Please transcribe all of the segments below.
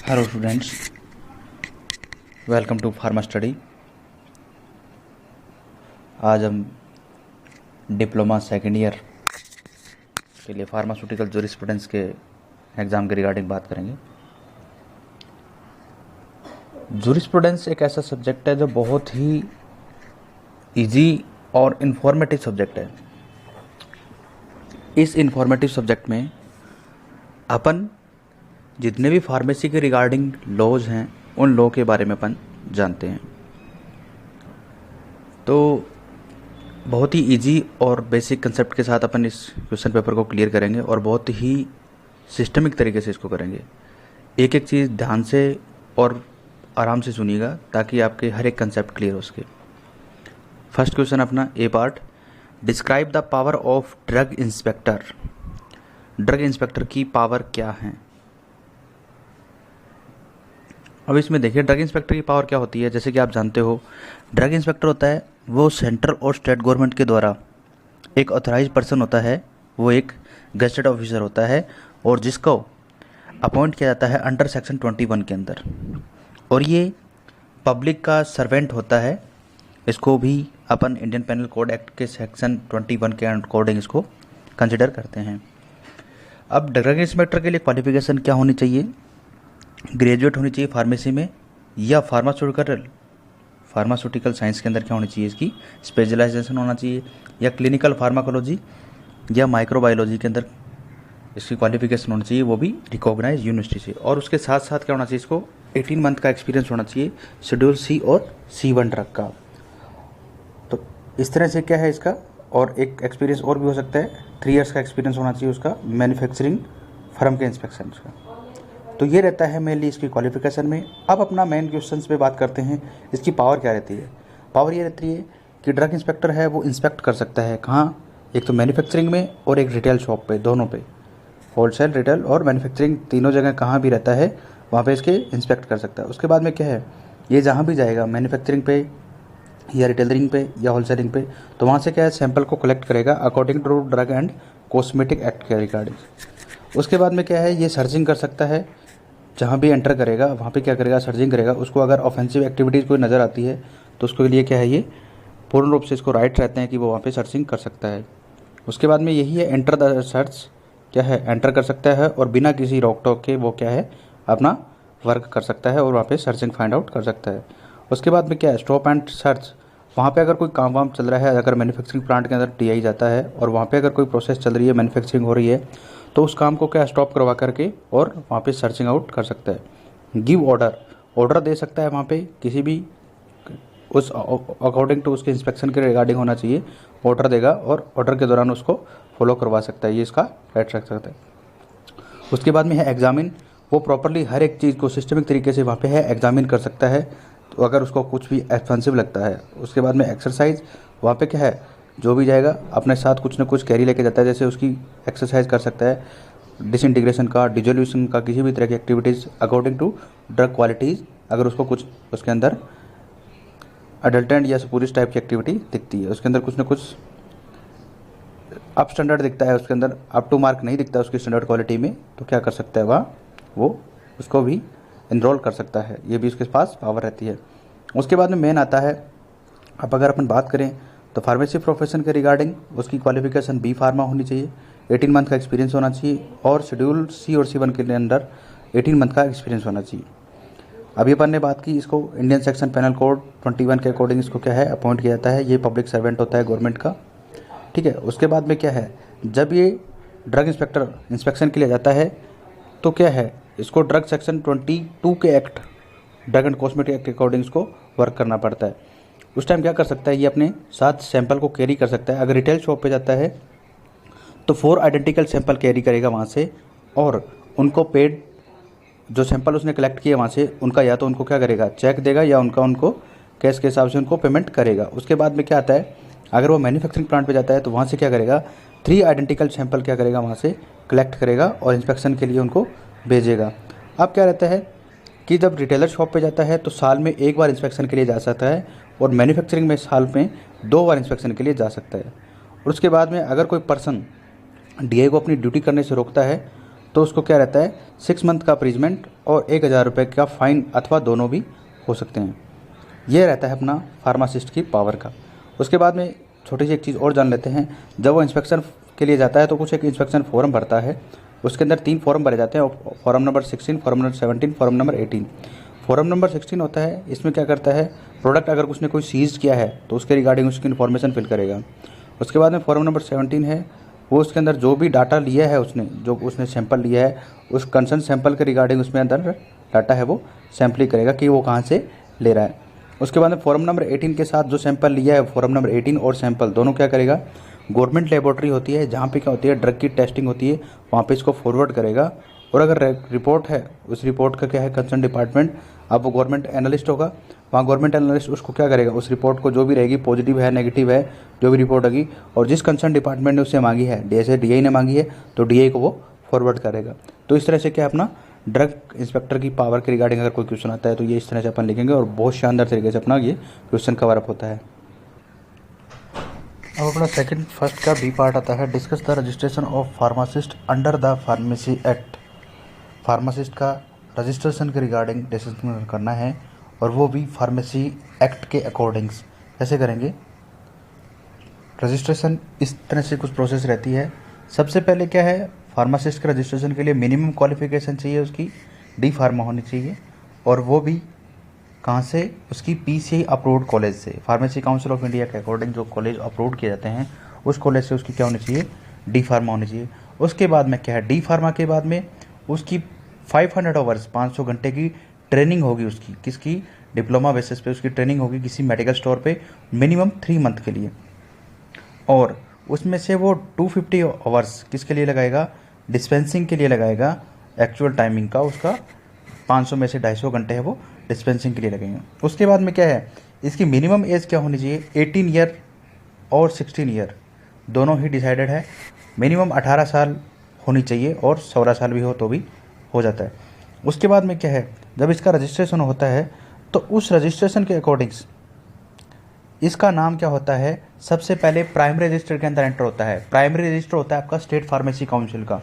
Hello students, welcome to pharma study. आज हम diploma second year के लिए फार्मास्यूटिकल जूरिस्प्रूडेंस के एग्ज़ाम के रिगार्डिंग बात करेंगे। जूरिस्प्रूडेंस एक ऐसा सब्जेक्ट है जो बहुत ही इजी और इन्फॉर्मेटिव सब्जेक्ट है। इस इन्फॉर्मेटिव सब्जेक्ट में अपन जितने भी फार्मेसी के रिगार्डिंग लॉज हैं उन लॉ के बारे में अपन जानते हैं। तो बहुत ही इजी और बेसिक कंसेप्ट के साथ अपन इस क्वेश्चन पेपर को क्लियर करेंगे और बहुत ही सिस्टमिक तरीके से इसको करेंगे। एक एक चीज़ ध्यान से और आराम से सुनिएगा ताकि आपके हर एक कंसेप्ट क्लियर हो सके। फर्स्ट क्वेश्चन अपना A part, describe the power of drug inspector. Drug inspector की पावर क्या है? अब इसमें देखिए ड्रग इंस्पेक्टर की पावर क्या होती है। जैसे कि आप जानते हो, ड्रग इंस्पेक्टर होता है वो सेंट्रल और स्टेट गवर्नमेंट के द्वारा एक ऑथराइज पर्सन होता है, वो एक गजेटेड ऑफिसर होता है और जिसको अपॉइंट किया जाता है अंडर सेक्शन 21 के अंदर, और ये पब्लिक का सर्वेंट होता है। इसको भी अपन इंडियन पेनल कोड एक्ट के सेक्शन 21 के अकॉर्डिंग इसको कंसिडर करते हैं। अब ड्रग इंस्पेक्टर के लिए क्वालिफिकेशन क्या होनी चाहिए? ग्रेजुएट होनी चाहिए फार्मेसी में, या फार्मास्यूटिकल साइंस के अंदर क्या होनी चाहिए, इसकी स्पेशलाइजेशन होना चाहिए, या क्लिनिकल फार्माकोलॉजी या माइक्रोबायोलॉजी के अंदर इसकी क्वालिफिकेशन होनी चाहिए, वो भी रिकॉग्नाइज यूनिवर्सिटी से। और उसके साथ साथ क्या होना चाहिए, इसको 18 मंथ का एक्सपीरियंस होना चाहिए शेड्यूल सी और C1 ड्रग का। तो इस तरह से क्या है इसका, और एक एक्सपीरियंस और भी हो सकता है, 3 इयर्स का एक्सपीरियंस होना चाहिए उसका मैन्युफैक्चरिंग फर्म के इंस्पेक्शन का। तो ये रहता है मेनली इसकी क्वालिफिकेशन में। अब अपना मेन क्वेश्चंस पे बात करते हैं, इसकी पावर क्या रहती है। पावर ये रहती है कि ड्रग इंस्पेक्टर है वो इंस्पेक्ट कर सकता है कहाँ, एक तो मैन्युफैक्चरिंग में और एक रिटेल शॉप पे, दोनों पे, होलसेल, रिटेल और मैन्युफैक्चरिंग तीनों जगह कहाँ भी रहता है वहाँ पे इसके इंस्पेक्ट कर सकता है। उसके बाद में क्या है, ये जहाँ भी जाएगा मैन्युफैक्चरिंग पे या रिटेलरिंग पे या होलसेलिंग पे, तो वहाँ से क्या है सैंपल को कलेक्ट करेगा according to drug and cosmetic act के रिगार्डिंग। उसके बाद में क्या है, ये सर्चिंग कर सकता है, जहाँ भी एंटर करेगा वहाँ पे क्या करेगा, सर्चिंग करेगा। उसको अगर ऑफेंसिव एक्टिविटीज़ कोई नज़र आती है तो उसके लिए क्या है, ये पूर्ण रूप से इसको राइट रहते हैं कि वो वहाँ पे सर्चिंग कर सकता है। उसके बाद में यही है एंटर द सर्च, क्या है एंटर कर सकता है और बिना किसी रोक टोक के वो क्या है अपना वर्क कर सकता है और वहाँ पे सर्चिंग फाइंड आउट कर सकता है। उसके बाद में क्या है, स्टॉप एंड सर्च, वहाँ पे अगर कोई काम वाम चल रहा है, अगर मैन्युफैक्चरिंग प्लांट के अंदर DI जाता है और वहाँ पे अगर कोई प्रोसेस चल रही है, मैन्युफैक्चरिंग हो रही है, तो उस काम को क्या स्टॉप करवा करके और वहाँ पे सर्चिंग आउट कर सकता है। गिव ऑर्डर, ऑर्डर दे सकता है वहाँ पे किसी भी, उस अकॉर्डिंग टू उसके इंस्पेक्शन के रिगार्डिंग होना चाहिए, ऑर्डर देगा और ऑर्डर के दौरान उसको फॉलो करवा सकता है, ये इसका राइट रख सकता है। उसके बाद में है एग्जामिन, वो प्रॉपरली हर एक चीज़ को सिस्टमिक तरीके से वहाँ पे है एग्जामिन कर सकता है, तो अगर उसको कुछ भी एक्सपेंसिव लगता है। उसके बाद में एक्सरसाइज, वहाँ पे क्या है जो भी जाएगा अपने साथ कुछ ना कुछ कैरी लेके जाता है, जैसे उसकी एक्सरसाइज कर सकता है, डिसइंटीग्रेशन का, डिजोल्यूशन का, किसी भी तरह की activities according to drug qualities. अगर उसको कुछ उसके अंदर अडल्टेंट या सुपूरिश टाइप की एक्टिविटी दिखती है, उसके अंदर कुछ ना कुछ अप स्टैंडर्ड दिखता है, उसके अंदर अप टू मार्क नहीं दिखता उसकी स्टैंडर्ड क्वालिटी में, तो क्या कर सकता है वह, वो उसको भी इनरोल कर सकता है, ये भी उसके पास पावर रहती है। उसके बाद में मेन आता है, अब अगर अपन बात करें तो फार्मेसी प्रोफेशन के रिगार्डिंग उसकी क्वालिफिकेशन B फार्मा होनी चाहिए, 18 मंथ का एक्सपीरियंस होना चाहिए और शेड्यूल C और C1 के अंदर 18 मंथ का एक्सपीरियंस होना चाहिए। अभी अपन ने बात की, इसको इंडियन सेक्शन पेनल कोड 21 के अकॉर्डिंग इसको क्या है अपॉइंट किया जाता है, ये पब्लिक सर्वेंट होता है गवर्नमेंट का, ठीक है। उसके बाद में क्या है, जब ये ड्रग इंस्पेक्टर इंस्पेक्शन के लिए जाता है तो क्या है, इसको ड्रग सेक्शन 22 के act, drug and cosmetic act के अकॉर्डिंग इसको वर्क करना पड़ता है। उस टाइम क्या कर सकता है, ये अपने साथ सैंपल को कैरी कर सकता है। अगर रिटेल शॉप पे जाता है तो 4 आइडेंटिकल सैंपल कैरी करेगा वहाँ से, और उनको पेड जो सैंपल उसने कलेक्ट किए वहाँ से उनका या तो उनको क्या करेगा चेक देगा या उनको कैश के हिसाब से उनको पेमेंट करेगा। उसके बाद में क्या आता है, अगर वो मैन्युफैक्चरिंग प्लांट पे जाता है तो वहाँ से क्या करेगा, 3 आइडेंटिकल सैंपल क्या करेगा वहाँ से कलेक्ट करेगा और इंस्पेक्शन के लिए उनको भेजेगा। अब क्या रहता है कि जब रिटेलर शॉप पे जाता है तो साल में 1 बार इंस्पेक्शन के लिए जा सकता है और मैन्युफैक्चरिंग में साल में 2 बार इंस्पेक्शन के लिए जा सकता है। और उसके बाद में अगर कोई पर्सन DI को अपनी ड्यूटी करने से रोकता है तो उसको क्या रहता है 6 मंथ का प्रिजमेंट और 1000 रुपये का फ़ाइन अथवा दोनों भी हो सकते हैं। ये रहता है अपना फार्मासिस्ट की पावर का। उसके बाद में छोटी सी एक चीज़ और जान लेते हैं। जब वो इंस्पेक्शन के लिए जाता है तो कुछ एक इंस्पेक्शन फॉर्म भरता है। उसके अंदर 3 फॉर्म भरे जाते हैं, form number 16, form number 17, form number 18। Form number 16 होता है, इसमें क्या करता है, प्रोडक्ट अगर उसने कोई सीज किया है तो उसके रिगार्डिंग उसकी इन्फॉर्मेशन फिल करेगा। उसके बाद में फॉर्म नंबर 17 है, वो उसके अंदर जो भी डाटा लिया है उसने, जो उसने सैंपल लिया है, उस कंसर्न सैंपल के रिगार्डिंग उसमें अंदर डाटा है वो सैंपलिंग करेगा कि वो कहाँ से ले रहा है। उसके बाद में फॉर्म नंबर 18 के साथ जो सैंपल लिया है, फॉर्म नंबर 18 और सैंपल दोनों क्या करेगा, गवर्नमेंट लेबोरेटरी होती है जहाँ पे क्या होती है ड्रग की टेस्टिंग होती है, वहाँ पे इसको फॉरवर्ड करेगा। और अगर रिपोर्ट है, उस रिपोर्ट का क्या है कंसर्न डिपार्टमेंट, अब वो गवर्नमेंट एनालिस्ट होगा, वहाँ गवर्नमेंट एनालिस्ट उसको क्या करेगा, उस रिपोर्ट को जो भी रहेगी, पॉजिटिव है नेगेटिव है, जो भी रिपोर्ट होगी, और जिस कंसर्न डिपार्टमेंट ने उससे मांगी है, जैसे DI ने मांगी है तो DI को वो फॉरवर्ड करेगा। तो इस तरह से क्या अपना ड्रग इंस्पेक्टर की पावर के रिगार्डिंग अगर कोई क्वेश्चन आता है तो ये इस तरह से अपन लिखेंगे और बहुत शानदार तरीके से अपना ये क्वेश्चन कवर अप होता है। अब अपना फर्स्ट का बी पार्ट आता है, discuss the registration of pharmacist under the pharmacy act. Pharmacist का रजिस्ट्रेशन के रिगार्डिंग डिस्कशन करना है और वो भी फार्मेसी एक्ट के अकॉर्डिंग्स। कैसे करेंगे रजिस्ट्रेशन, इस तरह से कुछ प्रोसेस रहती है। सबसे पहले क्या है, फार्मासिस्ट के रजिस्ट्रेशन के लिए मिनिमम क्वालिफिकेशन चाहिए, उसकी D फार्मा होनी चाहिए, और वो भी कहाँ से, उसकी PCI अप्रूव्ड कॉलेज से, फार्मेसी काउंसिल ऑफ इंडिया के अकॉर्डिंग जो कॉलेज अप्रूव किए जाते हैं उस कॉलेज से उसकी क्या होनी चाहिए, D फार्मा होनी चाहिए। उसके बाद में क्या है, D फार्मा के बाद में उसकी 500 आवर्स 500 घंटे की ट्रेनिंग होगी उसकी, किसकी, डिप्लोमा बेसिस पे उसकी ट्रेनिंग होगी किसी मेडिकल स्टोर पे मिनिमम 3 मंथ के लिए, और उसमें से वो 250 आवर्स किसके लिए लगाएगा, डिस्पेंसिंग के लिए लगाएगा। एक्चुअल टाइमिंग का उसका 500 में से 250 घंटे है वो डिस्पेंसिंग के लिए लगेंगे। उसके बाद में क्या है, इसकी मिनिमम एज क्या होनी चाहिए, 18 ईयर और 16 ईयर दोनों ही डिसाइडेड है। मिनिमम 18 साल होनी चाहिए और 16 साल भी हो तो भी हो जाता है। उसके बाद में क्या है, जब इसका रजिस्ट्रेशन होता है तो उस रजिस्ट्रेशन के अकॉर्डिंग्स इसका नाम क्या होता है, सबसे पहले प्राइमरी रजिस्टर के अंदर एंटर होता है। प्राइमरी रजिस्टर होता है आपका स्टेट फार्मेसी काउंसिल का,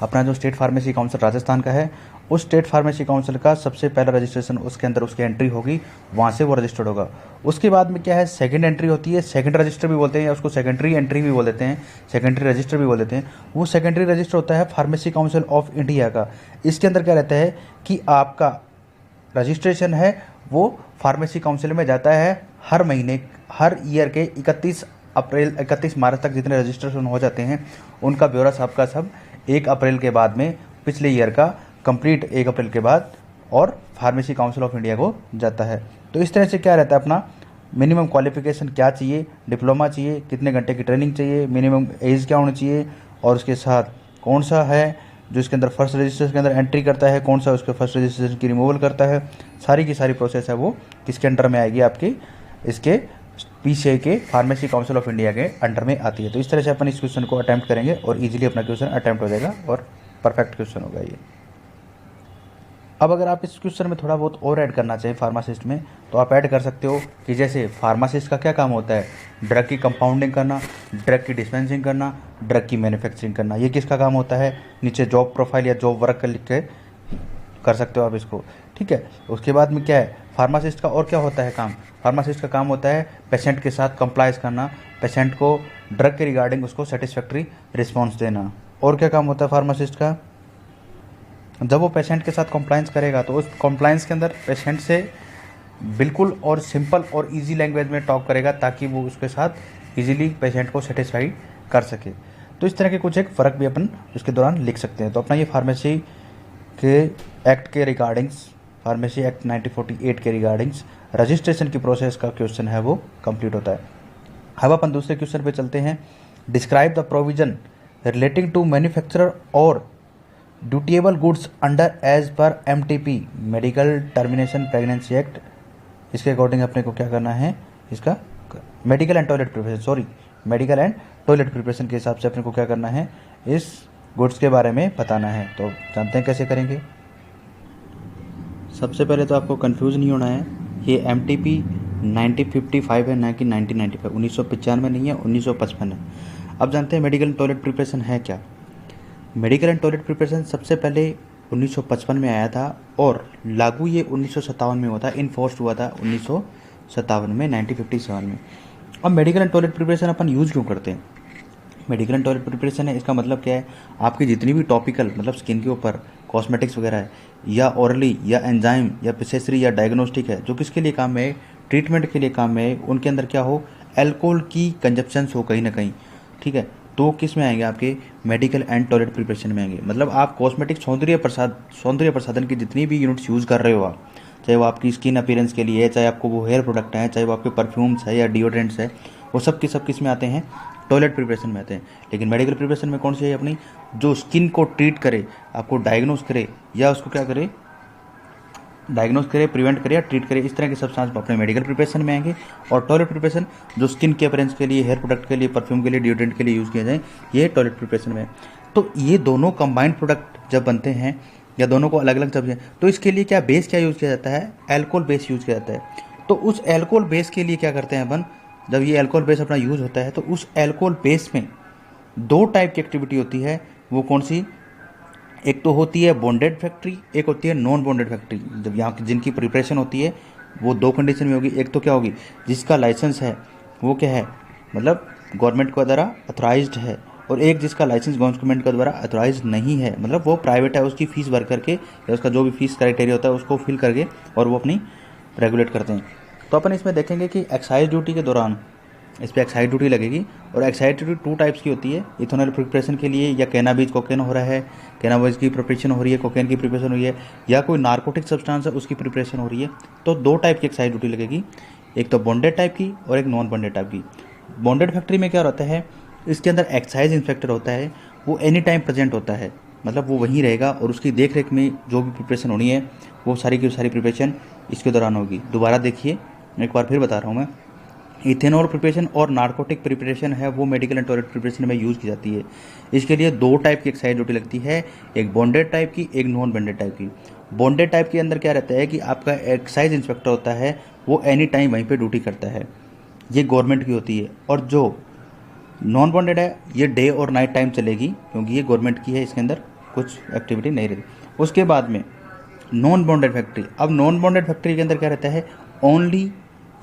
अपना जो स्टेट फार्मेसी काउंसिल राजस्थान का है, उस स्टेट फार्मेसी काउंसिल का सबसे पहला रजिस्ट्रेशन उसके अंदर उसकी एंट्री होगी, वहाँ से वो रजिस्टर्ड होगा। उसके बाद में क्या है, सेकंड एंट्री होती है, सेकंड रजिस्टर भी बोलते हैं या उसको सेकेंडरी एंट्री भी बोल देते हैं, सेकेंडरी रजिस्टर भी बोल देते हैं। वो सेकेंडरी रजिस्टर होता है फार्मेसी काउंसिल ऑफ इंडिया का। इसके अंदर क्या रहता है कि आपका रजिस्ट्रेशन है वो फार्मेसी काउंसिल में जाता है हर महीने, हर ईयर के 31 मार्च तक जितने रजिस्ट्रेशन हो जाते हैं उनका ब्यौरा सबका सब 1 अप्रैल के बाद में, पिछले ईयर का कंप्लीट 1 अप्रैल के बाद, और फार्मेसी काउंसिल ऑफ इंडिया को जाता है। तो इस तरह से क्या रहता है, अपना मिनिमम क्वालिफिकेशन क्या चाहिए, डिप्लोमा चाहिए, कितने घंटे की ट्रेनिंग चाहिए, मिनिमम एज क्या होनी चाहिए, और उसके साथ कौन सा है जो इसके अंदर फर्स्ट रजिस्ट्रेशन के अंदर एंट्री करता है, कौन सा उसके फर्स्ट रजिस्ट्रेशन की रिमूवल करता है, सारी की सारी प्रोसेस है वो किसके अंडर में आएगी, आपके इसके PCI के फार्मेसी काउंसिल ऑफ इंडिया के अंडर में आती है। तो इस तरह से अपन इस क्वेश्चन को अटैम्प्ट करेंगे और इजीली अपना क्वेश्चन अटैम्प्ट हो जाएगा और परफेक्ट क्वेश्चन होगा ये। अब अगर आप इस क्वेश्चन में थोड़ा बहुत और ऐड करना चाहिए फार्मासिस्ट में, तो आप ऐड कर सकते हो कि जैसे फार्मासिस्ट का क्या काम होता है, ड्रग की कंपाउंडिंग करना, ड्रग की डिस्पेंसिंग करना, ड्रग की मैन्युफैक्चरिंग करना, ये किसका काम होता है, नीचे जॉब प्रोफाइल या जॉब वर्क का लिख के कर सकते हो आप इसको, ठीक है। उसके बाद में क्या है, फार्मासिस्ट का और क्या होता है काम, फार्मासिस्ट का काम होता है पेशेंट के साथ कंप्लाइज करना, पेशेंट को ड्रग के रिगार्डिंग उसको सेटिस्फैक्ट्री रिस्पॉन्स देना। और क्या काम होता है फार्मासिस्ट का, जब वो पेशेंट के साथ कंप्लाइंस करेगा तो उस कंप्लाइंस के अंदर पेशेंट से बिल्कुल और सिंपल और इजी लैंग्वेज में टॉक करेगा ताकि वो उसके साथ इजीली पेशेंट को सेटिस्फाई कर सके। तो इस तरह के कुछ एक फ़र्क भी अपन उसके दौरान लिख सकते हैं। तो अपना ये फार्मेसी के एक्ट के रिगार्डिंग्स, फार्मेसी एक्ट 1948 के रिगार्डिंग्स रजिस्ट्रेशन की प्रोसेस का क्वेश्चन है वो कंप्लीट होता है। अब अपन दूसरे क्वेश्चन पे चलते हैं। Describe the provision relating to manufacturer और dutiable goods under as per MTP medical termination pregnancy act. इसके अकॉर्डिंग अपने को क्या करना है, इसका medical and toilet preparation, medical and toilet preparation के हिसाब से अपने को क्या करना है, इस गुड्स के बारे में बताना है। तो जानते हैं कैसे करेंगे। सबसे पहले तो आपको कंफ्यूज नहीं होना है, ये MTP 1955 है ना कि 1995, 1995 नहीं है, 1955 है। अब जानते हैं मेडिकल टॉयलेट प्रिपरेशन है क्या। मेडिकल एंड टॉयलेट प्रिपरेशन सबसे पहले 1955 में आया था और लागू ये 1957 में हुआ था, इनफोर्स्ड हुआ था 1957 में, 1957 में। अब medical and toilet preparation upon use क्यों करते हैं? मेडिकल एंड टॉयलेट प्रिपरेशन है, इसका मतलब क्या है, आपकी जितनी भी टॉपिकल मतलब स्किन के ऊपर कॉस्मेटिक्स वगैरह है, या ओरली या एंजाइम या पिसेसरी या डायग्नोस्टिक है, जो किसके लिए काम में है, ट्रीटमेंट के लिए काम में है, उनके अंदर क्या हो, अल्कोहल की कंजप्शंस हो कहीं ना कहीं, ठीक है, तो किस में आएंगे, आपके मेडिकल एंड टॉयलेट प्रिपरेशन में आएंगे। मतलब आप कॉस्मेटिक सौंदर्य प्रसाधन की जितनी भी यूनिट्स यूज़ कर रहे हो आप, चाहे वो आपकी स्किन अपीयरेंस के लिए है, चाहे आपको वो हेयर प्रोडक्ट है, चाहे वो आपके परफ्यूम्स है या डिओड्रेंट्स है, वो सब किस में आते हैं, टॉयलेट प्रिपरेशन में आते हैं। लेकिन मेडिकल प्रिपरेशन में कौन सी है अपनी, जो स्किन को ट्रीट करे, आपको डायग्नोस करे या उसको क्या करे, डायग्नोस करे, प्रिवेंट करे या ट्रीट करे, इस तरह के सब्सटेंस अपने मेडिकल प्रिपरेशन में आएंगे। और टॉयलेट प्रिपरेशन जो स्किन के अपीयरेंस के लिए, हेयर प्रोडक्ट के लिए, परफ्यूम के लिए, डिओड्रेंट के लिए यूज़ किए जाए, ये टॉयलेट प्रिपरेशन में है। तो ये दोनों कंबाइंड प्रोडक्ट जब बनते हैं या दोनों को अलग अलग जब, तो इसके लिए क्या बेस क्या यूज़ किया जाता है, एल्कोहल बेस यूज़ किया जाता है। तो उस एल्कोहल बेस के लिए क्या करते हैं अपन, जब ये एल्कोहल बेस अपना यूज़ होता है तो उस एल्कोहल बेस में दो टाइप की एक्टिविटी होती है। वो कौन सी, एक तो होती है बॉन्डेड फैक्ट्री, एक होती है नॉन बॉन्डेड फैक्ट्री। जब यहाँ जिनकी प्रिपरेशन होती है वो दो कंडीशन में होगी, एक तो क्या होगी, जिसका लाइसेंस है वो क्या है, मतलब गवर्नमेंट के द्वारा अथोराइज्ड है, और एक जिसका लाइसेंस गवर्नमेंट के द्वारा अथोराइज्ड नहीं है, मतलब वो प्राइवेट है, उसकी फ़ीस भर करके या उसका जो भी फीस क्राइटेरिया होता है उसको फिल करके और वो अपनी रेगुलेट करते हैं। तो अपन इसमें देखेंगे कि एक्साइज ड्यूटी के दौरान इस पर एक्साइज ड्यूटी लगेगी, और एक्साइज ड्यूटी टू टाइप्स की होती है, इथेनॉल प्रिपरेशन के लिए, या कैनाबीज कोकेन हो रहा है, कैनाबीज की प्रिपरेशन हो रही है, कोकेन की प्रिपरेशन हो रही है, या कोई नार्कोटिक सब्सटेंस है उसकी प्रिपरेशन हो रही है। तो दो टाइप की एक्साइज ड्यूटी लगेगी, एक तो बॉन्डेड टाइप की और एक नॉन बॉन्डेड टाइप की। बॉन्डेड फैक्ट्री में क्या रहता है, इसके अंदर एक्साइज इंस्पेक्टर होता है, वो एनी टाइम प्रेजेंट होता है, मतलब वो वहीं रहेगा और उसकी देख रेख में जो भी प्रिपरेशन होनी है वो सारी की सारी प्रिपरेशन इसके दौरान होगी। दोबारा देखिए, एक बार फिर बता रहा हूँ मैं, इथेनॉल प्रिपरेशन और नार्कोटिक प्रिपरेशन है वो मेडिकल एंड टॉयलेट प्रिपरेशन में यूज़ की जाती है। इसके लिए दो टाइप की एक्साइज ड्यूटी लगती है, एक बॉन्डेड टाइप की, एक नॉन बॉन्डेड टाइप की। बॉन्डेड टाइप के अंदर क्या रहता है कि आपका एक्साइज इंस्पेक्टर होता है, वो एनी टाइम वहीं पे ड्यूटी करता है, ये गवर्नमेंट की होती है। और जो नॉन बॉन्डेड है ये डे और नाइट टाइम चलेगी, क्योंकि ये गवर्नमेंट की है, इसके अंदर कुछ एक्टिविटी नहीं रहती। उसके बाद में नॉन बॉन्डेड फैक्ट्री, अब नॉन बॉन्डेड फैक्ट्री के अंदर क्या रहता है, ओनली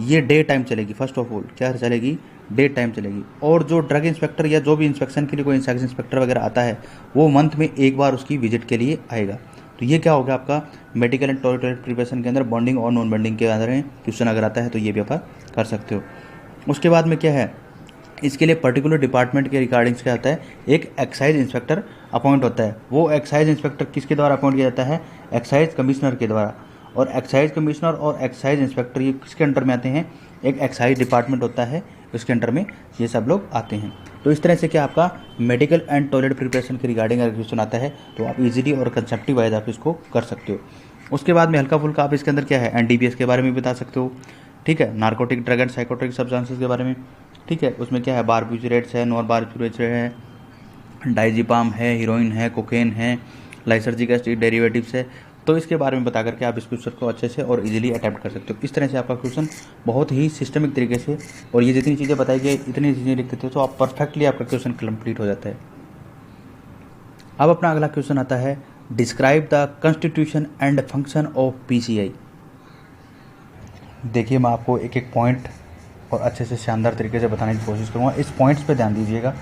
ये डे टाइम चलेगी। फर्स्ट ऑफ ऑल क्या चलेगी, डे टाइम चलेगी। और जो ड्रग इंस्पेक्टर या जो भी इंस्पेक्शन के लिए कोई इंस्पेक्टर वगैरह आता है, वो मंथ में एक बार उसकी विजिट के लिए आएगा। तो ये क्या होगा आपका मेडिकल एंड टॉयलेट प्रिपरेशन के अंदर बॉन्डिंग और नॉन बॉन्डिंग के अंदर क्वेश्चन अगर आता है तो ये भी आप कर सकते हो। उसके बाद में क्या है, इसके लिए पर्टिकुलर डिपार्टमेंट के रिगार्डिंग्स क्या आता है, एक एक्साइज इंस्पेक्टर अपॉइंट होता है। वो एक्साइज इंस्पेक्टर किसके द्वारा अपॉइंट किया जाता है, एक्साइज कमिश्नर के द्वारा। और एक्साइज कमिश्नर और एक्साइज इंस्पेक्टर ये किसके अंडर में आते हैं, एक एक्साइज डिपार्टमेंट होता है, उसके अंडर में ये सब लोग आते हैं। तो इस तरह से क्या आपका मेडिकल एंड टॉयलेट प्रिपरेशन के रिगार्डिंग अगर क्वेश्चन आता है तो आप इजीली और कंसेप्टिव वाइज आप इसको कर सकते हो। उसके बाद में हल्का फुल्का आप इसके अंदर क्या है, एनडीपीएस के बारे में बता सकते हो, ठीक है, नार्कोटिक ड्रग एंड साइकोट्रिक सब्सटेंसेस के बारे में, ठीक है, उसमें क्या है, बारबिटूरेट्स है, नॉन बारबिटूरेट्स है, डाइजिपाम है, हीरोइन है, कोकेन है, लाइसर्जिक एसिड डेरिवेटिव्स है। तो इसके बारे में बता करके आप इस क्वेश्चन को अच्छे से और इजीली अटेम्प्ट कर सकते हो। इस तरह से आपका क्वेश्चन बहुत ही सिस्टमिक तरीके से, और ये जितनी चीज़ें बताई गई इतनी चीज़ें लिख देते हो तो आप परफेक्टली आपका क्वेश्चन कंप्लीट हो जाता है। अब अपना अगला क्वेश्चन आता है, describe the constitution and function of PCI. देखिए मैं आपको एक एक पॉइंट और अच्छे से शानदार तरीके से बताने की कोशिश करूँगा, इस पॉइंट्स पे ध्यान दीजिएगा।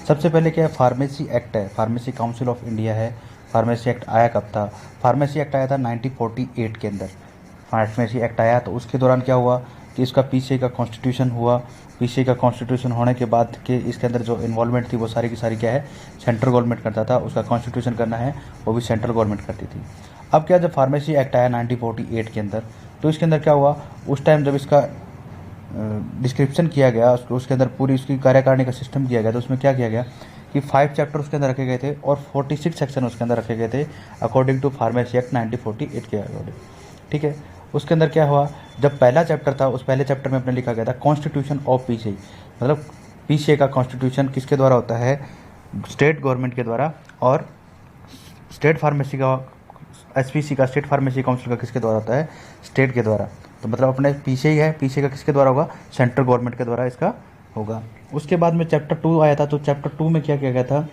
सबसे पहले क्या है, फार्मेसी एक्ट है, फार्मेसी काउंसिल ऑफ इंडिया है। फार्मेसी एक्ट आया कब था, फार्मेसी एक्ट आया था 1948 के अंदर फार्मेसी एक्ट आया। तो उसके दौरान क्या हुआ कि इसका पीसीआई का कॉन्स्टिट्यूशन हुआ। पीसीआई का कॉन्स्टिट्यूशन होने के बाद के इसके अंदर जो इन्वॉल्वमेंट थी वो सारी की सारी क्या है, सेंट्रल गवर्नमेंट करता था। उसका कॉन्स्टिट्यूशन करना है वो भी सेंट्रल गवर्नमेंट करती थी। अब क्या, जब फार्मेसी एक्ट आया 1948 के अंदर, तो इसके अंदर क्या हुआ, उस टाइम जब इसका डिस्क्रिप्शन किया गया, उसके अंदर पूरी उसकी कार्यकारिणी का सिस्टम किया गया, तो उसमें क्या किया गया कि 5 चैप्टर उसके अंदर रखे गए थे और 46 सेक्शन उसके अंदर रखे गए थे अकॉर्डिंग टू फार्मेसी एक्ट 1948 के अकॉर्डिंग, ठीक है। उसके अंदर क्या हुआ, जब पहला चैप्टर था उस पहले चैप्टर में अपने लिखा गया था कॉन्स्टिट्यूशन ऑफ पीसीआई, मतलब पीसीआई का कॉन्स्टिट्यूशन किसके द्वारा होता है, स्टेट गवर्नमेंट के द्वारा, और स्टेट फार्मेसी का एसपीसी का स्टेट फार्मेसी काउंसिल का किसके द्वारा होता है, स्टेट के द्वारा। तो मतलब अपने पीसीआई है, पीसीआई का किसके द्वारा होगा, सेंट्रल गवर्नमेंट के द्वारा इसका होगा। उसके बाद में चैप्टर 2 आया था, तो चैप्टर 2 में क्या किया गया था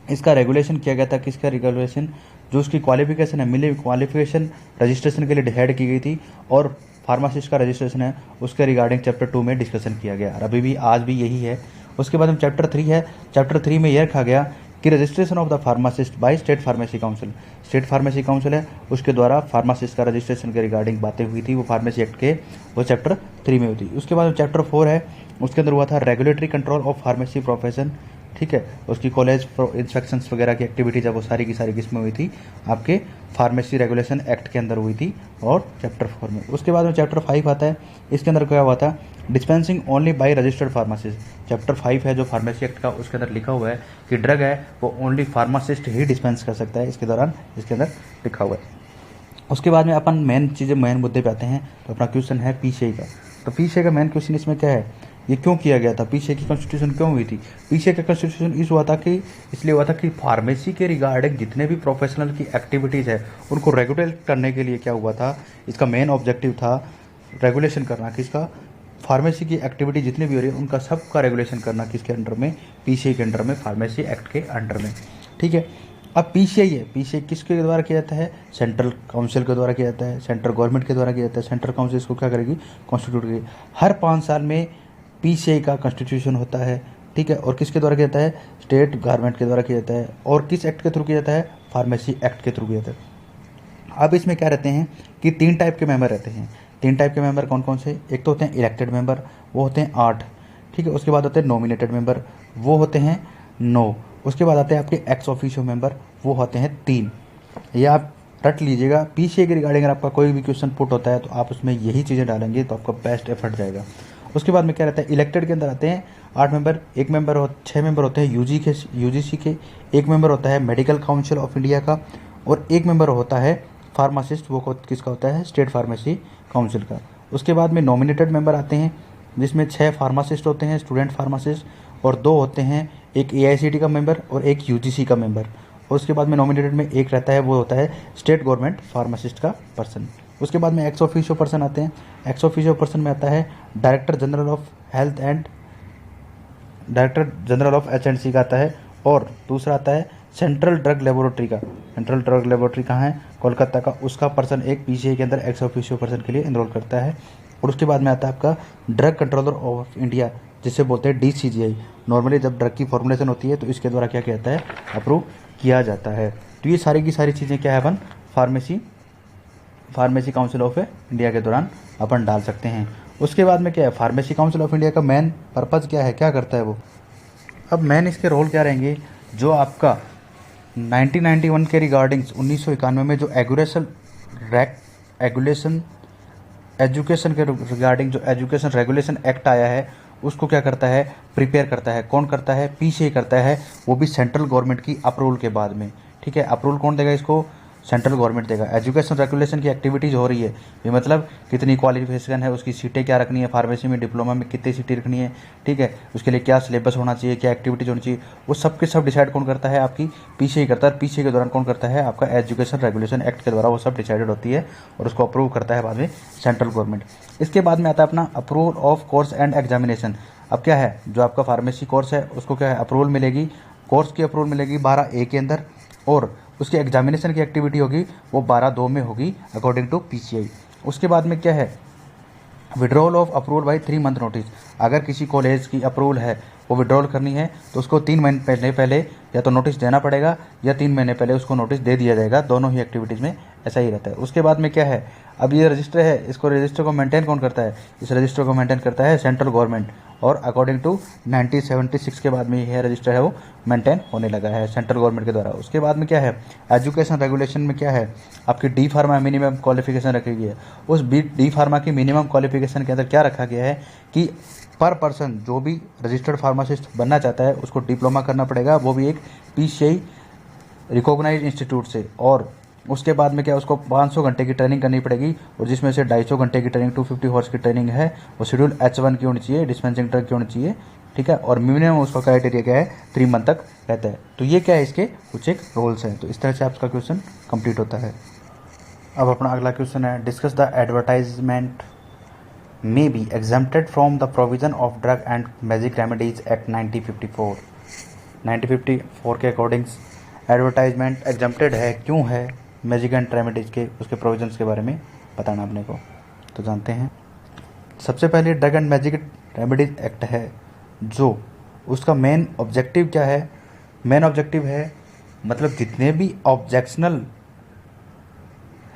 इसका रेगुलेशन किया गया था। किसका रेगुलेशन? जो उसकी क्वालिफिकेशन है, मिली क्वालिफिकेशन रजिस्ट्रेशन के लिए डिसाइड की गई थी, और फार्मासिस्ट का रजिस्ट्रेशन है उसके रिगार्डिंग चैप्टर 2 में डिस्कशन किया गया, और अभी भी आज भी यही है। उसके बाद में चैप्टर 3 है। चैप्टर 3 में यह रखा गया कि registration of the pharmacist by state pharmacy council. State pharmacy council है, उसके द्वारा फार्मासिस्ट का रजिस्ट्रेशन के रिगार्डिंग बातें हुई थी, वो फार्मेसी एक्ट के, वो चैप्टर 3 में हुई थी। उसके बाद में चैप्टर 4 है, उसके अंदर हुआ था regulatory control of pharmacy profession. ठीक है, उसकी कॉलेज इंस्पेक्शंस वगैरह की एक्टिविटीज है वो सारी की सारी किसमें हुई थी? आपके फार्मेसी रेगुलेशन एक्ट के अंदर हुई थी, और चैप्टर 4 में। उसके बाद में चैप्टर 5 आता है। इसके अंदर क्या हुआ था? Dispensing only by registered pharmacist. Chapter 5 है जो फार्मेसी एक्ट का, उसके अंदर लिखा हुआ है कि ड्रग है वो ओनली फार्मासिस्ट ही डिस्पेंस कर सकता है, इसके दौरान इसके अंदर लिखा हुआ है। उसके बाद में अपन मेन मुद्दे पे आते हैं। तो अपना क्वेश्चन है पीसीआई का। तो पीसीआई का मेन क्वेश्चन इसमें क्या है? ये क्यों किया गया था? पीसीआई की कॉन्स्टिट्यूशन क्यों हुई थी? पीसीआई का कॉन्स्टिट्यूशन इसलिए हुआ था कि फार्मेसी के रिगार्डिंग जितने भी प्रोफेशनल की एक्टिविटीज़ है उनको रेगुलेट करने के लिए क्या हुआ था? इसका मेन ऑब्जेक्टिव था रेगुलेशन करना। किसका? फार्मेसी की एक्टिविटी जितनी भी हो रही है उनका सबका रेगुलेशन करना किसके अंडर में? पीसीआई के अंडर में, फार्मेसी एक्ट के अंडर में। ठीक है, अब पीसीआई है, पीसीआई किसके द्वारा किया जाता है? सेंट्रल काउंसिल के द्वारा किया जाता है, सेंट्रल गवर्नमेंट के द्वारा किया जाता है। सेंट्रल काउंसिल इसको क्या करेगी? कॉन्स्टिट्यूट करेगी। हर 5 साल में पीसीआई का कॉन्स्टिट्यूशन होता है। ठीक है, और किसके द्वारा किया जाता है? स्टेट गवर्नमेंट के द्वारा किया जाता है। और किस एक्ट के थ्रू किया जाता है? फार्मेसी एक्ट के थ्रू किया जाता है। अब इसमें क्या रहते हैं कि 3 टाइप के मेंबर रहते हैं। 3 टाइप के मेंबर कौन कौन से? एक तो होते हैं इलेक्टेड मेंबर, वो होते हैं 8। ठीक है, उसके बाद होते हैं नॉमिनेटेड मेंबर, वो होते हैं 9। उसके बाद आते हैं आपके एक्स ऑफिशियो मेंबर, वो होते हैं 3। ये आप रट लीजिएगा। पीसीआई के रिगार्डिंग अगर आपका कोई भी क्वेश्चन पुट होता है तो आप उसमें यही चीज़ें डालेंगे तो आपका बेस्ट एफर्ट जाएगा। उसके बाद में क्या रहता है? इलेक्टेड के अंदर आते हैं 8 मेंबर। 6 मेंबर होते हैं यूजीसी के, 1 मेंबर होता है मेडिकल काउंसिल ऑफ इंडिया का, और 1 मेंबर होता है फार्मासिस्ट, वो किसका होता है? स्टेट फार्मेसी काउंसिल का। उसके बाद में नॉमिनेटेड मेंबर आते हैं जिसमें 6 फार्मासिस्ट होते हैं, स्टूडेंट फार्मासिस्ट, और 2 होते हैं, एक एआईसीटी का मेंबर और एक यूजीसी का मेंबर। और उसके बाद में नॉमिनेटेड में एक रहता है, वो होता है स्टेट गवर्नमेंट फार्मासिस्ट का पर्सन। उसके बाद में एक्स ऑफिशियो पर्सन आते हैं। एक्स ऑफिशियो पर्सन में आता है director general of health and director general of एच&सी का आता है, और दूसरा आता है सेंट्रल ड्रग लेबोरेटरी का। सेंट्रल ड्रग लेबोरेटरी कहाँ है? कोलकाता का। उसका पर्सन एक पीसीआई के अंदर एक्स ऑफिशियो पर्सन के लिए इनरोल करता है। और उसके बाद में आता है आपका ड्रग कंट्रोलर ऑफ इंडिया, जिसे बोलते हैं डीसीजीआई। नॉर्मली जब ड्रग की फॉर्मुलेशन होती है तो इसके द्वारा क्या किया जाता है? अप्रूव किया जाता है। तो ये सारी की सारी चीज़ें क्या है अपन फार्मेसी काउंसिल ऑफ इंडिया के दौरान अपन डाल सकते हैं। उसके बाद में क्या है? फार्मेसी काउंसिल ऑफ इंडिया का मेन पर्पज़ क्या है? क्या करता है वो? अब मेन इसके रोल क्या रहेंगे? जो आपका 1991 के रिगार्डिंग्स 1991 में जो एजुकेशन के रिगार्डिंग जो एजुकेशन रेगुलेशन एक्ट आया है उसको क्या करता है? प्रिपेयर करता है। कौन करता है? पीसीआई करता है, वो भी सेंट्रल गवर्नमेंट की अप्रूवल के बाद में। ठीक है, अप्रूवल कौन देगा इसको? सेंट्रल गवर्नमेंट देगा। एजुकेशन रेगुलेशन की एक्टिविटीज़ हो रही है, ये मतलब कितनी क्वालिफिकेशन है, उसकी सीटें क्या रखनी है, फार्मेसी में डिप्लोमा में कितनी सीटें रखनी है, ठीक है, उसके लिए क्या सिलेबस होना चाहिए, क्या एक्टिविटीज होनी चाहिए, वो सब के सब डिसाइड कौन करता है? आपकी पीसीआई करता है। पीसीआई के दौरान कौन करता है? आपका एजुकेशन रेगुलेशन एक्ट के द्वारा वो सब डिसाइडेड होती है, और उसको अप्रूव करता है बाद में सेंट्रल गवर्नमेंट। इसके बाद में आता है अपना approval of course and examination. अब क्या है? जो आपका फार्मेसी कोर्स है उसको क्या है? अप्रूवल मिलेगी, कोर्स की अप्रूवल मिलेगी 12A के अंदर, और उसकी एग्जामिनेशन की एक्टिविटी होगी वो 12(2) में होगी अकॉर्डिंग टू पीसीआई। उसके बाद में क्या है? Withdrawal of approval by 3 month notice. अगर किसी कॉलेज की अप्रूवल है वो विड्रॉल करनी है तो उसको 3 महीने पहले या तो नोटिस देना पड़ेगा या 3 महीने पहले उसको नोटिस दे दिया जाएगा। दोनों ही एक्टिविटीज़ में ऐसा ही रहता है। उसके बाद में क्या है? अब ये रजिस्टर है, इसको रजिस्टर को मेंटेन कौन करता है? इस रजिस्टर को मेंटेन करता है सेंट्रल गवर्नमेंट, और अकॉर्डिंग टू 1976 के बाद में ये रजिस्टर है वो मेंटेन होने लगा है सेंट्रल गवर्नमेंट के द्वारा। उसके बाद में क्या है? एजुकेशन रेगुलेशन में क्या है? आपकी डी फार्मा मिनिमम क्वालिफिकेशन रखी गई है। उस डी फार्मा की मिनिमम क्वालिफिकेशन के अंदर क्या रखा गया है कि पर पर्सन जो भी रजिस्टर्ड फार्मासिस्ट बनना चाहता है उसको डिप्लोमा करना पड़ेगा, वो भी एक पीसीआई रिकॉग्नाइज इंस्टीट्यूट से। और उसके बाद में क्या? उसको 500 घंटे की ट्रेनिंग करनी पड़ेगी, और जिसमें से 250 घंटे की ट्रेनिंग 250 हॉर्स की ट्रेनिंग है वो शेड्यूल H1 की होनी चाहिए, डिस्पेंसिंग ड्रग की होनी चाहिए। ठीक है, और मिनिमम उसका क्राइटेरिया क्या है? 3 मंथ तक रहता है। तो ये क्या है? इसके कुछ एक रोल्स हैं। तो इस तरह से आपका क्वेश्चन कंप्लीट होता है। अब अपना अगला क्वेश्चन है, discuss the advertisement may be exempted from the provision of Drug and Magic Remedies Act 1954। 1954 के अकॉर्डिंग एडवर्टाइजमेंट एग्जम्प्टेड है, क्यों है, मैजिक एंड रेमेडीज के उसके प्रोविजंस के बारे में बताना अपने को। तो जानते हैं, सबसे पहले drug and magic remedies act है, जो उसका मेन ऑब्जेक्टिव क्या है, मेन ऑब्जेक्टिव है मतलब जितने भी ऑब्जेक्शनल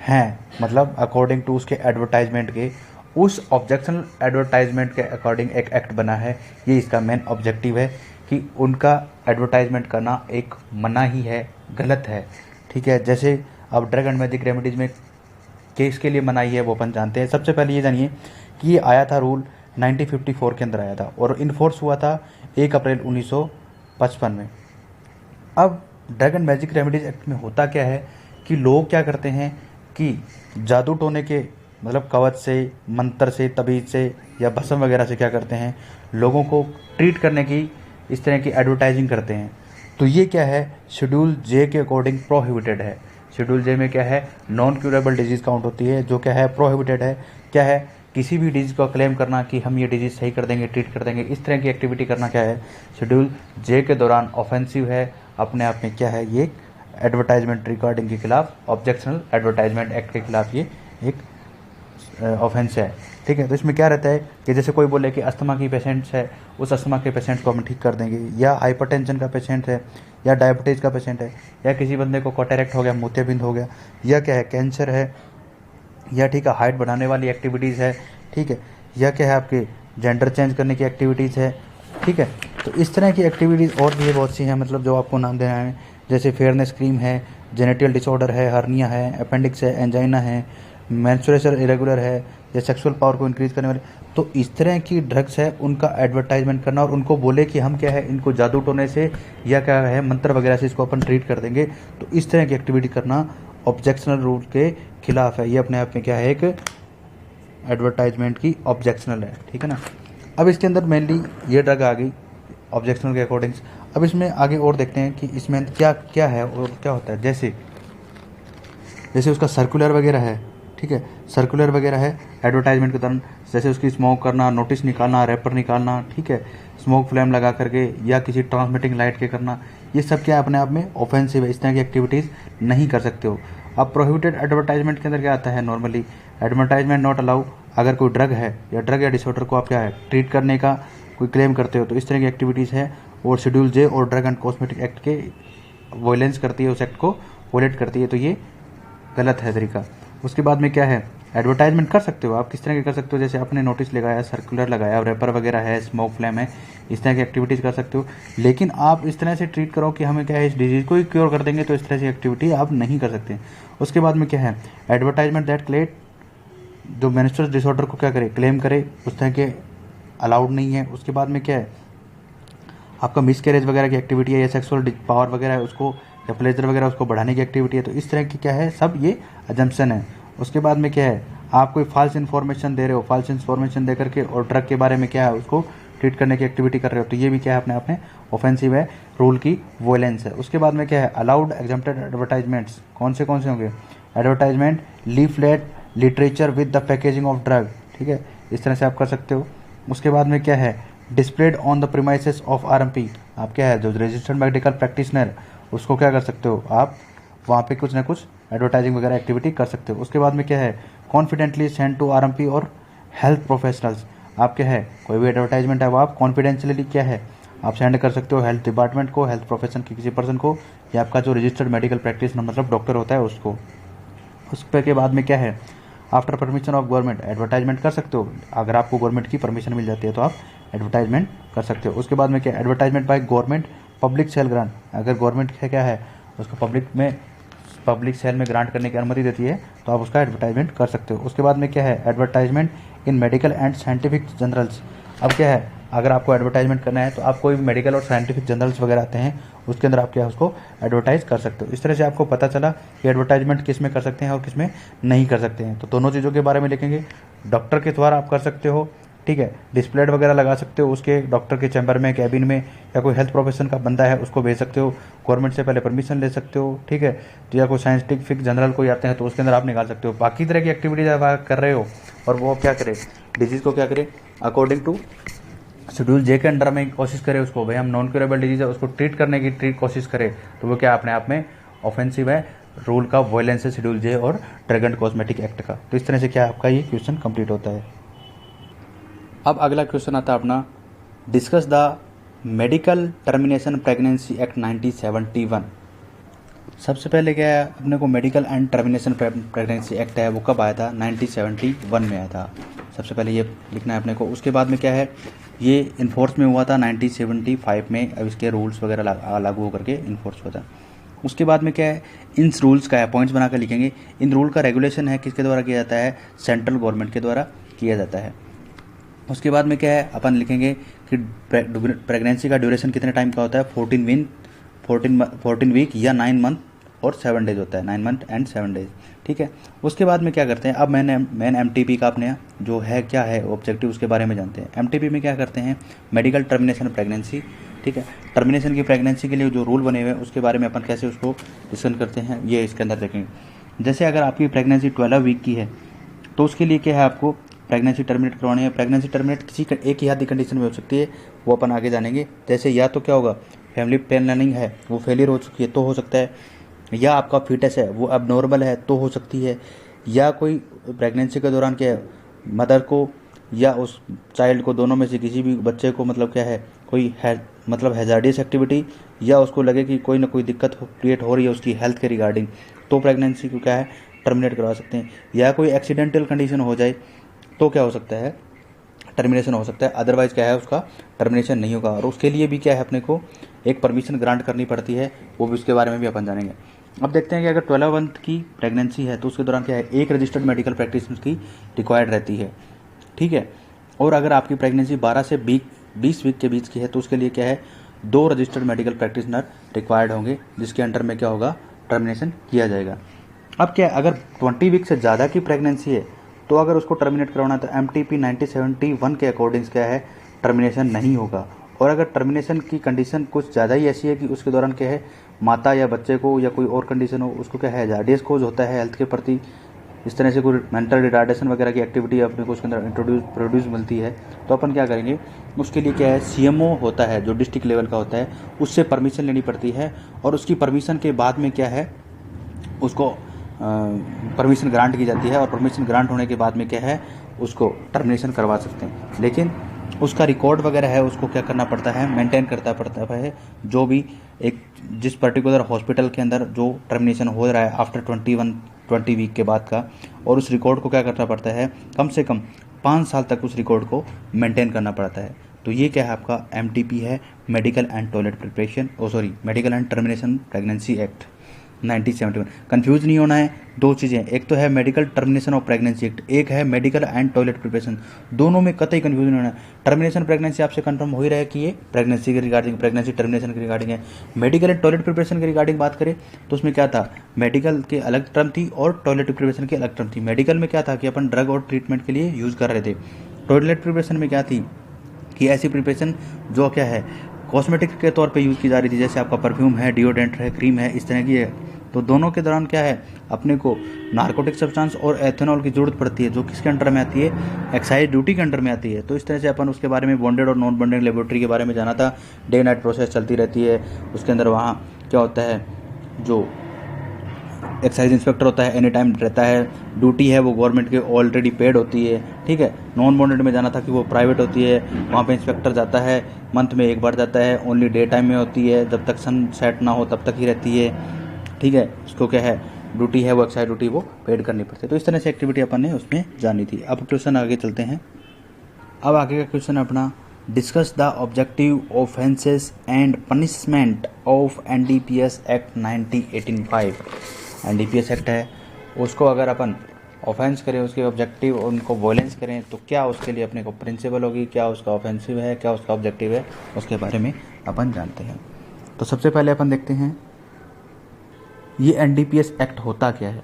हैं, मतलब अकॉर्डिंग टू उसके एडवर्टाइजमेंट के, उस ऑब्जेक्शनल एडवर्टाइजमेंट के अकॉर्डिंग एक एक्ट बना है। ये इसका मेन ऑब्जेक्टिव है कि उनका एडवर्टाइजमेंट करना एक मना ही है, गलत है। ठीक है, जैसे अब ड्रग एंड मैजिक रेमेडीज में केस के लिए मनाही है वो अपन जानते हैं। सबसे पहले ये जानिए कि ये आया था रूल 1954 के अंदर आया था और इन्फोर्स हुआ था 1 अप्रैल 1955 में। अब drug and magic remedies act में होता क्या है कि लोग क्या करते हैं कि जादू टोने के मतलब कवच से, मंत्र से, तबीज से या भस्म वगैरह से क्या करते हैं, लोगों को ट्रीट करने की इस तरह की एडवर्टाइजिंग करते हैं। तो ये क्या है, शेड्यूल जे के अकॉर्डिंग प्रोहिबिटेड है। शेड्यूल जे में क्या है, नॉन क्यूरेबल डिजीज़ काउंट होती है, जो क्या है प्रोहिबिटेड है। क्या है, किसी भी डिजीज़ को क्लेम करना कि हम ये डिजीज़ सही कर देंगे, ट्रीट कर देंगे, इस तरह की एक्टिविटी करना क्या है, शेड्यूल जे के दौरान ऑफेंसिव है। अपने आप में क्या है, ये एडवर्टाइजमेंट रिकॉर्डिंग के खिलाफ, ऑब्जेक्शनल एडवर्टाइजमेंट एक्ट के खिलाफ ये एक ऑफेंस है। ठीक है, तो इसमें क्या रहता है कि जैसे कोई बोले कि अस्थमा की पेशेंट्स है, उस अस्थमा के पेशेंट को हम ठीक कर देंगे, या हाइपरटेंशन का पेशेंट है, या डायबिटीज़ का पेशेंट है, या किसी बंदे को कैटरेक्ट हो गया, मोतियाबिंद हो गया, या क्या है कैंसर है, या ठीक है हाइट बढ़ाने वाली एक्टिविटीज़ है, ठीक है, या क्या है आपके जेंडर चेंज करने की एक्टिविटीज़ है। ठीक है, तो इस तरह की एक्टिविटीज़ और भी बहुत सी हैं, मतलब जो आपको नाम देना है, जैसे फेयरनेस क्रीम है, जेनेटियल डिसऑर्डर है, हर्निया है, अपेंडिक्स है, एंजाइना है, मेंस्ट्रुएशन इरेगुलर है, या सेक्सुअल पावर को इंक्रीज करने वाले। तो इस तरह की ड्रग्स है, उनका एडवर्टाइजमेंट करना और उनको बोले कि हम क्या है इनको जादू टोने से या क्या है मंत्र वगैरह से इसको अपन ट्रीट कर देंगे, तो इस तरह की एक्टिविटी करना ऑब्जेक्शनल रूल के खिलाफ है। ये अपने आप में क्या है, एक एडवर्टाइजमेंट की ऑब्जेक्शनल है। ठीक है ना। अब इसके अंदर मेनली ये ड्रग आ गई ऑब्जेक्शनल के अकॉर्डिंग। अब इसमें आगे और देखते हैं कि इसमें क्या क्या है और क्या होता है। जैसे उसका सर्कुलर वगैरह है, ठीक है, सर्कुलर वगैरह है एडवर्टाइजमेंट के दौरान, जैसे उसकी स्मोक करना, नोटिस निकालना, रैपर निकालना, ठीक है, स्मोक फ्लेम लगा करके या किसी ट्रांसमिटिंग लाइट के करना, ये सब क्या है अपने आप में ऑफेंसिव है। इस तरह की एक्टिविटीज़ नहीं कर सकते हो। अब प्रोहिबिटेड एडवर्टाइजमेंट के अंदर क्या आता है, नॉर्मली एडवर्टाइजमेंट नॉट अलाउ, अगर कोई ड्रग है या ड्रग या डिसऑर्डर को आप क्या है ट्रीट करने का कोई क्लेम करते हो, तो इस तरह की एक्टिविटीज़ है। और शेड्यूल जे और ड्रग एंड कॉस्मेटिक एक्ट के वॉयलेंस करती है, उस एक्ट को वॉयलेट करती है, तो ये गलत है तरीका। उसके बाद में क्या है, एडवर्टाइजमेंट कर सकते हो आप, किस तरह के कर सकते हो, जैसे आपने नोटिस लगाया, सर्कुलर लगाया, रैपर वगैरह है, स्मोक फ्लेम है, इस तरह की एक्टिविटीज़ कर सकते हो। लेकिन आप इस तरह से ट्रीट करो कि हमें क्या है इस डिजीज़ को ही क्योर कर देंगे, तो इस तरह की एक्टिविटी आप नहीं कर सकते। उसके बाद में क्या है, एडवर्टाइजमेंट दैट क्लेट, जो मेंस्ट्रुअल डिसऑर्डर को क्या करे क्लेम करे, उस तरह के अलाउड नहीं है। उसके बाद में क्या है, आपका मिसकैरेज वगैरह की एक्टिविटी है, या सेक्सुअल पावर वगैरह है उसको, या प्लेजर वगैरह उसको बढ़ाने की एक्टिविटी है, तो इस तरह की क्या है सब ये अजम्पशन है। उसके बाद में क्या है, आप कोई फॉल्स इन्फॉर्मेशन दे रहे हो, फॉल्स इन्फॉर्मेशन दे करके और ड्रग के बारे में क्या है उसको ट्रीट करने की एक्टिविटी कर रहे हो, तो ये भी क्या है अपने आप में ऑफेंसिव है, रूल की वॉयलेंस है। उसके बाद में क्या है, अलाउड एग्जम्प्टेड एडवर्टाइजमेंट्स कौन से होंगे, advertisement, leaflet, literature with the packaging of drug, ठीक है, इस तरह से आप कर सकते हो। उसके बाद में क्या है, displayed on the premises of RMP, आप क्या है जो रजिस्टर्ड मेडिकल प्रैक्टिशनर उसको क्या कर सकते हो, आप वहाँ पे कुछ ना कुछ एडवर्टाइजिंग वगैरह एक्टिविटी कर सकते हो। उसके बाद में क्या है, कॉन्फिडेंटली सेंड टू आरएमपी और हेल्थ प्रोफेशनल्स, आप क्या है कोई भी एडवर्टाइजमेंट है वो आप कॉन्फिडेंशियली क्या है आप सेंड कर सकते हो हेल्थ डिपार्टमेंट को, हेल्थ प्रोफेशन के किसी पर्सन को, या आपका जो रजिस्टर्ड मेडिकल प्रैक्टिशनर मतलब डॉक्टर होता है उसको। उस पे के बाद में क्या है, after permission of government advertisement कर सकते हो, अगर आपको गवर्नमेंट की परमिशन मिल जाती है तो आप एडवर्टाइजमेंट कर सकते हो। उसके बाद में क्या, advertisement by government public sale grant, अगर गवर्नमेंट क्या है उसको पब्लिक सेल में ग्रांट करने की अनुमति देती है तो आप उसका एडवर्टाइजमेंट कर सकते हो। उसके बाद में क्या है, advertisement in medical and scientific journals, अब क्या है अगर आपको एडवर्टाइजमेंट करना है तो आप कोई मेडिकल और साइंटिफिक जर्नल्स वगैरह आते हैं उसके अंदर आप क्या है उसको एडवर्टाइज कर सकते हो। इस तरह से आपको पता चला कि एडवर्टाइजमेंट किस में कर सकते हैं और किस में नहीं कर सकते हैं। तो दोनों चीज़ों के बारे में लिखेंगे, डॉक्टर के द्वारा आप कर सकते हो, ठीक है, डिस्प्लेड वगैरह लगा सकते हो उसके डॉक्टर के चैम्बर में, कैबिन में, या कोई हेल्थ प्रोफेशन का बंदा है उसको भेज सकते हो, गवर्नमेंट से पहले परमिशन ले सकते हो, ठीक है, तो या कोई साइंटिफिक जनरल कोई आते हैं तो उसके अंदर आप निकाल सकते हो। बाकी तरह की एक्टिविटीज आप कर रहे हो और वो क्या करे, डिजीज़ को क्या करे अकॉर्डिंग टू शेड्यूल जे के अंडर में कोशिश करें उसको, भाई हम नॉन क्यूरेबल डिजीज है उसको ट्रीट करने की कोशिश करें, तो वो क्या अपने आप में ऑफेंसिव है, रूल का वायलेंस है शेड्यूल जे और ड्रग एंड कॉस्मेटिक एक्ट का। तो इस तरह से क्या आपका ये क्वेश्चन कंप्लीट होता है। अब अगला क्वेश्चन आता है अपना, discuss the medical termination pregnancy act 1971। सबसे पहले क्या है अपने को medical and termination pregnancy act है वो कब आया था, 1971 में आया था। सबसे पहले ये लिखना है अपने को। उसके बाद में क्या है, ये इन्फोर्स में हुआ था 1975 में, अब इसके रूल्स वगैरह लागू होकर के इन्फोर्स हुआ था। उसके बाद में क्या है, इन रूल्स का है पॉइंट्स बनाकर लिखेंगे। इन रूल का रेगुलेशन है किसके द्वारा किया जाता है, सेंट्रल गवर्नमेंट के द्वारा किया जाता है। उसके बाद में क्या है अपन लिखेंगे कि प्रेगनेंसी का ड्यूरेशन कितने टाइम का होता है, 14 वीक या 9 मंथ और 7 डेज होता है, 9 मंथ एंड 7 डेज। ठीक है। उसके बाद में क्या करते हैं, अब मैंने एमटीपी का अपने जो है क्या है ऑब्जेक्टिव उसके बारे में जानते हैं। एमटीपी में क्या करते हैं, मेडिकल टर्मिनेशन प्रेगनेंसी। ठीक है। टर्मिनेशन की प्रेगनेंसी के लिए जो रूल बने हुए हैं उसके बारे में अपन कैसे उसको डिस्कस करते हैं ये इसके अंदर देखेंगे। जैसे अगर आपकी प्रेगनेंसी 12 वीक की है तो उसके लिए क्या है आपको प्रेगनेंसी टर्मिनेट करवानी है। प्रेगनेंसी टर्मिनेट किसी एक ही आधी कंडीशन में हो सकती है, वो अपन आगे जानेंगे। जैसे या तो क्या होगा, फैमिली प्लानिंग है वो फेलियर हो चुकी है तो हो सकता है, या आपका फीटस है वो अब नॉर्मल है तो हो सकती है, या कोई प्रेगनेंसी के दौरान क्या है मदर को या उस चाइल्ड को दोनों में से किसी भी बच्चे को मतलब क्या है कोई है मतलब हैजार्डियस एक्टिविटी, या उसको लगे कि कोई ना कोई दिक्कत क्रिएट हो रही है उसकी हेल्थ के रिगार्डिंग, तो प्रेगनेंसी को क्या है टर्मिनेट करवा सकते हैं। या कोई एक्सीडेंटल कंडीशन हो जाए तो क्या हो सकता है, टर्मिनेशन हो सकता है। अदरवाइज क्या है उसका टर्मिनेशन नहीं होगा। और उसके लिए भी क्या है अपने को एक परमिशन ग्रांट करनी पड़ती है, वो भी उसके बारे में भी अपन जानेंगे। अब देखते हैं कि अगर 12 मंथ की प्रेगनेंसी है तो उसके दौरान क्या है एक रजिस्टर्ड मेडिकल प्रैक्टिस की रिक्वायर्ड रहती है। ठीक है। और अगर आपकी प्रेगनेंसी 12 से 20 वीक के बीच की है तो उसके लिए क्या है 2 रजिस्टर्ड मेडिकल प्रैक्टिशनर रिक्वायर्ड होंगे, जिसके अंडर में क्या होगा टर्मिनेशन किया जाएगा। अब क्या अगर 20 वीक से ज़्यादा की प्रेगनेंसी है तो अगर उसको टर्मिनेट करवाना है तो एमटीपी 1971 के अकॉर्डिंग क्या है टर्मिनेशन नहीं होगा। और अगर टर्मिनेशन की कंडीशन कुछ ज़्यादा ही ऐसी है कि उसके दौरान क्या है माता या बच्चे को या कोई और कंडीशन हो, उसको क्या है हैजार्डियस कोज होता है हेल्थ के प्रति, इस तरह से कोई मेंटल रिटार्डेशन वगैरह की एक्टिविटी अपने को उसके अंदर प्रोड्यूस मिलती है, तो अपन क्या करेंगे उसके लिए क्या है सीएमओ होता है जो डिस्ट्रिक्ट लेवल का होता है, उससे परमिशन लेनी पड़ती है। और उसकी परमिशन के बाद में क्या है उसको परमिशन ग्रांट की जाती है, और परमिशन ग्रांट होने के बाद में क्या है उसको टर्मिनेशन करवा सकते हैं। लेकिन उसका रिकॉर्ड वगैरह है उसको क्या करना पड़ता है मेंटेन करता पड़ता है, जो भी एक जिस पर्टिकुलर हॉस्पिटल के अंदर जो टर्मिनेशन हो रहा है आफ्टर 20 वीक के बाद का, और उस रिकॉर्ड को क्या करना पड़ता है कम से कम 5 साल तक उस रिकॉर्ड को मेंटेन करना पड़ता है। तो ये क्या है आपका एमटीपी है, medical and toilet preparation medical and termination pregnancy act 1971। Confuse नहीं होना है, 2 चीज़ें, एक तो है medical termination of pregnancy act, एक है मेडिकल एंड टॉयलेट प्रिपरेशन। दोनों में कतई कंफ्यूज नहीं होना है। टर्मिनेशन प्रेगनेंसी आपसे कंफर्म हो ही रहा है कि ये प्रेगनेंसी के रिगार्डिंग प्रेगनेंसी टर्मिनेशन के रिगार्डिंग है। मेडिकल एंड टॉयलेट प्रिपरेशन के रिगार्डिंग बात करें तो उसमें क्या था मेडिकल के अलग टर्म थी और टॉयलेट प्रिपरेशन की अलग टर्म थी। मेडिकल में क्या था कि अपन ड्रग और ट्रीटमेंट के लिए यूज़ कर रहे थे। टॉयलेट प्रिपरेशन में क्या थी कि ऐसी प्रिपरेशन जो क्या है कॉस्मेटिक के तौर पे यूज़ की जा रही थी, जैसे आपका परफ्यूम है, डिओडेंट है, क्रीम है, इस तरह की है। तो दोनों के दौरान क्या है अपने को नार्कोटिक सब्सटेंस और एथेनॉल की जरूरत पड़ती है, जो किसके अंडर में आती है एक्साइज ड्यूटी के अंडर में आती है। तो इस तरह से अपन उसके बारे में बॉन्डेड और नॉन बॉन्डेड लेबोरेटरी के बारे में जाना था। डे नाइट प्रोसेस चलती रहती है उसके अंदर। वहाँ क्या होता है जो एक्साइज इंस्पेक्टर होता है एनी टाइम रहता है, ड्यूटी है वो गवर्नमेंट की ऑलरेडी पेड होती है। ठीक है। नॉन बॉन्डेड में जाना था कि वो प्राइवेट होती है, वहाँ पे इंस्पेक्टर जाता है, मंथ में एक बार जाता है, ओनली डे टाइम में होती है, जब तक सन सेट ना हो तब तक ही रहती है। ठीक है। उसको क्या है ड्यूटी है वो एक्साइज ड्यूटी वो पेड करनी पड़ती है। तो इस तरह से एक्टिविटी अपन ने उसमें जानी थी। अब क्वेश्चन आगे चलते हैं। अब आगे का क्वेश्चन अपना discuss the objective offences and punishment of NDPS act 1985। NDPS act है उसको अगर अपन ऑफेंस करें उसके ऑब्जेक्टिव उनको वॉयलेंस करें तो क्या उसके लिए अपने को प्रिंसिपल होगी, क्या उसका ऑफेंसिव है, क्या उसका ऑब्जेक्टिव है, उसके बारे में अपन जानते हैं। तो सबसे पहले अपन देखते हैं ये एनडीपीएस एक्ट होता क्या है।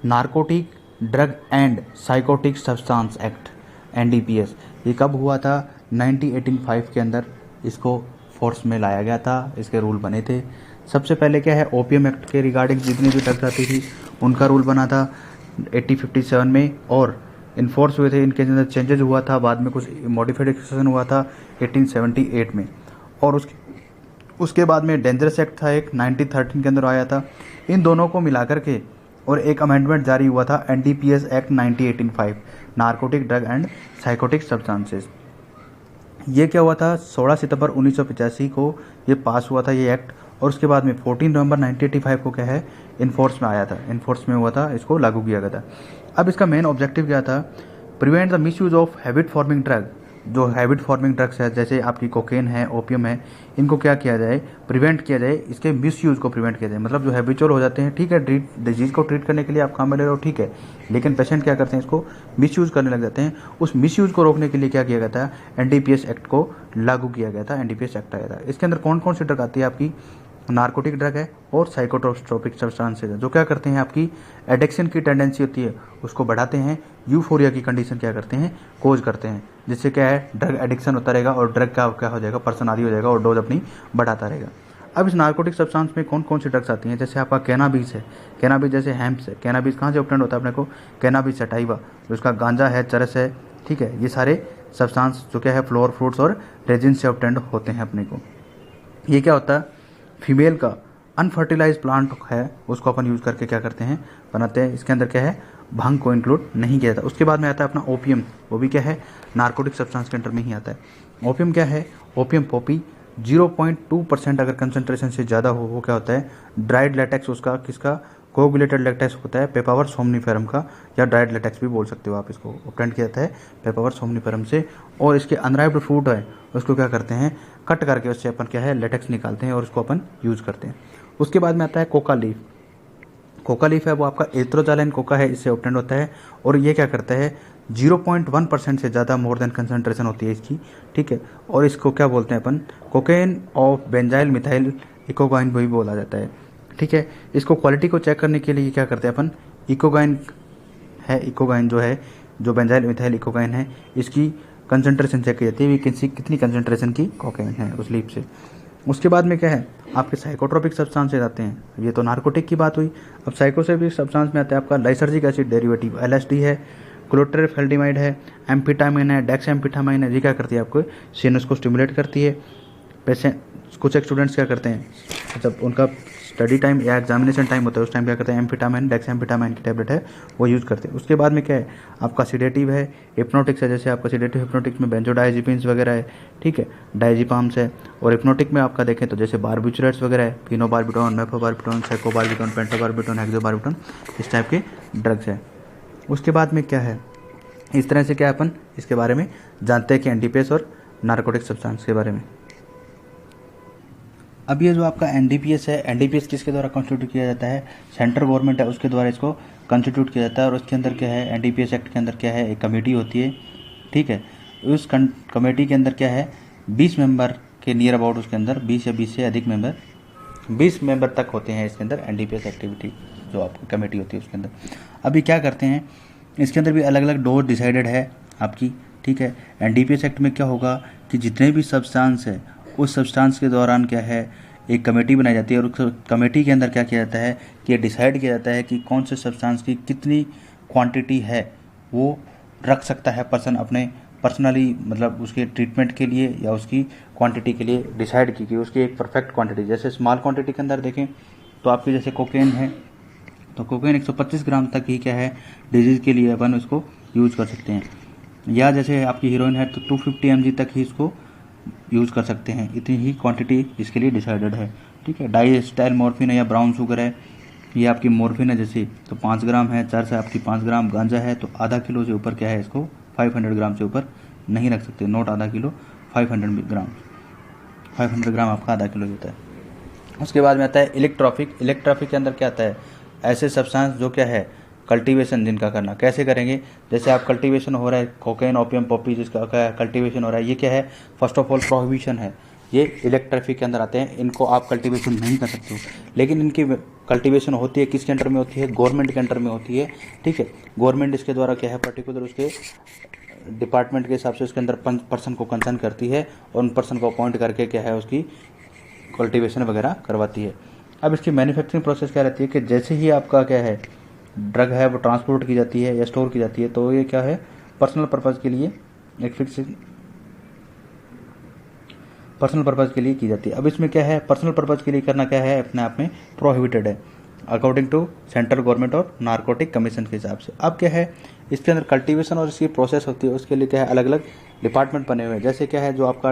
Narcotic drug and psychotic substance act NDPS ये कब हुआ था 1985 के अंदर इसको फोर्स में लाया गया था, इसके रूल बने थे। सबसे पहले क्या है ओपीएम एक्ट के रिगार्डिंग जितनी भी ड्रग्स आती थी उनका रूल बना था 1857 में, और इन्फोर्स हुए थे, इनके अंदर चेंजेज हुआ था, बाद में कुछ मॉडिफिकेशन हुआ था 1878 में। और उसके बाद में डेंजरस एक्ट था एक 1913 के अंदर आया था। इन दोनों को मिलाकर के और एक अमेंडमेंट जारी हुआ था NDPS act 1985, narcotic drug and psychotic substances. ये क्या हुआ था, 16 सितंबर 1985 को ये पास हुआ था ये एक्ट। और उसके बाद में 14 नवंबर 1985 को क्या है, इन्फोर्स में आया था, इन्फोर्स में हुआ था, इसको लागू किया गया था। अब इसका मेन ऑब्जेक्टिव क्या था, prevent the miss use of habit forming drug. जो हैबिट फॉर्मिंग ड्रग्स है जैसे आपकी कोकेन है, ओपियम है, इनको क्या किया जाए, प्रिवेंट किया जाए, इसके मिस यूज़ को प्रिवेंट किया जाए। मतलब जो हैबिचुअल हो जाते हैं, ठीक है, डिजीज़ को ट्रीट करने के लिए आप काम में ले रहे हो, ठीक है, लेकिन पेशेंट क्या करते हैं, इसको मिस यूज़ करने लग जाते हैं। उस मिस यूज़ को रोकने के लिए क्या किया गया था, NDPS एक्ट को लागू किया गया था, NDPS एक्ट आया था। इसके अंदर कौन कौन सी ड्रग आती है, आपकी नार्कोटिक ड्रग है और साइकोट्रोपिक सब्सटेंसेस है, जो क्या करते हैं, आपकी एडिक्शन की टेंडेंसी होती है उसको बढ़ाते हैं, यूफोरिया की कंडीशन क्या करते हैं, कोज करते हैं, जिससे क्या है, ड्रग एडिक्शन होता रहेगा और ड्रग का क्या हो जाएगा, पर्सन आदी हो जाएगा और डोज अपनी बढ़ाता रहेगा। अब इस नार्कोटिक सब्सटेंस में कौन कौन सी ड्रग्स आती हैं, जैसे आपका कैनाबिस है, कैनाबिस जैसे हैम्प्स है, कैनाबिस कहाँ से ऑब्टेंड होता है अपने को, कैनाबिस सटाइवा, जो उसका गांजा है, चरस है, ठीक है, ये सारे सब्सटेंस जो क्या है फ्लोर फ्रूट्स और रेजिन से ऑब्टेंड होते हैं अपने को। ये क्या होता है, फीमेल का अनफर्टिलाइज प्लांट है, उसको अपन यूज़ करके क्या करते हैं, बनाते हैं। इसके अंदर क्या है, भांग को इंक्लूड नहीं किया जाता। उसके बाद में आता है अपना ओपियम, वो भी क्या है, नार्कोटिक सब्सटेंस के अंडर में ही आता है। ओपियम क्या है, ओपियम पॉपी 0.2% अगर कंसंट्रेशन से ज़्यादा हो, वो क्या होता है, ड्राइड लेटेक्स, उसका किसका, कोगुलेटेड लेटेक्स होता है, पेपावर सोमनीफेरम का, या ड्राइड लेटेक्स भी बोल सकते हो आप, इसको ऑब्टेंड किया जाता है पेपावर सोमनीफेरम से। और इसके अनराइप्ड फ्रूट है, उसको क्या करते हैं, कट करके उससे अपन क्या है, लेटेक्स निकालते हैं और उसको अपन यूज़ करते हैं। उसके बाद में आता है कोका लीफ। कोका लीफ है वो आपका एथ्रोजालाइन कोका है, इससे ऑब्टेंड होता है। और ये क्या करता है, 0.1% से ज़्यादा मोर देन कंसंट्रेशन होती है इसकी, ठीक है। और इसको क्या बोलते हैं अपन, कोकेन ऑफ बेंजाइल मिथाइल इकोगाइन भी बोला जाता है, ठीक है। इसको क्वालिटी को चेक करने के लिए क्या करते हैं अपन, इकोगाइन है, इकोगाइन जो है, जो बेंजाइल मिथाइल इकोगाइन है, इसकी कंसंट्रेशन चेक की जाती है, कितनी कंसंट्रेशन की कोकेन है उस लीफ से। उसके बाद में क्या है, आपके साइकोट्रोपिक सब्सटेंसेस आते हैं, ये तो नार्कोटिक की बात हुई। अब साइकोट्रोपिक सब्सटेंस में आता है आपका लाइसर्जिक एसिड डेरिवेटिव, LSD है, क्लोट्रेफेल्डिमाइड है, एम्फेटामिन है, डेक्सएम्फेटामाइन है। ये क्या करती है, आपको सिनस को स्टिमुलेट करती है। पेशेंट, कुछ एक स्टूडेंट्स क्या करते हैं, जब उनका स्टडी टाइम या एग्जामिनेशन टाइम होता है, उस टाइम क्या करते हैं, एम्फेटामाइन, डेक्सएम्फेटामाइन की टैबलेट है वो यूज़ करते हैं। उसके बाद में क्या है, आपका सिडेटिव है, हिप्नोटिक्स है, जैसे आपका सिडेटिव हिप्नोटिक्स में बेंजोडाइजिपिन्स वगैरह है, ठीक है, डायजिपाम्स है। और हिप्नोटिक में आपका देखें तो जैसे बारबिचुरेट्स वगैरह है, फिनोबार्बिटोन, मेफोबार्बिटोन, साइकोबार्बिटोन, पेंटोबार्बिटोन, हेक्सोबार्बिटोन, इस टाइप के ड्रग्स है। उसके बाद में क्या है, इस तरह से क्या अपन इसके बारे में जानते हैं कि NDPS और नार्कोटिक सब्सटेंस के बारे में। अब ये जो आपका NDPS है, NDPS किसके द्वारा कॉन्स्टिट्यूट किया जाता है, सेंट्रल गवर्नमेंट है उसके द्वारा इसको कॉन्स्टिट्यूट किया जाता है। और उसके अंदर क्या है, NDPS एक्ट के अंदर क्या है, एक कमेटी होती है, ठीक है। उस कमेटी के अंदर क्या है, 20 मेंबर के नियर अबाउट, उसके अंदर 20 या 20 से अधिक मेंबर, 20 मेंबर तक होते हैं इसके अंदर NDPS एक्टिविटी जो आपकी कमेटी होती है उसके अंदर। अभी क्या करते हैं, इसके अंदर भी अलग अलग डोज डिसाइडेड है आपकी, ठीक है। NDPS एक्ट में क्या होगा कि जितने भी सब्सटेंस है, उस सब्सटेंस के दौरान क्या है, एक कमेटी बनाई जाती है और उस कमेटी के अंदर क्या किया जाता है कि ये डिसाइड किया जाता है कि कौन से सब्सटेंस की कितनी क्वांटिटी है वो रख सकता है पर्सन अपने पर्सनली, मतलब उसके ट्रीटमेंट के लिए या उसकी क्वांटिटी के लिए डिसाइड की कि उसकी एक परफेक्ट क्वांटिटी। जैसे स्मॉल क्वांटिटी के अंदर देखें तो आपकी जैसे कोकेन है, तो कोकेन 125 ग्राम तक ही क्या है, डिजीज़ के लिए अपन उसको यूज़ कर सकते हैं। या जैसे आपकी हीरोइन है तो 250 mg तक ही इसको यूज़ कर सकते हैं, इतनी ही क्वांटिटी इसके लिए डिसाइडेड है, ठीक है। डाइस्टाइल मॉर्फिन है या ब्राउन शुगर है, ये आपकी मॉर्फिन है जैसे, तो 5 ग्राम है, चरस है आपकी 5 ग्राम, गांजा है तो आधा किलो से ऊपर क्या है, इसको 500 ग्राम से ऊपर नहीं रख सकते, नोट आधा किलो, 500 ग्राम, 500 ग्राम आपका आधा किलो होता है। उसके बाद में आता है इलेक्ट्रॉफिक। इलेक्ट्रॉफिक के अंदर क्या आता है, ऐसे सब्सटेंस जो क्या है, कल्टीवेशन जिनका करना, कैसे करेंगे, जैसे आप कल्टीवेशन हो रहा है, कोकेन, ओपियम, पॉपी जिसका क्या कल्टीवेशन हो रहा है, ये क्या है, फर्स्ट ऑफ ऑल प्रोहिबिशन है, ये इलेक्ट्रॉफिक के अंदर आते हैं। इनको आप कल्टीवेशन नहीं कर सकते हो, लेकिन इनकी कल्टीवेशन होती है किसके अंडर में होती है, गवर्नमेंट के अंडर में होती है, ठीक है। गवर्नमेंट इसके द्वारा क्या है, पर्टिकुलर उसके डिपार्टमेंट के हिसाब से उसके अंदर पर्सन को कंसर्न करती है और उन पर्सन को अपॉइंट करके क्या है, उसकी कल्टीवेशन वगैरह करवाती है। अब इसकी मैन्युफैक्चरिंग प्रोसेस क्या रहती है कि जैसे ही आपका क्या है, ड्रग है वो ट्रांसपोर्ट की जाती है या स्टोर की जाती है, तो ये क्या है, पर्सनल पर्पज़ के लिए, एक फिक्स पर्सनल पर्पज़ के लिए की जाती है। अब इसमें क्या है, पर्सनल पर्पज़ के लिए करना क्या है, अपने आप में प्रोहिबिटेड है अकॉर्डिंग टू सेंट्रल गवर्नमेंट और नारकोटिक कमीशन के हिसाब से। अब क्या है, इसके अंदर कल्टीवेशन और इसकी प्रोसेस होती है, उसके लिए क्या है, अलग अलग डिपार्टमेंट बने हुए हैं। जैसे क्या है, जो आपका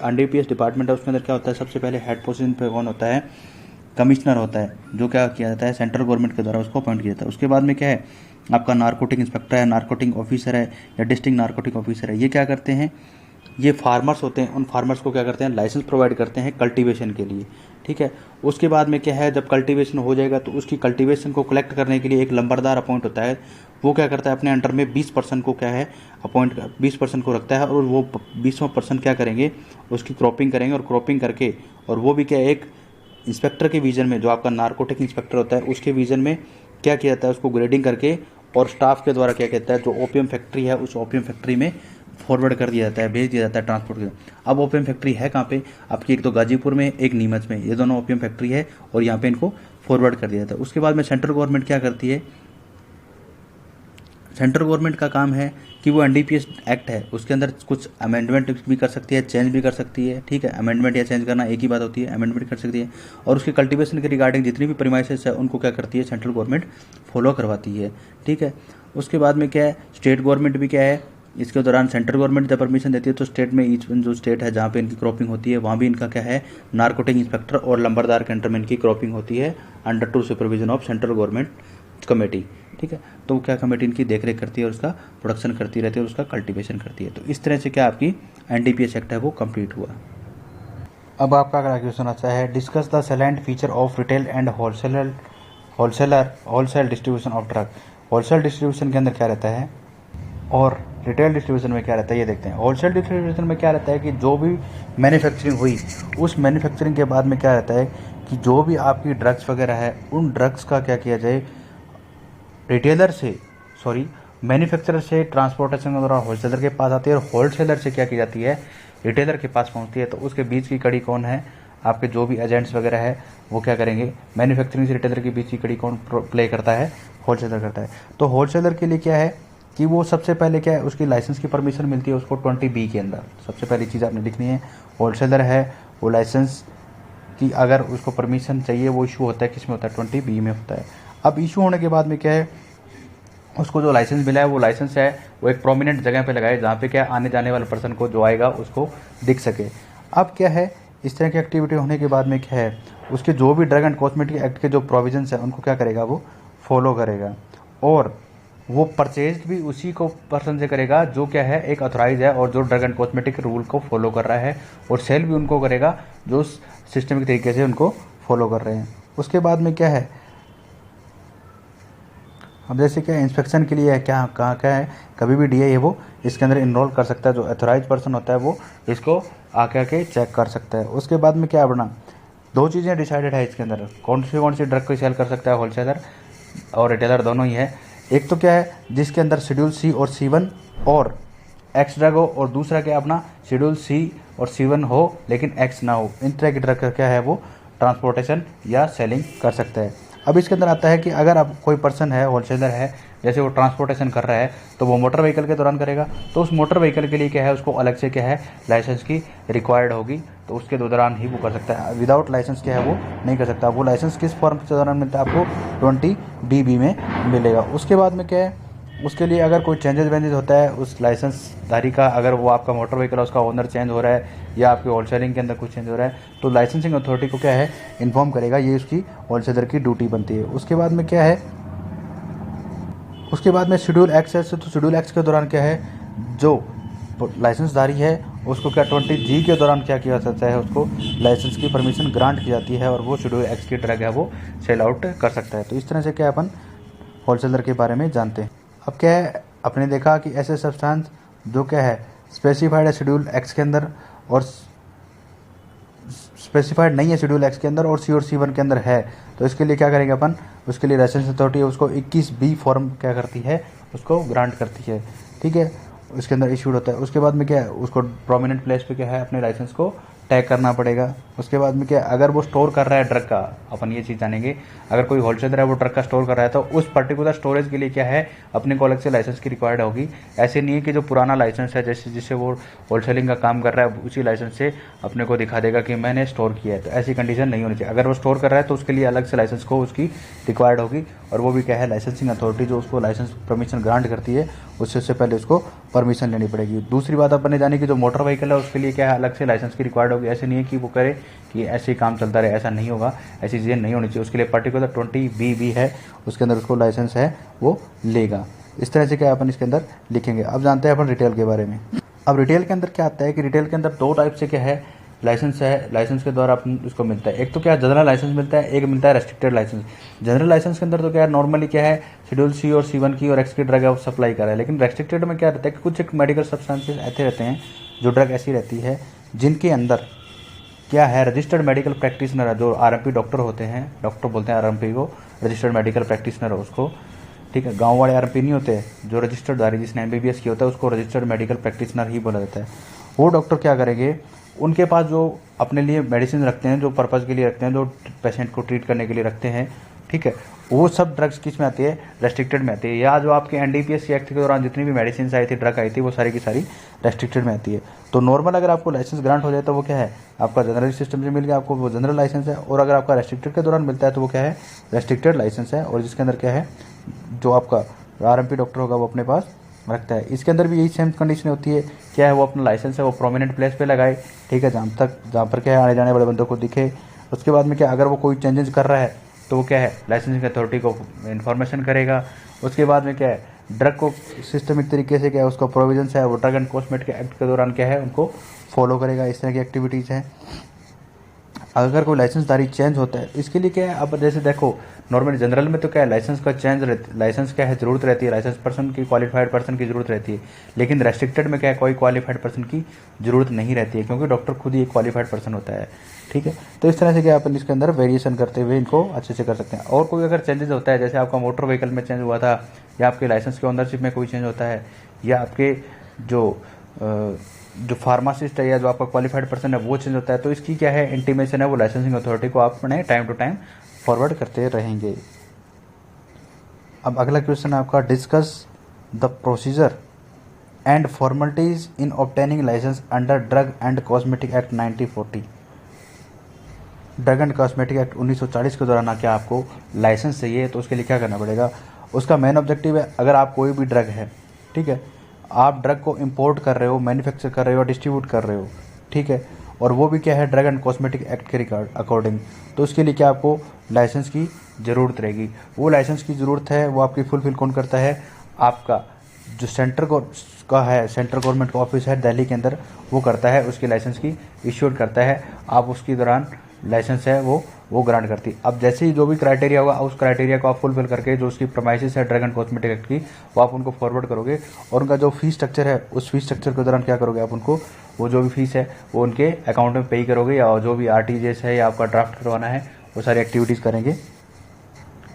NDPS डिपार्टमेंट है उसके अंदर क्या होता है, सबसे पहले हेड पोजीशन पे कौन होता है, कमिश्नर होता है, जो क्या किया जाता है, सेंट्रल गवर्नमेंट के द्वारा उसको अपॉइंट किया जाता है। उसके बाद में क्या है, आपका नारकोटिक इंस्पेक्टर है, नारकोटिक ऑफिसर है या डिस्ट्रिक्ट नारकोटिक ऑफिसर है। ये क्या करते हैं, ये फार्मर्स होते हैं, उन फार्मर्स को क्या करते हैं, लाइसेंस प्रोवाइड करते हैं कल्टीवेशन के लिए, ठीक है। उसके बाद में क्या है, जब कल्टीवेशन हो जाएगा तो उसकी कल्टीवेशन को कलेक्ट करने के लिए एक लंबरदार अपॉइंट होता है। वो क्या करता है, अपने अंडर में 20% को क्या है, 20% को रखता है, और वो 20% क्या करेंगे, उसकी क्रॉपिंग करेंगे, और क्रॉपिंग करके, और वो भी क्या, एक इंस्पेक्टर के विजन में, जो आपका नारकोटिक इंस्पेक्टर होता है उसके विजन में क्या किया जाता है, उसको ग्रेडिंग करके और स्टाफ के द्वारा क्या कहता है, जो ओपीएम फैक्ट्री है उस ओपीएम फैक्ट्री में फॉरवर्ड कर दिया जाता है, भेज दिया जाता है ट्रांसपोर्ट के। अब ओपीएम फैक्ट्री है कहाँ पे, आपकी एक तो गाजीपुर में, एक नीमच में, ये दोनों ओपीएम फैक्ट्री है, और यहाँ पे इनको फॉरवर्ड कर दिया जाता है। उसके बाद में सेंट्रल गवर्नमेंट क्या करती है, सेंट्रल गवर्नमेंट का काम है कि वो NDPS एक्ट है उसके अंदर कुछ अमेंडमेंट भी कर सकती है, चेंज भी कर सकती है, ठीक है। अमेंडमेंट या चेंज करना एक ही बात होती है, अमेंडमेंट कर सकती है, और उसके कल्टीवेशन के रिगार्डिंग जितनी भी प्रीमाइसेस है उनको क्या करती है, सेंट्रल गवर्नमेंट फॉलो करवाती है, ठीक है। उसके बाद में क्या है, स्टेट गवर्नमेंट भी क्या है, इसके दौरान सेंट्रल गवर्नमेंट जब परमिशन देती है तो स्टेट में ईच जो स्टेट है जहाँ पे इनकी क्रॉपिंग होती है वहाँ भी इनका क्या है, नारकोटिक इंस्पेक्टर और लंबरदार के अंडर में इनकी क्रॉपिंग होती है under to supervision of central government committee, ठीक है। तो क्या कमेटी इनकी देखरेख करती है और उसका प्रोडक्शन करती रहती है और उसका कल्टीवेशन करती है। तो इस तरह से क्या आपकी NDPS एक्ट है वो कंप्लीट हुआ। अब आपका अगला क्वेश्चन आता है, discuss the salient feature of retail and wholesale distribution of drug. Wholesale distribution के अंदर क्या रहता है और रिटेल डिस्ट्रीब्यूशन में क्या रहता है, ये देखते हैं। होलसेल डिस्ट्रीब्यूशन में क्या रहता है कि जो भी मैन्युफैक्चरिंग हुई उस मैन्युफैक्चरिंग के बाद में क्या रहता है कि जो भी आपकी ड्रग्स वगैरह है उन ड्रग्स का क्या किया जाए, मैन्युफैक्चरर से ट्रांसपोर्टेशन के दौरान होलसेलर के पास आती है, और होलसेलर से क्या की जाती है, रिटेलर के पास पहुंचती है। तो उसके बीच की कड़ी कौन है, आपके जो भी एजेंट्स वगैरह है वो क्या करेंगे, मैन्युफैक्चरिंग से रिटेलर के बीच की कड़ी कौन प्ले करता है, होलसेलर करता है। तो होलसेलर के लिए क्या है कि वो सबसे पहले क्या है, उसकी लाइसेंस की परमिशन मिलती है उसको 20B के अंदर। सबसे पहली चीज़ आपने लिखनी है, होलसेलर है वो लाइसेंस की अगर उसको परमिशन चाहिए वो इशू होता है, किस में होता है, 20B में होता है। अब इशू होने के बाद में क्या है, उसको जो लाइसेंस मिला है वो लाइसेंस है वो एक प्रोमिनेंट जगह पे लगाए जहाँ पे क्या आने जाने वाले पर्सन को जो आएगा उसको दिख सके। अब क्या है, इस तरह की एक्टिविटी होने के बाद में क्या है, उसके जो भी ड्रग एंड कॉस्मेटिक एक्ट के जो प्रोविजंस हैं उनको क्या करेगा, वो फॉलो करेगा, और वो परचेज भी उसी को पर्सन से करेगा जो क्या है, एक ऑथराइज है और जो ड्रग एंड कॉस्मेटिक रूल को फॉलो कर रहा है, और सेल भी उनको करेगा जो सिस्टमिक तरीके से उनको फॉलो कर रहे हैं। उसके बाद में क्या है, अब जैसे क्या इंस्पेक्शन के लिए है, क्या कहाँ क्या है, कभी भी DI है वो इसके अंदर इनरोल कर सकता है, जो अथोराइज पर्सन होता है वो इसको आके चेक कर सकता है। उसके बाद में क्या बना, दो चीज़ें डिसाइडेड है इसके अंदर, कौन सी ड्रग को सेल कर सकता है होलसेलर और रिटेलर दोनों ही है। एक तो क्या है जिसके अंदर शेड्यूल C और C1 और X ड्रग हो, और दूसरा क्या अपना शेड्यूल C और C1 हो लेकिन X ना हो, इन तरह की ड्रग का क्या है वो ट्रांसपोर्टेशन या सेलिंग कर सकता है। अब इसके अंदर आता है कि अगर अब कोई पर्सन है, होलसेलर है, जैसे वो ट्रांसपोर्टेशन कर रहा है तो वो मोटर व्हीकल के दौरान करेगा, तो उस मोटर व्हीकल के लिए क्या है, उसको अलग से क्या है लाइसेंस की रिक्वायर्ड होगी, तो उसके दौरान ही वो कर सकता है, विदाउट लाइसेंस क्या है वो नहीं कर सकता। वो लाइसेंस किस फॉर्म के दौरान मिलता है, आपको 20BB में मिलेगा। उसके बाद में क्या है, उसके लिए अगर कोई चेंजेस वेंजेस होता है उस लाइसेंसधारी का, अगर वो आपका मोटर व्हीकल है उसका ओनर चेंज हो रहा है या आपके होलसेलिंग के अंदर कुछ चेंज हो रहा है, तो लाइसेंसिंग अथॉरिटी को क्या है इन्फॉर्म करेगा, ये उसकी होलसेलर की ड्यूटी बनती है। उसके बाद में क्या है, उसके बाद में शेड्यूल X है, तो शेड्यूल X के दौरान क्या है, जो लाइसेंसधारी है उसको क्या 20G के दौरान क्या किया जाता है, उसको लाइसेंस की परमिशन ग्रांट की जाती है और वो शेड्यूल X की ड्रग है वो सेल आउट कर सकता है। तो इस तरह से क्या अपन होलसेलर के बारे में जानते हैं। अब क्या है, आपने देखा कि ऐसे सब्सटेंस जो क्या है स्पेसिफाइड है शेड्यूल X के अंदर और स्पेसिफाइड नहीं है शेड्यूल X के अंदर और C और C1 के अंदर है, तो इसके लिए क्या करेंगे अपन, उसके लिए लाइसेंस अथॉरिटी है उसको 21B फॉर्म क्या करती है, उसको ग्रांट करती है, ठीक है, इसके अंदर इशूड होता है। उसके बाद में क्या है, उसको प्रोमिनेंट प्लेस पे क्या है अपने लाइसेंस को टैग करना पड़ेगा। उसके बाद में क्या, अगर वो स्टोर कर रहा है ड्रग का, अपन ये चीज़ जानेंगे, अगर कोई होलसेलर है वो ड्रग का स्टोर कर रहा है तो उस पर्टिकुलर स्टोरेज के लिए क्या है अपने को अलग से लाइसेंस की रिक्वायर्ड होगी। ऐसे नहीं है कि जो पुराना लाइसेंस है जैसे जिससे वो होलसेलिंग का काम कर रहा है उसी लाइसेंस से अपने को दिखा देगा कि मैंने स्टोर किया है, तो ऐसी कंडीशन नहीं होनी चाहिए। अगर वो स्टोर कर रहा है तो उसके लिए अलग से लाइसेंस को उसकी रिक्वायर्ड होगी, और वो भी क्या है लाइसेंसिंग अथॉरिटी जो उसको लाइसेंस परमिशन ग्रांट करती है उससे पहले उसको परमिशन लेनी पड़ेगी। दूसरी बात अपन ने जानी कि जो मोटर व्हीकल है उसके लिए क्या है अलग से लाइसेंस की रिक्वायर्ड होगी। ऐसे नहीं है कि वो करे कि ऐसे ही काम चलता रहे, ऐसा नहीं होगा, ऐसी चीज़ें नहीं होनी चाहिए। उसके लिए पर्टिकुलर 20B है उसके अंदर उसको लाइसेंस है वो लेगा। इस तरह से क्या अपन इसके अंदर लिखेंगे। अब जानते हैं अपन रिटेल के बारे में। अब रिटेल के अंदर क्या आता है कि रिटेल के अंदर दो टाइप से क्या है लाइसेंस है, लाइसेंस के द्वारा अपन इसको मिलता है। एक तो क्या जनरल लाइसेंस मिलता है, एक मिलता है रेस्ट्रिक्टेड लाइसेंस। जनरल लाइसेंस के अंदर तो क्या नॉर्मली क्या है शेड्यूल C और C1 की और X की ड्रग है वो सप्लाई कर रहा है। लेकिन रेस्ट्रिक्टेड में क्या रहता है कि कुछ एक मेडिकल सब्सटेंसेस ऐसे रहते हैं जो ड्रग ऐसी रहती है जिनके अंदर क्या है रजिस्टर्ड मेडिकल प्रैक्टिशनर है, जो RMP डॉक्टर होते हैं, डॉक्टर बोलते हैं RMP को, रजिस्टर्ड मेडिकल प्रैक्टिशनर है उसको, ठीक है। गांव वाले RMP नहीं होते, जो रजिस्टर्ड धारी जिसने MBBS किया होता है उसको रजिस्टर्ड मेडिकल प्रैक्टिशनर ही बोला जाता है। वो डॉक्टर क्या करेंगे, उनके पास जो अपने लिए मेडिसिन रखते हैं, जो पर्पज़ के लिए रखते हैं, जो पेशेंट को ट्रीट करने के लिए रखते हैं, ठीक है, वो सब ड्रग्स किस में आती है रेस्ट्रिक्टेड में आती है। या जो आपके NDPS एक्ट के दौरान जितनी भी मेडिसिन आई थी, ड्रग आई थी, वो सारी की सारी रेस्ट्रिक्टेड में आती है। तो नॉर्मल अगर आपको लाइसेंस ग्रांट हो जाए तो वो क्या है आपका जनरल सिस्टम से मिल गया, आपको वो जनरल लाइसेंस है। और अगर आपका रेस्ट्रिक्टेड के दौरान मिलता है तो वो क्या है रेस्ट्रिक्टेड लाइसेंस है, और जिसके अंदर क्या है जो आपका RMP डॉक्टर होगा वो अपने पास रखता है। इसके अंदर भी यही सेम कंडीशन होती है, क्या है वो अपना लाइसेंस है वो प्रोमिनेंट प्लेस पे लगाए, ठीक है, जहाँ पर क्या है आने जाने वाले बंदों को दिखे। उसके बाद में क्या अगर वो कोई चेंजेस कर रहा है तो वो क्या है लाइसेंसिंग अथॉरिटी को इन्फॉर्मेशन करेगा। उसके बाद में क्या है ड्रग को सिस्टमिक तरीके से क्या है उसका प्रोविजंस है वो ड्रग एंड कॉस्मेटिक एक्ट के दौरान क्या है उनको फॉलो करेगा। इस तरह की एक्टिविटीज़ हैं। अगर कोई लाइसेंसदारी चेंज होता है इसके लिए क्या है, अब जैसे देखो नॉर्मली जनरल में तो क्या है लाइसेंस का लाइसेंस क्या है ज़रूरत रहती है, लाइसेंस पर्सन की क्वालिफाइड पर्सन की ज़रूरत रहती है। लेकिन रेस्ट्रिक्टेड में क्या है कोई क्वालिफाइड पर्सन की ज़रूरत नहीं रहती है, क्योंकि डॉक्टर खुद ही एक क्वालिफाइड पर्सन होता है, ठीक है। तो इस तरह से क्या अपन इसके अंदर वेरिएशन करते हुए इनको अच्छे से कर सकते हैं। और कोई अगर चेंजेस होता है, जैसे आपका मोटर व्हीकल में चेंज हुआ था, या आपके लाइसेंस के ओनरशिप में कोई चेंज होता है, या आपके जो फार्मासिस्ट है या जो आपका क्वालिफाइड पर्सन है वो चेंज होता है, तो इसकी क्या है इंटीमेशन है वो लाइसेंसिंग अथॉरिटी को आप अपने टाइम टू टाइम फॉरवर्ड करते रहेंगे। अब अगला क्वेश्चन है आपका, discuss the procedure and formalities in obtaining licence under drug and cosmetic act 1940। Drug and cosmetic act 1940 के दौरान क्या आपको लाइसेंस चाहिए, तो उसके लिए क्या करना पड़ेगा। उसका मेन ऑब्जेक्टिव है, अगर आप कोई भी ड्रग है, ठीक है, आप ड्रग को इंपोर्ट कर रहे हो, मैन्युफैक्चर कर रहे हो, डिस्ट्रीब्यूट कर रहे हो, ठीक है, और वो भी क्या है ड्रग एंड कॉस्मेटिक एक्ट के अकॉर्डिंग, तो उसके लिए क्या आपको लाइसेंस की ज़रूरत रहेगी। वो लाइसेंस की ज़रूरत है वो आपकी फुलफिल कौन करता है, आपका जो सेंटर गवर्नमेंट का ऑफिस है दिल्ली के अंदर, वो करता है, उसकी लाइसेंस की इश्यूड करता है। आप उसके दौरान लाइसेंस है वो ग्रांट करती है। अब जैसे ही जो भी क्राइटेरिया होगा उस क्राइटेरिया को आप फुलफिल करके जो उसकी प्रमाइसिस है ड्रग एंड कॉस्मेटिक एक्ट की, वो आप उनको फॉरवर्ड करोगे, और उनका जो फीस स्ट्रक्चर है उस फीस स्ट्रक्चर के दौरान क्या करोगे आप उनको वो जो भी फीस है वो उनके अकाउंट में पे करोगे, या जो भी RTGS है या आपका ड्राफ्ट करवाना है वो सारी एक्टिविटीज़ करेंगे।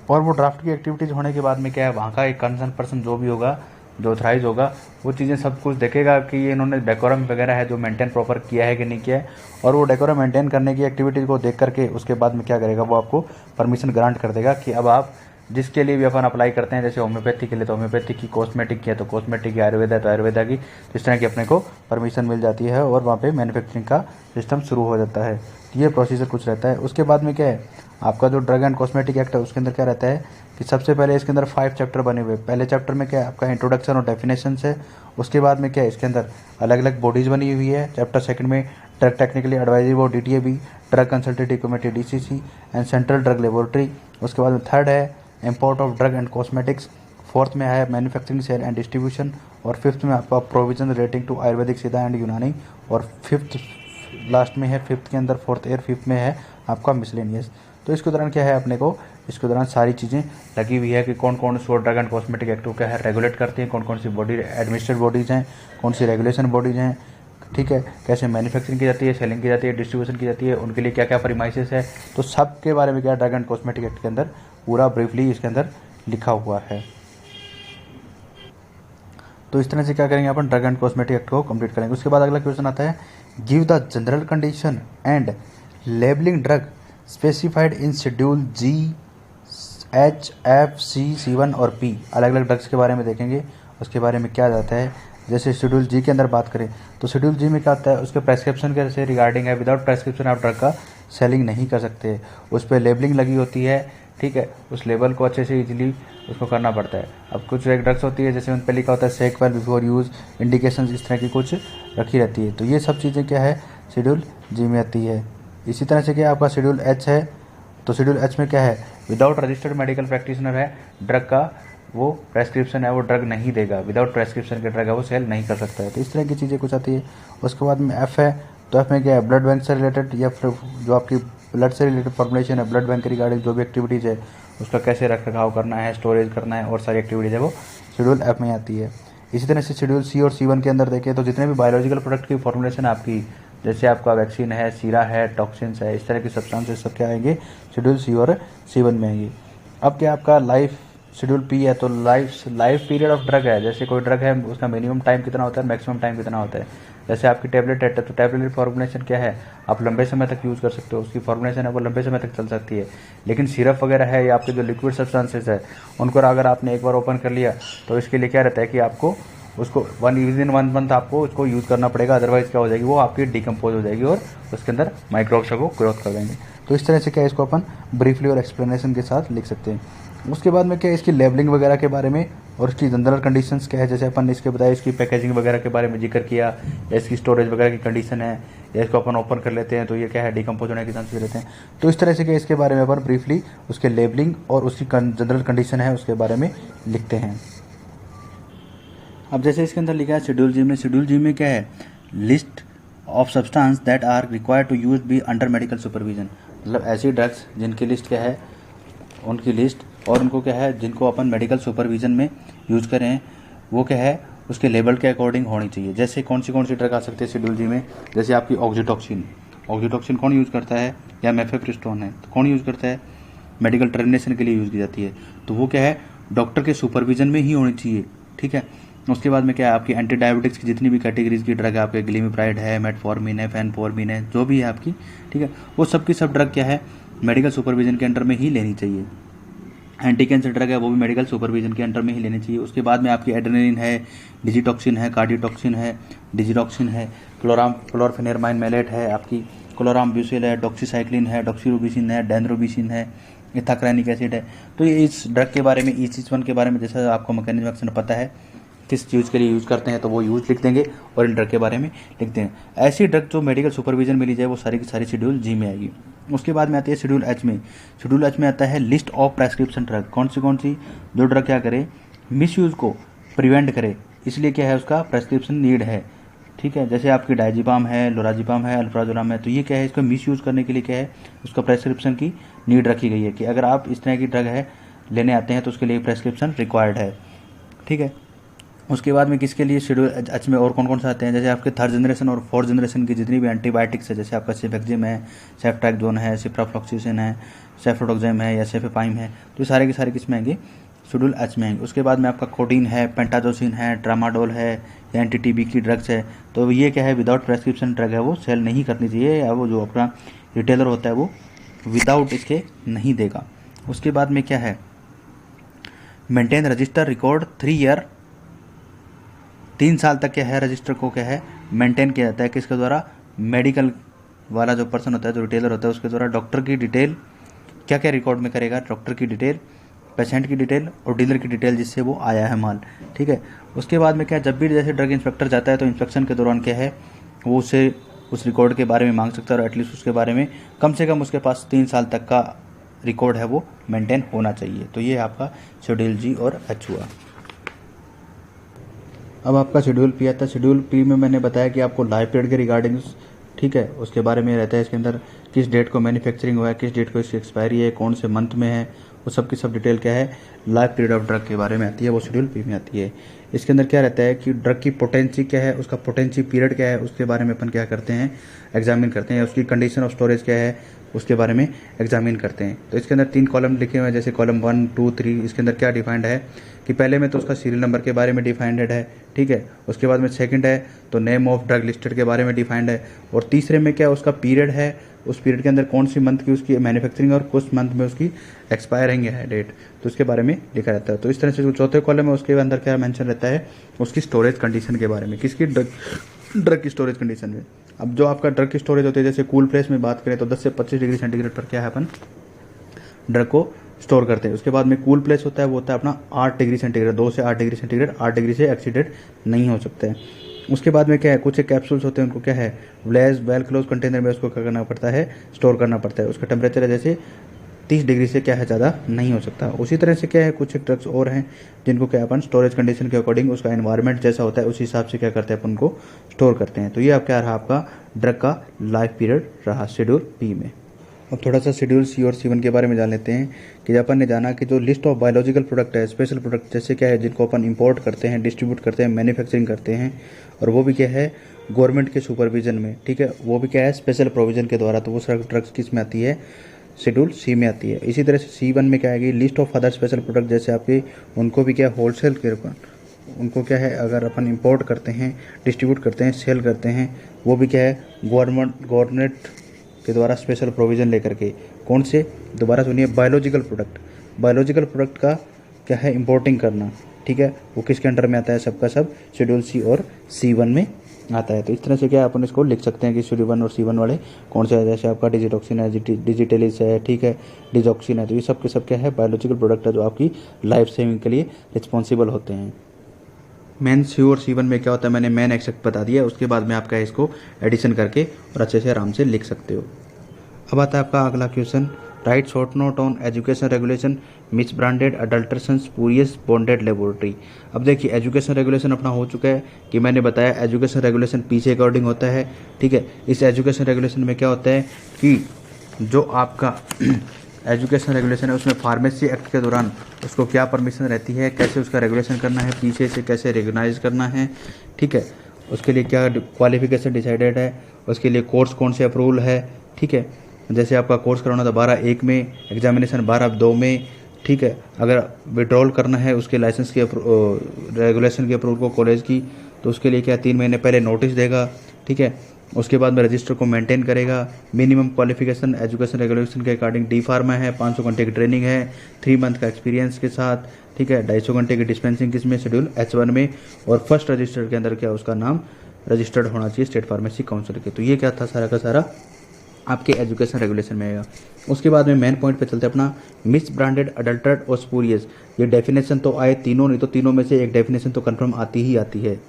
और वो ड्राफ्ट की एक्टिविटीज़ होने के बाद में क्या है वहाँ का एक कंसर्न पर्सन जो भी होगा, जो ऑथराइज होगा, वो चीज़ें सब कुछ देखेगा कि ये इन्होंने डेकोरम वगैरह है जो मेंटेन प्रॉपर किया है कि नहीं किया है, और वो डेकोरम मेंटेन करने की एक्टिविटीज़ को देख करके उसके बाद में क्या करेगा वो आपको परमिशन ग्रांट कर देगा कि अब आप जिसके लिए भी अपन अप्लाई करते हैं, जैसे होम्योपैथी के लिए तो होम्योपैथी की, कॉस्मेटिक की है तो कॉस्मेटिक की, आयुर्वेदा है तो आयुर्वेदा की, इस तरह की अपने को परमिशन मिल जाती है और वहाँ पे मैन्युफैक्चरिंग का सिस्टम शुरू हो जाता है। ये प्रोसीजर कुछ रहता है। उसके बाद में क्या है आपका जो ड्रग एंड कॉस्मेटिक एक्ट है उसके अंदर क्या रहता है कि सबसे पहले इसके अंदर 5 चैप्टर बने हुए। पहले चैप्टर में क्या है आपका इंट्रोडक्शन और डेफिनेशंस है। उसके बाद में क्या है इसके अंदर अलग अलग बॉडीज़ बनी हुई है। चैप्टर सेकंड में drug technically advisory board DTAB, drug consultative committee DCC and central drug laboratory. उसके बाद में थर्ड है import of drug and cosmetics. Fourth में है मैन्युफैक्चरिंग सेल एंड डिस्ट्रीब्यूशन। और फिफ्थ में आपका प्रोविजन रिलेटिंग टू आयुर्वेदिक, सिद्धा एंड यूनानी। और फिफ्थ लास्ट में है, फिफ्थ के अंदर फोर्थ एयर, फिफ्थ में है आपका मिसलेनियस। तो इसके दौरान क्या है अपने को इसके दौरान सारी चीज़ें लगी हुई है कि कौन कौन सी ड्रग एंड कॉस्मेटिक एक्ट को क्या है रेगुलेट करती हैं, कौन कौन सी बॉडी एडमिनिस्ट्रेटिव बॉडीज़ हैं, कौन सी रेगुलेशन बॉडीज़ हैं, ठीक है, कैसे मैन्युफैक्चरिंग की जाती है, सेलिंग की जाती है, डिस्ट्रीब्यूशन की जाती है, उनके लिए क्या क्या प्रीमाइसेस है। तो सब के बारे में क्या ड्रग एंड कॉस्मेटिक एक्ट के अंदर पूरा ब्रीफली इसके अंदर लिखा हुआ है। तो इस तरह से क्या करेंगे अपन ड्रग एंड कॉस्मेटिक एक्ट को कंप्लीट करेंगे। उसके बाद अगला क्वेश्चन आता है, give the general condition and labelling drug specified in schedule G, H, F, C, C1 और P, अलग अलग ड्रग्स के बारे में देखेंगे, उसके बारे में क्या जाता है। जैसे शेड्यूल जी के अंदर बात करें तो शेड्यूल जी में क्या होता है, उसके प्रेस्क्रिप्शन के से रिगार्डिंग है, विदाउट प्रेस्क्रिप्शन आप ड्रग का सेलिंग नहीं कर सकते, उस पर लेबलिंग लगी होती है, ठीक है, उस लेबल को अच्छे से इजीली उसको करना पड़ता है। अब कुछ एक ड्रग्स होती है जैसे उन पर लिखा होता है सेक वेल बिफोर यूज़, इंडिकेशन इस तरह की कुछ रखी रहती है, तो ये सब चीज़ें क्या है शेड्यूल जी में आती है। इसी तरह से क्या आपका शेड्यूल एच है, तो शेड्यूल एच में क्या है, विदाउट रजिस्टर्ड मेडिकल प्रैक्टिशनर है, ड्रग का वो प्रेस्क्रिप्शन है वो ड्रग नहीं देगा, विदाउट प्रेस्क्रिप्शन के ड्रग है वो सेल नहीं कर सकता है, तो इस तरह की चीज़ें कुछ आती है। उसके बाद में एफ है, तो एफ में क्या है, ब्लड बैंक से रिलेटेड या फिर जो आपकी ब्लड से रिलेटेड फॉर्मुलेशन है, ब्लड बैंक के रिगार्डिंग जो भी एक्टिविटीज़ है उसका कैसे रख रखाव करना है, स्टोरेज करना है और सारी एक्टिविटीज़ है वो शेड्यूल एफ में आती है। इसी तरह से शेड्यूल सी और C1 के अंदर देखें तो जितने भी बायोलॉजिकल प्रोडक्ट की फॉर्मुलेशन आपकी, जैसे आपका वैक्सीन है, सीरा है, टॉक्सिन्स है, इस तरह की सब्सटेंसेस सब क्या आएंगे शेड्यूल सी और C1 में आएंगे। अब क्या आपका लाइफ शेड्यूल पी है, तो लाइफ पीरियड ऑफ ड्रग है, जैसे कोई ड्रग है उसका मिनिमम टाइम कितना होता है, मैक्सिमम टाइम कितना होता है। जैसे आपकी टैबलेट है तो टैबलेट फॉर्मुलेशन क्या है, आप लंबे समय तक यूज़ कर सकते हो, उसकी फॉर्मुलेशन है वो लंबे समय तक चल सकती है। लेकिन सिरप वगैरह है या आपके जो लिक्विड सब्सटेंसेस है उनको अगर आपने एक बार ओपन कर लिया तो इसके लिए क्या रहता है कि आपको उसको विद इन 1 मंथ आपको उसको यूज़ करना पड़ेगा, अदरवाइज क्या हो जाएगी वो आपकी डिकम्पोज हो जाएगी और उसके अंदर माइक्रोब्स को ग्रोथ कर देंगे। तो इस तरह से क्या इसको अपन ब्रीफली और एक्सप्लेनेशन के साथ लिख सकते हैं। उसके बाद में क्या इसकी लेबलिंग वगैरह के बारे में और इसकी जनरल कंडीशंस क्या है, जैसे अपन ने इसके बताया इसकी पैकेजिंग वगैरह के बारे में जिक्र किया, या इसकी स्टोरेज वगैरह की कंडीशन है, या इसको अपन ओपन कर लेते हैं तो ये क्या है डिकम्पोज होने के चांसेस रहते हैं। तो इस तरह से क्या इसके बारे में अपन ब्रीफली उसके लेबलिंग और उसकी जनरल कंडीशन है उसके बारे में लिखते हैं। अब जैसे इसके अंदर लिखा है शेड्यूल जी में क्या है, list of substance that are required to use be under medical supervision, मतलब ऐसी ड्रग्स जिनकी लिस्ट क्या है, उनकी लिस्ट और उनको क्या है जिनको अपन मेडिकल सुपरविजन में यूज करें वो क्या है उसके लेवल के अकॉर्डिंग होनी चाहिए। जैसे कौन सी ड्रग आ सकती है शेड्यूल जी में, जैसे आपकी ऑक्सीटॉक्सिन कौन यूज़ करता है, या मेफेप्रिस्टोन है तो कौन यूज़ करता है, मेडिकल टर्मिनेशन के लिए यूज़ की जाती है, तो वो क्या है डॉक्टर के सुपरविजन में ही होनी चाहिए, ठीक है। उसके बाद में क्या है आपकी एंटी डायबिटिक्स की जितनी भी कैटेगरीज की ड्रग है, आपके ग्लिमिप्राइड है, मेटफॉर्मिन है, फैनफॉर्मिन है, जो भी है आपकी, ठीक है, वो सब की सब ड्रग क्या है मेडिकल सुपरविजन के अंडर में ही लेनी चाहिए। एंटी कैंसर ड्रग है वो भी मेडिकल सुपरविजन के अंडर में ही लेनी चाहिए। उसके बाद में आपकी एड्रेनलिन है, डिजिटॉक्सिन है, कार्डियोटॉक्सिन है, डिजिटॉक्सिन है, क्लोरफेनेरमाइन मैलेट है, आपकी क्लोराम्ब्यूसिल है, डॉक्सीसाइक्लिन है, डॉक्सीरोबिसिन है, डेंड्रोबिसिन है, इथाक्रानिक एसिड है। तो ये इस ड्रग के बारे में EC1 के बारे में जैसा आपको मैकेनिज्म एक्शन पता है किस चीज़ के लिए यूज़ करते हैं तो वो यूज़ लिख देंगे और इन ड्रग के बारे में लिखते हैं। ऐसी ड्रग जो मेडिकल सुपरविजन में ली जाए वो सारी की सारी शेड्यूल जी में आएगी। उसके बाद में आती है शेड्यूल एच में आता है लिस्ट ऑफ प्रेस्क्रिप्शन ड्रग, कौन सी जो ड्रग क्या करे मिसयूज़ को प्रिवेंट करे, इसलिए क्या है उसका प्रेस्क्रिप्शन नीड है, ठीक है। जैसे आपकी डायजिपाम है, लोराजिपाम है, अल्प्राजोलाम है, तो ये क्या है इसको मिसयूज़ करने के लिए क्या है उसका प्रेस्क्रिप्शन की नीड रखी गई है कि अगर आप इस तरह की ड्रग है लेने आते हैं तो उसके लिए प्रेस्क्रिप्शन रिक्वायर्ड है, ठीक है। उसके बाद में किसके लिए शेड्यूल एच में और कौन से आते हैं, जैसे आपके 3rd जनरेशन और 4th जनरेशन की जितनी भी एंटीबायोटिक्स है, जैसे आपका सेफेक्जिम है, सेफ्ट्रैक्सोन है, सिप्राफ्लॉक्सिसिन है, सेफ्रोडोक्साइम है या सेफेपाइम है, तो ये सारे के सारे किस में आएंगे शेड्यूल एच में आएंगे। उसके बाद में आपका कोडीन है, पेंटाजोसिन है, ट्रामाडोल है या एंटी TB की ड्रग्स है, तो ये क्या है विदाउट प्रेस्क्रिप्शन ड्रग है वो सेल नहीं करनी चाहिए, या वो जो अपना रिटेलर होता है वो विदाउट इसके नहीं देगा। उसके बाद में क्या है मेंटेन रजिस्टर रिकॉर्ड 3 ईयर, 3 साल तक क्या है रजिस्टर को क्या है मेंटेन किया जाता है किसके द्वारा, मेडिकल वाला जो पर्सन होता है जो रिटेलर होता है उसके द्वारा। डॉक्टर की डिटेल क्या क्या रिकॉर्ड में करेगा, डॉक्टर की डिटेल, पेशेंट की डिटेल और डीलर की डिटेल जिससे वो आया है माल, ठीक है। उसके बाद में क्या जब भी जैसे ड्रग इंस्पेक्टर जाता है तो इंस्पेक्शन के दौरान क्या है वो उसे उस रिकॉर्ड के बारे में मांग सकता है और एटलीस्ट उसके बारे में कम से कम उसके पास 3 साल तक का रिकॉर्ड है वो मेंटेन होना चाहिए। तो ये आपका शेड्यूल जी और एच हुआ। अब आपका शेड्यूल पी आता है। शेड्यूल पी में मैंने बताया कि आपको लाइफ पीरियड के रिगार्डिंग, ठीक है, उसके बारे में रहता है। इसके अंदर किस डेट को मैन्युफैक्चरिंग हुआ है, किस डेट को इसकी एक्सपायरी है, कौन से मंथ में है, वो सब की सब डिटेल क्या है लाइफ पीरियड ऑफ ड्रग के बारे में आती है, वो शेड्यूल पी में आती है। इसके अंदर क्या रहता है कि ड्रग की पोटेंसी क्या है, उसका पोटेंसी पीरियड क्या है, उसके बारे में अपन क्या करते हैं एग्जामिन करते हैं। उसकी कंडीशन ऑफ स्टोरेज क्या है उसके बारे में एग्जामिन करते हैं। तो इसके अंदर 3 कॉलम लिखे हुए हैं, जैसे कॉलम 1, 2, 3। इसके अंदर क्या डिफाइंड है कि पहले में तो उसका सीरियल नंबर के बारे में डिफाइंड है, ठीक है। उसके बाद में सेकंड है तो नेम ऑफ ड्रग लिस्टेड के बारे में डिफाइंड है, और तीसरे में क्या उसका पीरियड है उस पीरियड के अंदर कौन सी मंथ की उसकी मैन्युफैक्चरिंग और कुछ मंथ में उसकी एक्सपायरिंग है डेट, तो उसके बारे में लिखा रहता है। तो इस तरह से जो चौथे कॉलम है उसके अंदर क्या मेंशन रहता है, उसकी स्टोरेज कंडीशन के बारे में, किसकी ड्रग की स्टोरेज कंडीशन में। अब जो आपका ड्रग की स्टोरेज होती है, जैसे कूल प्लेस में बात करें तो 10 से 25 डिग्री सेंटीग्रेड पर क्या है अपन ड्रग को स्टोर करते हैं। उसके बाद में कूल प्लेस होता है, वो होता है अपना 8 डिग्री सेंटीग्रेड, 2 से 8 डिग्री सेंटीग्रेड, 8 डिग्री से एक्सीडेड नहीं हो सकते हैं। उसके बाद में क्या है, कुछ कैप्सूल्स होते हैं, उनको क्या है वेल क्लोज कंटेनर में उसको क्या करना पड़ता है, स्टोर करना पड़ता है। उसका टेम्परेचर है जैसे 30 डिग्री से क्या है ज़्यादा नहीं हो सकता। उसी तरह से क्या है कुछ ड्रग्स और हैं जिनको क्या अपन स्टोरेज कंडीशन के अकॉर्डिंग उसका एनवायरनमेंट जैसा होता है उस हिसाब से क्या करते हैं अपन उनको स्टोर करते हैं। तो ये आप क्या रहा आपका ड्रग का लाइफ पीरियड रहा शेड्यूल बी में। अब थोड़ा सा शेड्यूल सी और C1 के बारे में जान लेते हैं कि अपन ने जाना कि जो लिस्ट ऑफ बायोलॉजिकल प्रोडक्ट है, स्पेशल प्रोडक्ट जैसे क्या है जिनको अपन इंपोर्ट करते हैं, डिस्ट्रीब्यूट करते हैं, मैन्युफैक्चरिंग करते हैं, और वो भी क्या है गवर्नमेंट के सुपरविजन में, ठीक है, वो भी क्या है स्पेशल प्रोविजन के द्वारा। तो वो सारे ड्रग्स किस में आती है, शेड्यूल C में आती है। इसी तरह से C1 में क्या आएगी, list of other special product जैसे आपके उनको भी क्या होलसेल के उनको क्या है अगर अपन इंपोर्ट करते हैं, डिस्ट्रीब्यूट करते हैं, सेल करते हैं, वो भी क्या है गवर्नमेंट के द्वारा स्पेशल प्रोविज़न लेकर के। कौन से, दोबारा सुनिए, बायोलॉजिकल प्रोडक्ट का क्या है इंपोर्टिंग करना, ठीक है, वो किसके अंडर में आता है, सबका सब शेड्यूल C और C1 में आता है। तो इस तरह से क्या अपन इसको लिख सकते हैं कि शेड्यूल 1 और C1 वाले कौन से है, जैसे आपका डिजिटॉक्सिन है, डिजिटेलिस है, ठीक है, डिजॉक्सिन है। तो ये सब के सब क्या है बायोलॉजिकल प्रोडक्ट है जो आपकी लाइफ सेविंग के लिए रिस्पॉन्सिबल होते हैं। मेन C और C1 में क्या होता है मैंने मेन एक्सेप्ट बता दिया, उसके बाद में आपका इसको एडिशन करके और अच्छे से आराम से लिख सकते हो। अब आता है आपका अगला question, right short note on education regulation miss branded adulteration spurious bonded laboratory. अब देखिए एजुकेशन रेगुलेशन अपना हो चुका है कि मैंने बताया एजुकेशन रेगुलेशन पीछे अकॉर्डिंग होता है, ठीक है। इस एजुकेशन रेगुलेशन में क्या होता है कि जो आपका एजुकेशन रेगुलेशन है उसमें फार्मेसी एक्ट के दौरान उसको क्या परमिशन रहती है, कैसे उसका रेगुलेशन करना है, पीछे से कैसे रिकॉग्नाइज करना है, ठीक है, उसके लिए क्या क्वालिफिकेशन डिसाइडेड है, उसके लिए कोर्स कौन से अप्रूवल है, ठीक है। जैसे आपका कोर्स कराना था 12/1 में, एग्जामिनेशन 12/2 में, ठीक है। अगर विड्रॉल करना है उसके लाइसेंस के रेगुलेशन के अप्रूवल को कॉलेज की, तो उसके लिए क्या 3 महीने पहले नोटिस देगा, ठीक है। उसके बाद में रजिस्टर को मेंटेन करेगा। मिनिमम क्वालिफिकेशन एजुकेशन रेगुलेशन के अकॉर्डिंग डी फार्मा है, 500 घंटे की ट्रेनिंग है, 3 मंथ का एक्सपीरियंस के साथ, ठीक है, 250 घंटे की डिस्पेंसिंग किसमें शेड्यूल H1 में, और फर्स्ट रजिस्टर के अंदर क्या उसका नाम रजिस्टर्ड होना चाहिए स्टेट फार्मेसी काउंसिल के। तो ये क्या था सारा का सारा आपके एजुकेशन रेगुलेशन में आएगा। उसके बाद में मेन पॉइंट पे चलते हैं अपना मिस ब्रांडेड अडल्टरेट और स्पूरियस। ये डेफिनेशन तो आए तीनों, नहीं तो तीनों में से एक डेफिनेशन तो कंफर्म आती ही आती है।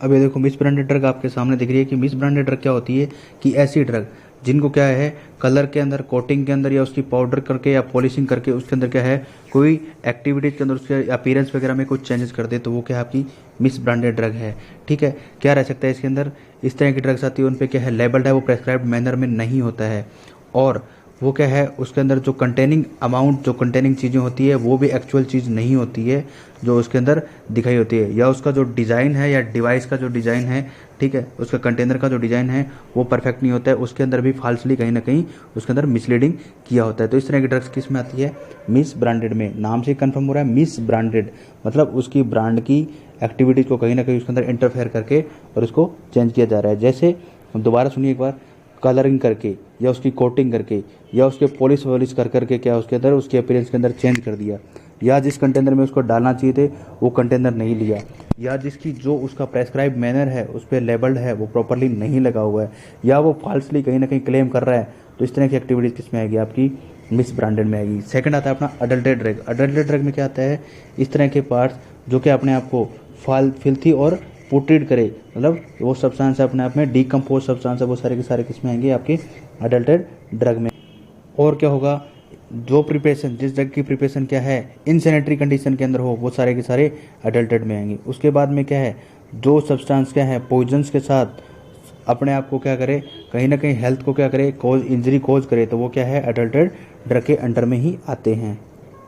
अब ये देखो मिस ब्रांडेड ड्रग आपके सामने दिख रही है कि मिस ब्रांडेड ड्रग क्या होती है कि ऐसी ड्रग जिनको क्या है कलर के अंदर, कोटिंग के अंदर या उसकी पाउडर करके या पॉलिशिंग करके उसके अंदर क्या है कोई एक्टिविटीज के अंदर उसके अपीयरेंस वगैरह में कुछ चेंजेस कर दे, तो वो क्या आपकी मिस ब्रांडेड ड्रग है, ठीक है। क्या रह सकता है इसके अंदर, इस तरह की ड्रग्स आती है उन पे क्या है लेबल्ड है, वो प्रेस्क्राइब्ड मैनर में नहीं होता है, और वो क्या है उसके अंदर जो कंटेनिंग अमाउंट, जो कंटेनिंग चीज़ें होती है वो भी एक्चुअल चीज़ नहीं होती है जो उसके अंदर दिखाई होती है, या उसका जो डिज़ाइन है या डिवाइस का जो डिज़ाइन है, ठीक है, उसका कंटेनर का जो डिज़ाइन है वो परफेक्ट नहीं होता है, उसके अंदर भी फाल्सली कहीं ना कहीं उसके अंदर मिसलीडिंग किया होता है। तो इस तरह की ड्रग्स किस में आती है, मिस ब्रांडेड में। नाम से कंफर्म हो रहा है मिस ब्रांडेड, मतलब उसकी ब्रांड की एक्टिविटीज़ को कहीं ना कहीं उसके अंदर इंटरफेयर करके और उसको चेंज किया जा रहा है। जैसे दोबारा सुनिए एक बार, कलरिंग करके या उसकी कोटिंग करके या उसके पॉलिश वॉलिश कर करके क्या उसके अंदर उसके अपीयरेंस के अंदर चेंज कर दिया, या जिस कंटेनर में उसको डालना चाहिए थे वो कंटेनर नहीं लिया, या जिसकी जो उसका प्रेस्क्राइब मैनर है उस पर लेबल्ड है वो प्रॉपरली नहीं लगा हुआ है, या वो फॉल्सली कहीं ना कहीं क्लेम कर रहा है, तो इस तरह की एक्टिविटीज़ किस में आएगी आपकी मिस ब्रांडेड में आएगी। सेकंड आता है अपना अडल्टेड ड्रग। अडल्टेड ड्रग में क्या आता है, इस तरह के पार्ट्स जो कि अपने आप को फिल्थी और पुट्रीड करे, मतलब वो सब्सटेंस अपने आप में डीकम्पोज सब्सटेंस है, वो सारे के सारे किसमें आएंगे आपके अडल्टेड ड्रग में। और क्या होगा, जो प्रिपरेशन, जिस ड्रग की प्रिपरेशन क्या है इनसैनिटरी कंडीशन के अंदर हो, वो सारे के सारे अडल्टेड में आएंगे। उसके बाद में क्या है, जो सब्सटेंस क्या है पॉइजन्स के साथ अपने आप को क्या करे, कहीं ना कहीं हेल्थ को क्या करे, कोज इंजरी कोज करे, तो वो क्या है अडल्टेड ड्रग के अंडर में ही आते हैं।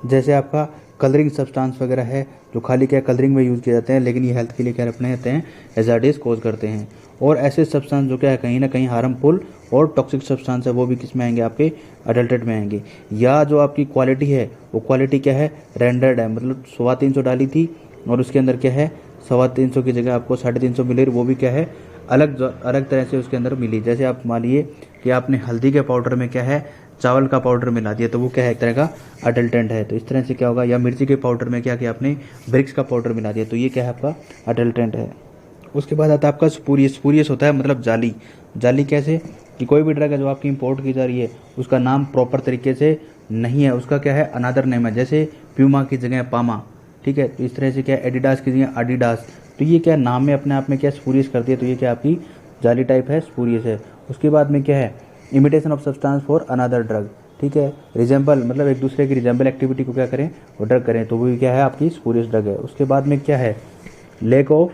जैसे आपका कलरिंग सब्सटेंस वगैरह है जो खाली क्या कलरिंग में यूज़ किए जाते हैं, लेकिन ये हेल्थ के लिए क्या अपने आते हैं हैजार्डियस कोज करते हैं। और ऐसे सब्सटेंस जो क्या है कहीं ना कहीं हार्मफुल और टॉक्सिक सब्सटेंस है, वो भी किस में आएंगे आपके अडल्टेड में आएंगे। या जो आपकी क्वालिटी है वो क्वालिटी क्या है रेंडर्ड है, मतलब 350 डाली थी और उसके अंदर क्या है 350 की जगह आपको 350 मिले, वो भी क्या है अलग अलग तरह से उसके अंदर मिली। जैसे आप मानिए कि आपने हल्दी के पाउडर में क्या है, चावल का पाउडर मिला दिया, तो वो क्या है, एक तरह का अडल्टेंट है। तो इस तरह से क्या होगा, या मिर्ची के पाउडर में क्या किया आपने, ब्रिक्स का पाउडर मिला दिया, तो ये क्या है आपका अडल्टेंट है। उसके बाद आता है आपका स्पूरियस। स्पूरियस होता है मतलब जाली। जाली कैसे, कि कोई भी ड्रग है जो आपकी इंपोर्ट की जा रही है उसका नाम प्रॉपर तरीके से नहीं है, उसका क्या है अनादर नेम है। जैसे प्यूमा की जगह पामा, ठीक है। तो इस तरह से क्या है, एडिडास की जगह एडिडास, तो ये क्या नाम में अपने आप में क्या स्पूरियस कर दिया, तो ये क्या आपकी जाली टाइप है, स्पूरियस है। उसके बाद में क्या है, imitation of substance for another drug, ठीक है। रिजेंबल मतलब एक दूसरे की रिजेंबल एक्टिविटी को क्या करें, वो ड्रग करें, तो वो क्या है आपकी स्पूरियस ड्रग है। उसके बाद में क्या है, लैक ऑफ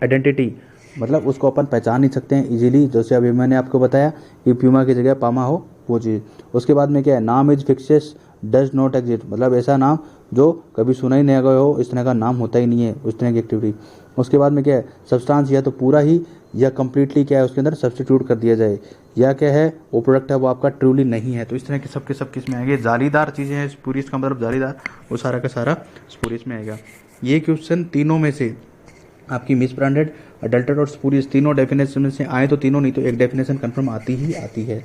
आइडेंटिटी, मतलब उसको अपन पहचान नहीं सकते हैं इजीली, जैसे अभी मैंने आपको बताया कि प्यूमा की जगह पामा हो, वो चीज़। उसके बाद में क्या है, नाम is fixes does not exist, मतलब ऐसा नाम जो कभी सुना ही नहीं गया हो, इस तरह का नाम होता ही नहीं है, उस तरह की एक्टिविटी। उसके बाद में क्या है, सब्सटेंस या तो पूरा ही या कम्प्लीटली क्या है उसके अंदर सब्स्टिट्यूट कर दिया जाए, या क्या है वो प्रोडक्ट है वो आपका ट्रूली नहीं है। तो इस तरह के सब किस में आएंगे, जालीदार चीज़ें हैं, स्पूरियस का मतलब जालीदार, वो सारा का सारा स्पूरियस में आएगा। ये क्वेश्चन तीनों में से आपकी मिस ब्रांडेड, अडल्टेड और स्पूरियस तीनों डेफिनेशन में से आए तो तीनों, नहीं तो एक डेफिनेशन कंफर्म आती ही आती है।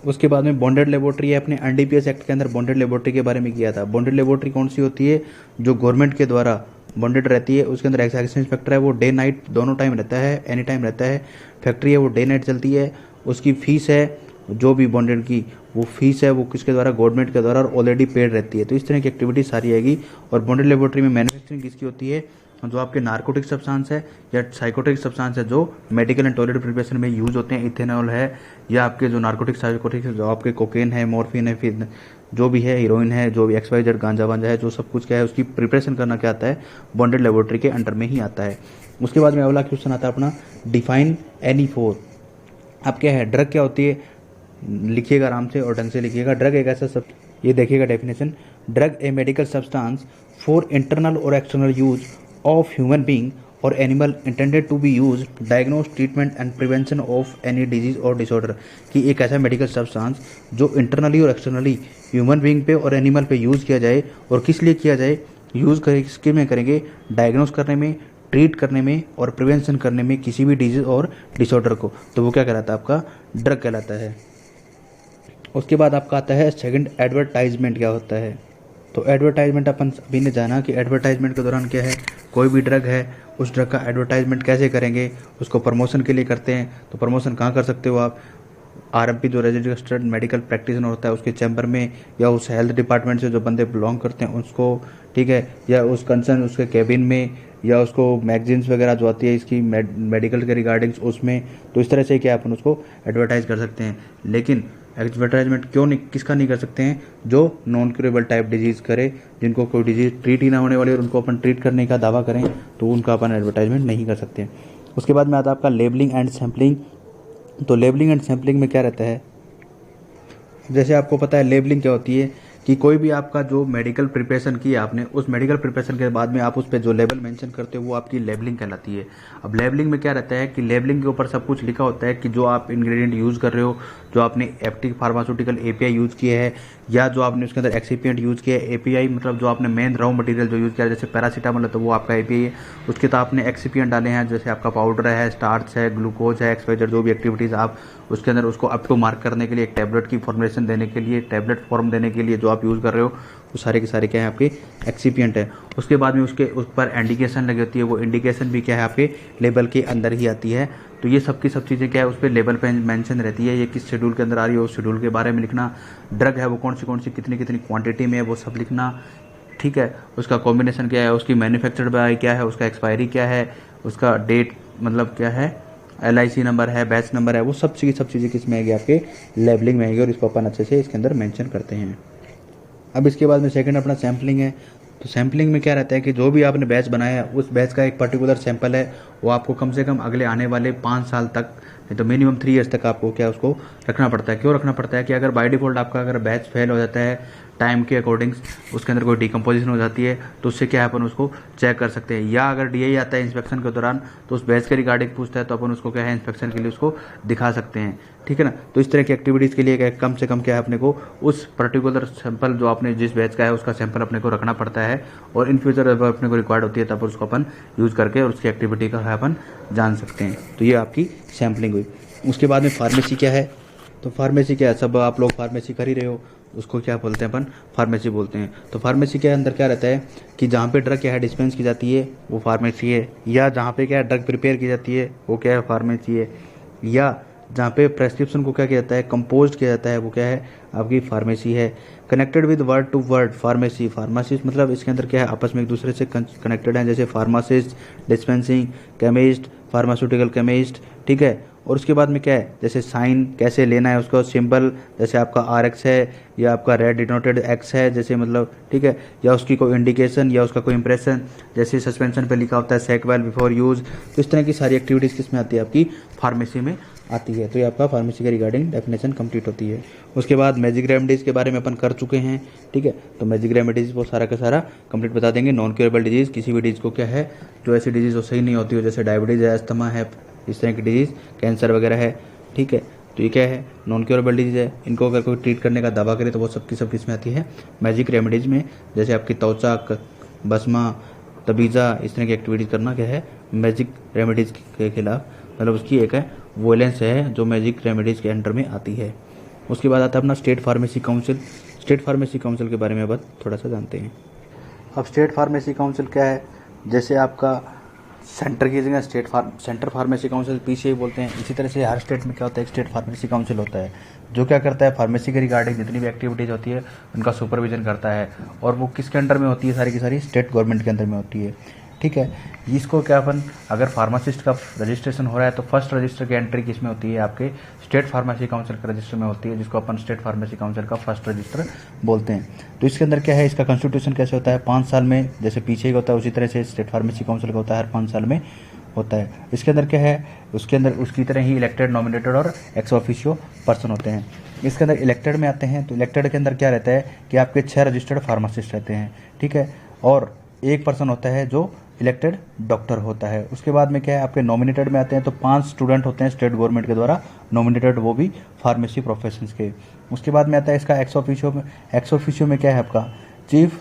उसके बाद में बॉन्डेड लेबोरेटरी है, अपने एनडीपीएस एक्ट के अंदर बॉन्डेड लेबोरेटरी के बारे में किया था। बॉन्डेड लेबोरेटरी कौन सी होती है, जो गवर्नमेंट के द्वारा बॉन्डेड रहती है, उसके अंदर एक्साइज इंस्पेक्टर है, वो डे नाइट दोनों टाइम रहता है, एनी टाइम रहता है। फैक्ट्री है वो डे नाइट चलती है। उसकी फीस है जो भी बॉन्डेड की वो फीस है वो किसके द्वारा, गवर्नमेंट के द्वारा, ऑलरेडी पेड रहती है। तो इस तरह की एक्टिविटी सारी आएगी। और बॉन्डेड लेबोरेटरी में मैन्युफैक्चरिंग किसकी होती है, जो आपके नार्कोटिक सब्सटेंस है या साइकोटिक सब्सटेंस है जो मेडिकल एंड टॉयलेट प्रिपरेशन में यूज होते हैं, इथेनॉल है, या आपके जो नार्कोटिक साइकोटिक जो आपके कोकेन है, मॉर्फिन है, फिर जो भी है, हीरोइन है, जो भी XYZ गांजा वांजा है, जो सब कुछ क्या है उसकी प्रिपरेशन करना क्या आता है, बॉन्डेड लेबोरेटरी के अंडर में ही आता है। उसके बाद में अगला क्वेश्चन आता है अपना, डिफाइन एनी फोर। अब क्या है, ड्रग क्या होती है, लिखिएगा आराम से और ढंग से लिखिएगा। ड्रग एक ऐसा सब, ये देखिएगा definition, drug a medical substance for internal और external use of human being or animal intended to be used, diagnose, treatment and prevention of any disease or disorder, कि एक ऐसा मेडिकल सब्सटेंस जो इंटरनली और एक्सटर्नली ह्यूमन बीइंग पे और animal पे use किया जाए, और किस लिए किया जाए, यूज़ किसके में करेंगे, डायग्नोस करने में, ट्रीट करने में और प्रिवेंशन करने में किसी भी डिजीज और डिसऑर्डर को, तो वो क्या कहलाता है, आपका ड्रग कहलाता है। उसके बाद आपका आता है सेकंड, एडवर्टाइजमेंट क्या होता है। तो एडवर्टाइजमेंट अपन अभी ने जाना कि एडवर्टाइजमेंट के दौरान क्या है, कोई भी ड्रग है उस ड्रग का एडवर्टाइजमेंट कैसे करेंगे, उसको प्रमोशन के लिए करते हैं। तो प्रमोशन कहाँ कर सकते हो आप, RMP जो रजिस्टर्ड मेडिकल प्रैक्टिशनर होता है उसके चैम्बर में, या उस हेल्थ डिपार्टमेंट से जो बंदे बिलोंग करते हैं उसको, ठीक है, या उस कंसर्न उसके कैबिन में, या उसको मैगजीन्स वगैरह जो आती है इसकी मेडिकल के रिगार्डिंग्स उसमें। तो इस तरह से क्या अपन उसको एडवर्टाइज कर सकते हैं। लेकिन एडवर्टाइजमेंट क्यों नहीं, किसका नहीं कर सकते हैं, जो नॉन क्यूरेबल टाइप डिजीज़ करे, जिनको कोई डिजीज़ ट्रीट ही ना होने वाली और उनको अपन ट्रीट करने का दावा करें, तो उनका अपन एडवर्टाइजमेंट नहीं कर सकते। उसके बाद में आता है आपका लेबलिंग एंड सैम्पलिंग। तो लेबलिंग एंड सैम्पलिंग में क्या रहता है, जैसे आपको पता है लेबलिंग क्या होती है, कि कोई भी आपका जो मेडिकल प्रिपरेशन की आपने, उस मेडिकल प्रिपरेशन के बाद में आप उस पर जो लेबल मेंशन करते हो वो आपकी लेबलिंग कहलाती है। अब लेबलिंग में क्या रहता है कि लेबलिंग के ऊपर सब कुछ लिखा होता है कि जो आप इंग्रेडिएंट यूज़ कर रहे हो, जो आपने एक्टिव फार्मास्यूटिकल API यूज़ किया है, या जो आपने उसके अंदर एक्सिपिएंट यूज़ किया है। API मतलब जो आपने मेन रॉ मटेरियल जो यूज़ किया है, जैसे पैरासीटामोल है तो वो आपका API है, उसके तो आपने एक्सिपिएंट डाले हैं, जैसे आपका पाउडर है, स्टार्च है, ग्लूकोज है, XYZ जो भी एक्टिविटीज़ आप उसके अंदर उसको अप टू मार्क करने के लिए, एक टैबलेट की फॉर्मुलेशन देने के लिए, टैबलेट फॉर्म देने के लिए जो आप यूज़ कर रहे हो, वो सारे के सारे क्या है आपके एक्सिपिएंट है। उसके बाद में उसके उस पर इंडिकेशन लगी होती है, वो इंडिकेशन भी क्या है आपके लेबल के अंदर ही आती है। तो ये सब की सब चीज़ें क्या है उस पर लेबल पे मेंशन रहती है, ये किस शेड्यूल के अंदर आ रही है उस शेड्यूल के बारे में लिखना, ड्रग है वो कौन सी कितनी क्वांटिटी में है वो सब लिखना, ठीक है। उसका कॉम्बिनेशन क्या है, उसकी मैन्युफैक्चर्ड बाय क्या है, उसका एक्सपायरी क्या है, उसका डेट मतलब क्या है, LIC नंबर है, बैच नंबर है, वो सब चीज़ें किस में आएगी, आपके लेबलिंग में आएगी, और इसको अपन अच्छे से इसके अंदर मेंशन करते हैं। अब इसके बाद में सेकंड अपना सैम्पलिंग है। तो सैम्पलिंग में क्या रहता है कि जो भी आपने बैच बनाया है उस बैच का एक पर्टिकुलर सैंपल है, वो आपको कम से कम अगले आने वाले 5 साल तक, नहीं तो मिनिमम 3 ईयर्स तक आपको क्या उसको रखना पड़ता है। क्यों रखना पड़ता है कि अगर बाय डिफॉल्ट आपका अगर बैच फेल हो जाता है टाइम के अकॉर्डिंग, उसके अंदर कोई डिकम्पोजिशन हो जाती है, तो उससे क्या है अपन उसको चेक कर सकते हैं। या अगर DI आता है इंस्पेक्शन के दौरान तो उस बैच के रिगार्डिंग पूछता है, तो अपन उसको क्या है इंस्पेक्शन के लिए उसको दिखा सकते हैं। ठीक है ना। तो इस तरह की एक्टिविटीज़ के लिए क्या है, कम से कम क्या है अपने को उस पर्टिकुलर सैंपल जो आपने जिस बैच का है उसका सैंपल अपने को रखना पड़ता है, और इन फ्यूचर अगर अपने को रिक्वायर्ड होती है तब उसको अपन यूज़ करके और उसकी एक्टिविटी का है अपन जान सकते हैं। तो ये आपकी सैम्पलिंग हुई। उसके बाद में फार्मेसी क्या है, तो फार्मेसी क्या है, सब आप लोग फार्मेसी कर ही रहे हो, उसको क्या बोलते हैं अपन, फार्मेसी बोलते हैं। तो फार्मेसी के अंदर क्या रहता है कि जहाँ पे ड्रग क्या है डिस्पेंस की जाती है वो फार्मेसी है, या जहाँ पे क्या है ड्रग प्रिपेयर की जाती है वो क्या है फार्मेसी है, या जहाँ पे प्रेस्क्रिप्शन को क्या किया जाता है कंपोज किया जाता है वो क्या है आपकी फार्मेसी है। Connected with word to word pharmacy, pharmacist मतलब इसके अंदर क्या है आपस में एक दूसरे से कनेक्टेड हैं, जैसे pharmacist, dispensing chemist, pharmaceutical chemist, ठीक है। और उसके बाद में क्या है जैसे साइन कैसे लेना है उसका सिंबल, जैसे आपका RX है या आपका रेड डिनोटेड X है जैसे मतलब, ठीक है, या उसकी कोई इंडिकेशन या उसका कोई इंप्रेशन, जैसे सस्पेंशन पे लिखा होता है सेक वेल बिफोर यूज। तो इस तरह की सारी एक्टिविटीज़ किस में आती है आपकी फार्मेसी में आती है। तो ये आपका फार्मेसी के रिगार्डिंग डेफिनेशन कंप्लीट होती है। उसके बाद मैजिक रेमेडीज़ के बारे में अपन कर चुके हैं, ठीक है। तो मैजिक रेमेडीज़ वो सारा का सारा कंप्लीट बता देंगे। नॉन क्योरेबल डिजीज़, किसी भी डिजीज़ को क्या है जो ऐसी डिजीज़ वो सही नहीं होती हो, जैसे डायबिटीज़ है, अस्थमा है, इस तरह की डिजीज़, कैंसर वगैरह है, ठीक है। तो ये क्या है नॉन क्योरेबल डिजीज़ है, इनको अगर कोई ट्रीट करने का दावा करे तो वो सबकी सब किस में आती है मैजिक रेमेडीज़ में। जैसे आपकी त्वचा, बसमा, तबीज़ा, इस तरह की एक्टिविटीज़ करना क्या है मैजिक रेमेडीज़ के खिलाफ, मतलब उसकी एक है वोलेंस है जो मैजिक रेमेडीज़ के अंडर में आती है। उसके बाद आता है अपना state pharmacy council. State pharmacy council के बारे में अब थोड़ा सा जानते हैं। अब स्टेट फार्मेसी काउंसिल क्या है, जैसे आपका सेंटर की जगह सेंटर फार्मेसी काउंसिल पीसीआई बोलते हैं, इसी तरह से हर स्टेट में क्या होता है एक स्टेट फार्मेसी काउंसिल होता है जो क्या करता है फार्मेसी के रिगार्डिंग जितनी भी एक्टिविटीज़ होती है उनका सुपरविजन करता है, और वो किसके अंडर में होती है सारी की सारी स्टेट गवर्नमेंट के अंदर में होती है, ठीक है। इसको क्या अपन अगर फार्मासिस्ट का रजिस्ट्रेशन हो रहा है तो फर्स्ट रजिस्टर की एंट्री किस में होती है आपके स्टेट फार्मेसी काउंसिल के रजिस्टर में होती है, जिसको अपन स्टेट फार्मेसी काउंसिल का फर्स्ट रजिस्टर बोलते हैं। तो इसके अंदर क्या है इसका कॉन्स्टिट्यूशन कैसे होता है 5 साल में, जैसे पीछे ही होता है उसी तरह से स्टेट फार्मेसी काउंसिल का होता है हर 5 साल में होता है। इसके अंदर क्या है उसके अंदर उसकी तरह ही इलेक्टेड, नॉमिनेटेड और एक्स ऑफिशियो पर्सन होते हैं। इसके अंदर इलेक्टेड में आते हैं तो इलेक्टेड के अंदर क्या रहता है कि आपके 6 रजिस्टर्ड फार्मासिस्ट रहते हैं, ठीक है, और एक पर्सन होता है जो इलेक्टेड डॉक्टर होता है। उसके बाद में क्या है आपके नॉमिनेटेड में आते हैं तो 5 स्टूडेंट होते हैं स्टेट गवर्नमेंट के द्वारा नॉमिनेटेड, वो भी फार्मेसी प्रोफेशंस के। उसके बाद में आता है इसका एक्स ऑफिशियो में। एक्स ऑफिशियो में क्या है आपका चीफ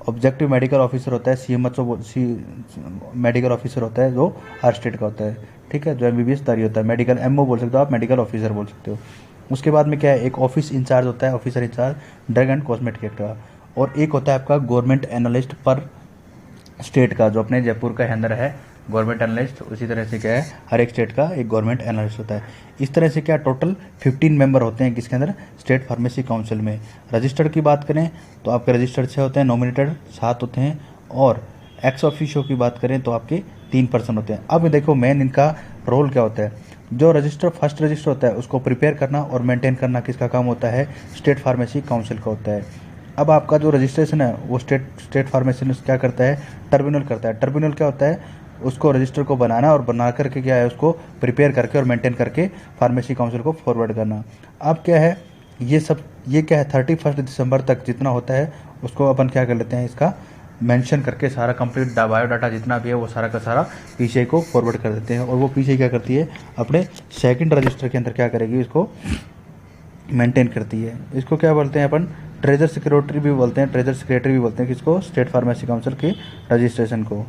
ऑब्जेक्टिव मेडिकल ऑफिसर होता है, CMHO मेडिकल ऑफिसर होता है जो हर स्टेट का होता है, ठीक है, जो MBBS दारी होता है, मेडिकल MO बोल सकते हो आप, मेडिकल ऑफिसर बोल सकते हो। उसके बाद में क्या है एक ऑफिस इंचार्ज होता है, officer in charge drug and cosmetic act का, और एक होता है आपका गवर्नमेंट एनालिस्ट पर स्टेट का, जो अपने जयपुर का अंदर है गवर्नमेंट एनालिस्ट, उसी तरह से क्या है हर एक स्टेट का एक गवर्नमेंट एनालिस्ट होता है। इस तरह से क्या टोटल 15 मेंबर होते हैं किसके अंदर स्टेट फार्मेसी काउंसिल में। रजिस्टर्ड की बात करें तो आपके रजिस्टर्ड 6 होते हैं, नॉमिनेटेड 7 होते हैं, और एक्स ऑफिशियो की बात करें तो आपके 3 पर्सन होते हैं। अब देखो मेन इनका रोल क्या होता है, जो रजिस्टर फर्स्ट रजिस्टर होता है उसको प्रिपेयर करना और मेंटेन करना किसका काम होता है स्टेट फार्मेसी काउंसिल का होता है। अब आपका जो रजिस्ट्रेशन है वो स्टेट फार्मेसी क्या करता है ट्रिब्यूनल करता है। ट्रिब्यूनल क्या होता है उसको रजिस्टर को बनाना और बना करके क्या है उसको प्रिपेयर करके और मेंटेन करके फार्मेसी काउंसिल को फॉरवर्ड करना। अब क्या है ये क्या है 31 दिसंबर तक जितना होता है उसको अपन क्या कर लेते हैं इसका मेंशन करके सारा कंप्लीट बायोडाटा जितना भी है वो सारा का सारा पीसीआई को फॉरवर्ड कर देते हैं, और वो पीसीआई क्या करती है अपने सेकंड रजिस्टर के अंदर क्या करेगी इसको मेंटेन करती है। इसको क्या बोलते हैं अपन ट्रेजर सेक्रेटरी भी बोलते हैं, ट्रेजर सेक्रेटरी भी बोलते हैं किसको स्टेट फार्मेसी काउंसिल के रजिस्ट्रेशन को।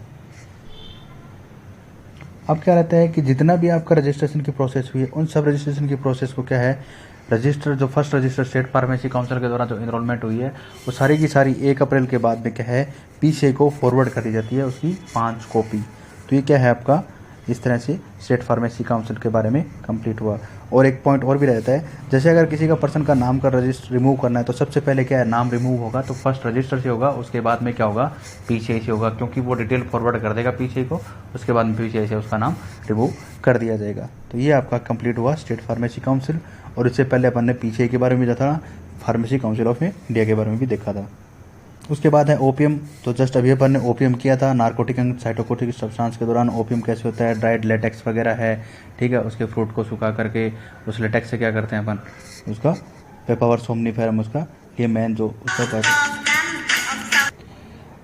अब क्या रहता है कि जितना भी आपका रजिस्ट्रेशन की प्रोसेस हुई है उन सब रजिस्ट्रेशन की प्रोसेस को क्या है रजिस्टर जो first resistor state pharmacy council के द्वारा जो इनरोलमेंट हुई है वो सारी की सारी 1 अप्रैल के बाद में क्या है पीसीआई को फॉरवर्ड कर दी जाती है उसकी 5 कॉपी। तो ये क्या है आपका इस तरह से स्टेट फार्मेसी काउंसिल के बारे में कंप्लीट हुआ। और एक पॉइंट और भी रहता है, जैसे अगर किसी का पर्सन का नाम का रजिस्टर रिमूव करना है तो सबसे पहले क्या है नाम रिमूव होगा तो फर्स्ट रजिस्टर से होगा, उसके बाद में क्या होगा पीसीआई से होगा, क्योंकि वो डिटेल फॉरवर्ड कर देगा पीसीआई को, उसके बाद में पीसीआई से उसका नाम रिमूव कर दिया जाएगा। तो ये आपका कंप्लीट हुआ स्टेट फार्मेसी काउंसिल। और इससे पहले अपन ने पीसीआई के बारे में देखा था, फार्मेसी काउंसिल ऑफ इंडिया के बारे में भी देखा था। उसके बाद है ओपीएम, तो जस्ट अभी अपन ने ओपीएम किया था, नार्कोटिक एंड साइटोकोटिक सब्सटेंस के दौरान ओपीएम कैसे होता है, ड्राइड लेटेक्स वगैरह है, ठीक है, उसके फ्रूट को सुखा करके उस लेटेक्स से क्या करते हैं अपन उसका पेपावर सोमनीफेरम उसका ये मेन जो उसका।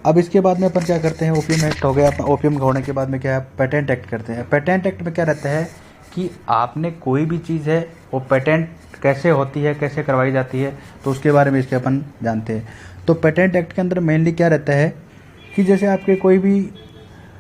अब इसके बाद में अपन क्या करते हैं ओपीएम एक्ट हो गया अपना, ओपीएम होने के बाद में क्या है पेटेंट एक्ट करते हैं। पेटेंट एक्ट में क्या रहता है कि आपने कोई भी चीज़ है वो पेटेंट कैसे होती है, कैसे करवाई जाती है, तो उसके बारे में इसके अपन जानते हैं। तो पेटेंट एक्ट के अंदर मेनली क्या रहता है कि जैसे आपके कोई भी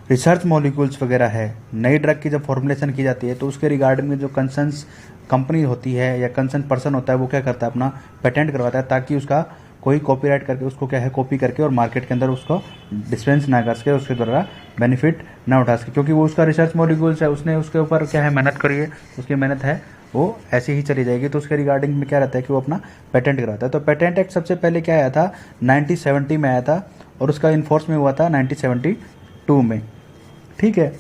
रिसर्च मॉलिक्यूल्स वगैरह है, नई ड्रग की जब फॉर्मुलेशन की जाती है तो उसके रिगार्डिंग में जो कंसर्न्स कंपनी होती है या कंसर्न पर्सन होता है वो क्या करता है, अपना पेटेंट करवाता है, ताकि उसका कोई कॉपीराइट करके उसको क्या है कॉपी करके और मार्केट के अंदर उसको डिस्पेंस ना कर सके, उसके द्वारा बेनिफिट ना उठा सके, क्योंकि वो उसका रिसर्च मॉलिक्यूल्स है, उसने उसके ऊपर क्या है मेहनत करी है, उसकी मेहनत है वो ऐसे ही चली जाएगी। तो उसके रिगार्डिंग में क्या रहता है कि वो अपना पेटेंट कराता है। तो पेटेंट एक्ट सबसे पहले क्या आया था, 1970 में आया था और उसका इन्फोर्स में हुआ था 1972 में। ठीक है,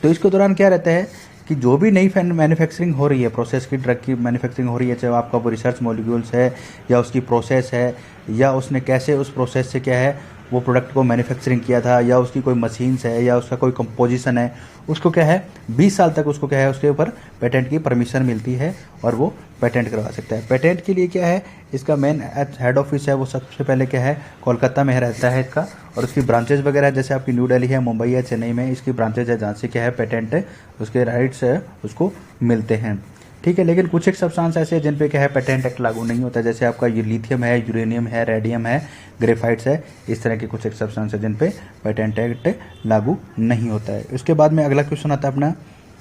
तो इसके दौरान क्या रहता है कि जो भी नई मैन्युफैक्चरिंग हो रही है, प्रोसेस की ड्रग की मैन्युफैक्चरिंग हो रही है, चाहे आपका वो रिसर्च मॉलिक्यूल्स है या उसकी प्रोसेस है या उसने कैसे उस प्रोसेस से क्या है वो प्रोडक्ट को मैन्युफैक्चरिंग किया था, या उसकी कोई मशीन्स है या उसका कोई कंपोजिशन है, उसको क्या है 20 साल तक उसको क्या है उसके ऊपर पेटेंट की परमिशन मिलती है और वो पेटेंट करवा सकता है। पेटेंट के लिए क्या है, इसका मेन हेड ऑफिस है वो सबसे पहले क्या है कोलकाता में रहता है इसका, और उसकी ब्रांचेज वगैरह जैसे आपकी न्यू दिल्ली है, मुंबई है, चेन्नई में इसकी ब्रांचेज है जहाँ से क्या है पेटेंट है उसके राइट्स है उसको मिलते हैं। ठीक है, लेकिन कुछ एक सब्सटेंस ऐसे हैं जिन पे क्या है पेटेंट एक्ट लागू नहीं होता, जैसे आपका ये लिथियम है, यूरेनियम है, रेडियम है, ग्रेफाइट्स है, इस तरह के कुछ एक सब्सटेंस है जिन पे पेटेंट एक्ट लागू नहीं होता है। उसके बाद में अगला क्वेश्चन आता है अपना,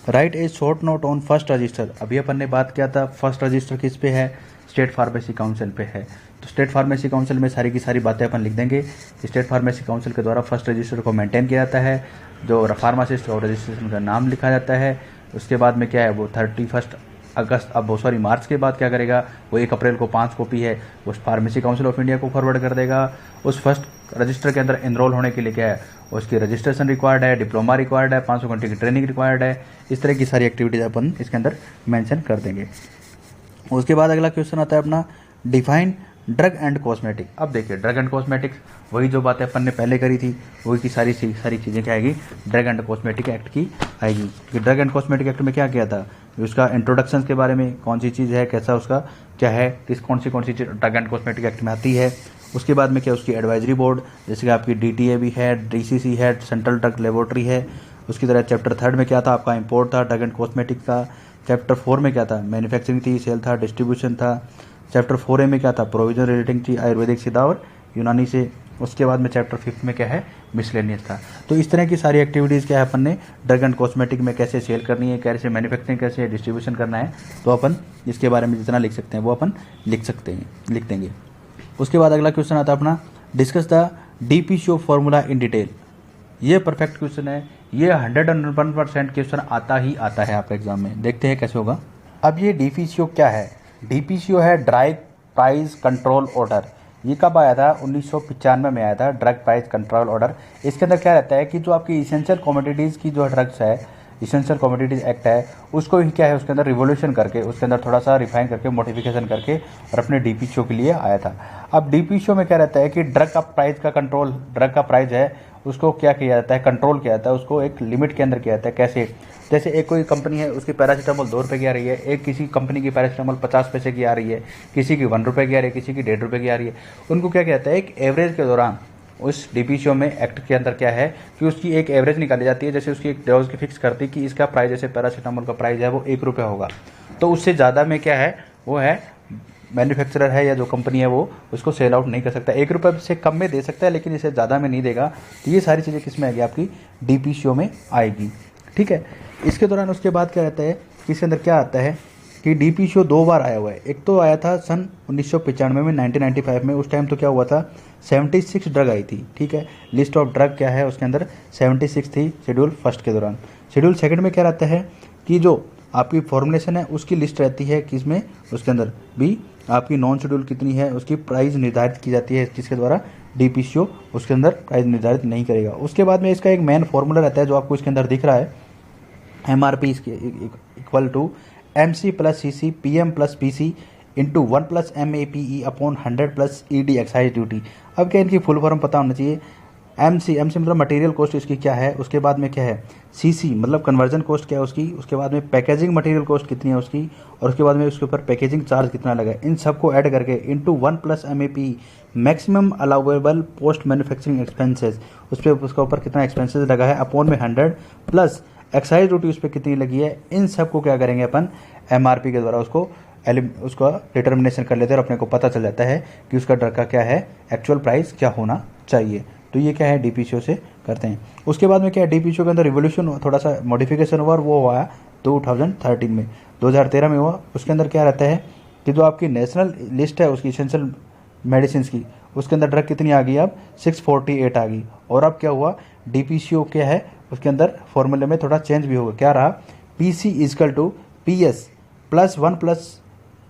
right a short note on first resistor. अभी अपन ने बात किया था फर्स्ट रजिस्टर किस पे है, स्टेट फार्मेसी काउंसिल पे है। तो स्टेट फार्मेसी काउंसिल में सारी की सारी बातें अपन लिख देंगे। स्टेट फार्मेसी काउंसिल के द्वारा फर्स्ट रजिस्टर को मेंटेन किया जाता है, जो फार्मासिस्ट और रजिस्ट्रेशन का नाम लिखा जाता है। उसके बाद में क्या है वो 31 अगस्त मार्च के बाद क्या करेगा वो 1 अप्रैल को 5 कॉपी है उस फार्मेसी काउंसिल ऑफ इंडिया को फॉरवर्ड कर देगा। उस फर्स्ट रजिस्टर के अंदर एनरोल होने के लिए क्या है उसकी रजिस्ट्रेशन रिक्वायर्ड है, डिप्लोमा रिक्वायर्ड है, 500 घंटे की ट्रेनिंग रिक्वायर्ड है। इस तरह की सारी एक्टिविटीज अपन इसके अंदर मेंशन कर देंगे। उसके बाद अगला क्वेश्चन आता है अपना, डिफाइन ड्रग एंड कॉस्मेटिक। अब देखिए ड्रग एंड कॉस्मेटिक्स वही जो बातें अपन ने पहले करी थी वही की सारी चीज़ें क्या आएगी ड्रग एंड कॉस्मेटिक एक्ट की आएगी। कि ड्रग एंड कॉस्मेटिक एक्ट में क्या किया था, उसका इंट्रोडक्शन के बारे में कौन सी चीज़ है, कैसा उसका क्या है, कौन सी चीज़ ड्रग एंड कॉस्मेटिक एक्ट में आती है। उसके बाद में क्या उसकी एडवाइजरी बोर्ड, जैसे कि आपकी DTA भी है, DCC है, सेंट्रल ड्रग लेबोरेटरी है। उसकी तरह चैप्टर 3 में क्या था आपका इम्पोर्ट था ड्रग एंड कॉस्मेटिक का। चैप्टर 4 में क्या था मैन्युफैक्चरिंग थी, सेल था, डिस्ट्रीब्यूशन था। चैप्टर 4A में क्या था प्रोविजन रिलेटिंग थी आयुर्वेदिक सीधा और यूनानी से। उसके बाद में चैप्टर 5 में क्या है मिसलेनियस था। तो इस तरह की सारी एक्टिविटीज़ क्या है अपन ने ड्रग एंड कॉस्मेटिक में कैसे सेल करनी है, कैसे मैन्युफैक्चरिंग, कैसे डिस्ट्रीब्यूशन करना है, तो अपन इसके बारे में जितना लिख सकते हैं वो अपन लिख देंगे। उसके बाद अगला क्वेश्चन आता है अपना, discuss the DPCO formula in detail. ये परफेक्ट क्वेश्चन है, ये 101% क्वेश्चन आता है आपके एग्जाम में। देखते हैं कैसे होगा। अब ये DPCO क्या है, DPCO है ड्रग प्राइस कंट्रोल ऑर्डर। ये कब आया था 1995 में आया था ड्रग प्राइस कंट्रोल ऑर्डर। इसके अंदर क्या रहता है कि जो आपकी इसेंशियल कमोडिटीज़ की जो ड्रग्स है, इसेंशियल कमोडिटीज़ एक्ट है, उसको ही क्या है उसके अंदर रिवोल्यूशन करके उसके अंदर थोड़ा सा रिफाइन करके मॉडिफिकेशन करके और अपने DPCO के लिए आया था। अब DPCO में क्या रहता है कि ड्रग का प्राइस का कंट्रोल, ड्रग का प्राइस है उसको क्या किया जाता है कंट्रोल किया जाता है, उसको एक लिमिट के अंदर किया जाता है। कैसे, जैसे एक कोई कंपनी है उसकी पैरासीटामोल 2 रुपये की आ रही है, एक किसी कंपनी की पैरासीटामोल 50 पैसे की आ रही है, किसी की 1 रुपये की आ रही है, किसी की 1.5 रुपये की आ रही है। उनको क्या कहता है एक एवरेज के दौरान उस DPCO में एक्ट के अंदर क्या है कि उसकी एक एवरेज निकाली जाती है। जैसे उसकी एक डोज की फिक्स करती है कि इसका प्राइस जैसे पैरासीटामोल का प्राइस है वो 1 रुपये होगा, तो उससे ज़्यादा में क्या है वो है मैन्युफैक्चरर है या जो कंपनी है वो उसको सेल आउट नहीं कर सकता। 1 रुपये से कम में दे सकता है लेकिन इसे ज़्यादा में नहीं देगा। तो ये सारी चीज़ें किस में आएगी आपकी DPCO में आएगी। ठीक है, इसके दौरान उसके बाद क्या रहता है कि इसके अंदर क्या आता है कि DPCO 2 बार आया हुआ है। एक तो आया था सन 1995 में 1995 में, उस टाइम तो क्या हुआ था 76 ड्रग आई थी। ठीक है, लिस्ट ऑफ ड्रग क्या है उसके अंदर 76 थी शेड्यूल फर्स्ट के दौरान। शेड्यूल सेकंड में क्या रहता है कि जो आपकी फॉर्मुलेशन है उसकी लिस्ट रहती है किसमें उसके अंदर भी आपकी नॉन शेड्यूल कितनी है उसकी प्राइस निर्धारित की जाती है, जिसके द्वारा DPCO उसके अंदर प्राइस निर्धारित नहीं करेगा। उसके बाद में इसका एक मेन फॉर्मूला रहता है जो आपको इसके अंदर दिख रहा है, MRP इसके equal to MC + CC PM + PC into 1 + MAPE अपॉन 100 + ED एक्साइज ड्यूटी। अब क्या इनकी फुल फॉर्म पता होना चाहिए। MC मतलब मटेरियल कॉस्ट इसकी क्या है, उसके बाद में क्या है CC मतलब कन्वर्जन कॉस्ट क्या है उसकी, उसके बाद में पैकेजिंग मटेरियल कॉस्ट कितनी है उसकी, और उसके बाद में उसके ऊपर पैकेजिंग चार्ज कितना लगा, इन सबको ऐड करके into 1 + MAPE maximum allowable post manufacturing expenses, उस पर उसका ऊपर कितना एक्सपेंसेस लगा है अपॉन में 100 + एक्साइज ड्यूटी उस पर कितनी लगी है, इन सब को क्या करेंगे अपन MRP के द्वारा उसका डिटर्मिनेशन कर लेते हैं और अपने को पता चल जाता है कि उसका ड्रग का क्या है एक्चुअल प्राइस क्या होना चाहिए। तो ये क्या है DPCO से करते हैं। उसके बाद में क्या है DPCO के अंदर रिवोल्यूशन थोड़ा सा मॉडिफिकेशन हुआ और वो हुआ 2013 में, 2013 में हुआ। उसके अंदर क्या रहता है कि जो आपकी नेशनल लिस्ट है उसकी इसेंशियल मेडिसिन की, उसके अंदर ड्रग कितनी आ गई अब 648 आ गई। और अब क्या हुआ DPCO क्या है उसके अंदर फॉर्मूले में थोड़ा चेंज भी होगा, क्या रहा PC is equal to PS +1 +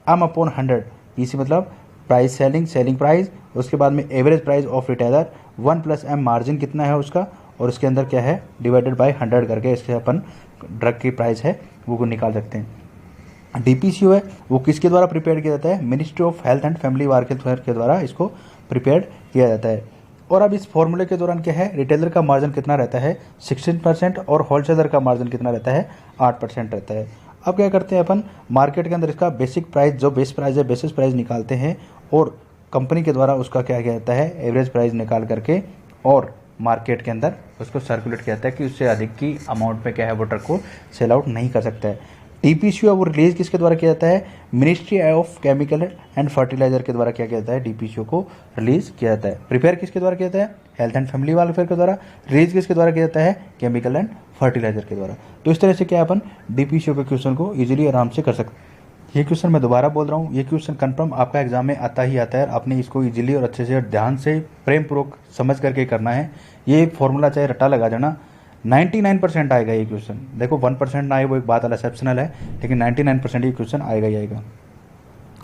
M/100। PC मतलब प्राइस सेलिंग प्राइस, उसके बाद में average price of retailer 1 + M margin कितना है उसका, और उसके अंदर क्या है डिवाइडेड बाय 100 करके इसके अपन ड्रग की प्राइस है वो निकाल सकते हैं। DPCO है वो किसके द्वारा प्रिपेयर किया जाता है, ministry of health and family welfare के द्वारा इसको प्रिपेयर किया जाता है। और अब इस फॉर्मूले के दौरान क्या है रिटेलर का मार्जिन कितना रहता है 16% और होलसेलर का मार्जिन कितना रहता है 8% रहता है। अब क्या करते हैं अपन मार्केट के अंदर इसका बेसिक प्राइस जो बेस प्राइस है बेसिस प्राइस निकालते हैं और कंपनी के द्वारा उसका क्या किया जाता है एवरेज प्राइस निकाल करके और मार्केट के अंदर उसको सर्कुलेट किया जाता है कि उससे अधिक की अमाउंट पे क्या है वो ड्रग को सेल आउट नहीं कर सकता है। DPCO वो रिलीज किसके द्वारा किया जाता है, ministry of chemical and fertiliser के द्वारा क्या किया जाता है DPCO को रिलीज किया जाता है। प्रिपेयर किसके द्वारा किया जाता है, हेल्थ एंड फैमिली वेलफेयर के द्वारा। रिलीज किसके द्वारा किया जाता है, केमिकल एंड फर्टिलाइजर के द्वारा। तो इस तरह से क्या अपन DPCO के क्वेश्चन को इजीली आराम से कर सकते हैं। ये क्वेश्चन मैं दोबारा बोल रहा हूँ, ये क्वेश्चन कंफर्म आपका एग्जाम में आता ही आता है। आपने इसको इजीली और अच्छे से ध्यान से प्रेमपूर्वक समझ करके करना है। ये फॉर्मूला चाहे रट्टा लगा जाना 99% आएगा ये क्वेश्चन। देखो 1% ना आए वो एक बात एक्सेप्शनल है, लेकिन 99% ये क्वेश्चन आएगा ही आएगा।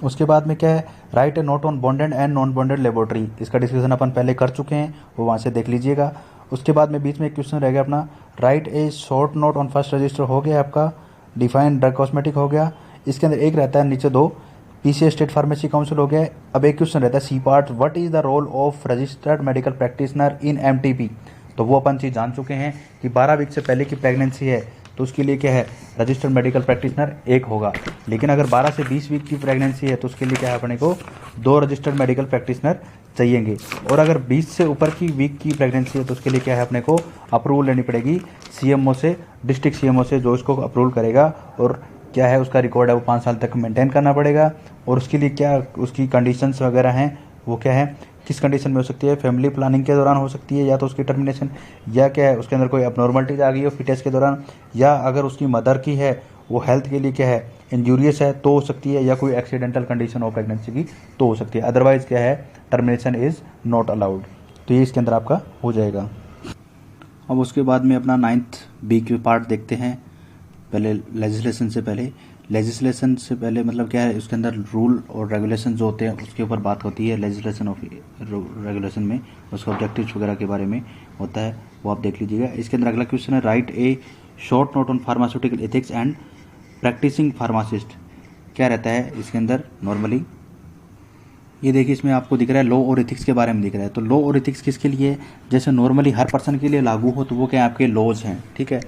उसके बाद में क्या है write A note on bonded and non bonded laboratory, इसका डिस्कशन अपन पहले कर चुके हैं, वो वहाँ से देख लीजिएगा। उसके बाद में बीच में एक क्वेश्चन रह गया अपना right a short note on first resistor हो गया आपका, डिफाइन ड्रग कॉस्मेटिक हो गया। इसके अंदर एक रहता है नीचे 2 PCA स्टेट फार्मेसी काउंसिल हो गया। अब एक क्वेश्चन रहता है C part what is the role of registered medical practitioner in MTP। तो वो अपन चीज़ जान चुके हैं कि 12 वीक से पहले की प्रेगनेंसी है तो उसके लिए क्या है रजिस्टर्ड मेडिकल प्रैक्टिशनर 1 होगा। लेकिन अगर 12 से 20 वीक की प्रेगनेंसी है तो उसके लिए क्या है अपने को 2 रजिस्टर्ड मेडिकल प्रैक्टिशनर चाहिएंगे। और अगर 20 से ऊपर की वीक की प्रेगनेंसी है तो उसके लिए क्या है अपने को अप्रूवल लेनी पड़ेगी CMO से, डिस्ट्रिक्ट CMO से, जो इसको अप्रूवल करेगा। और क्या है उसका रिकॉर्ड है वो 5 साल तक मेंटेन करना पड़ेगा। और उसके लिए क्या उसकी कंडीशंस वगैरह हैं वो क्या है किस कंडीशन में हो सकती है, फैमिली प्लानिंग के दौरान हो सकती है या तो उसकी टर्मिनेशन, या क्या है उसके अंदर कोई अबनॉर्मलिटीज आ गई हो फिटेस के दौरान, या अगर उसकी मदर की है वो हेल्थ के लिए क्या है इंजूरियस है तो हो सकती है, या कोई एक्सीडेंटल कंडीशन हो प्रेगनेंसी की तो हो सकती है। अदरवाइज क्या है टर्मिनेशन इज़ नॉट अलाउड। तो ये इसके अंदर आपका हो जाएगा। अब उसके बाद में अपना 9th B के पार्ट देखते हैं। पहले लेजिस्लेशन से पहले मतलब क्या है उसके अंदर रूल और रेगुलेशन जो होते हैं उसके ऊपर बात होती है। लेजिस्लेशन ऑफ रेगुलेशन में उसका ऑब्जेक्टिव्स वगैरह के बारे में होता है, वो आप देख लीजिएगा। इसके अंदर अगला क्वेश्चन है write a short note on pharmaceutical ethics and practising pharmacist. क्या रहता है इसके अंदर नॉर्मली ये देखिए इसमें आपको दिख रहा है लॉ और एथिक्स के बारे में दिख रहा है। तो लॉ और एथिक्स किसके लिए, जैसे नॉर्मली हर पर्सन के लिए लागू हो तो वो क्या आपके लॉज हैं, ठीक है,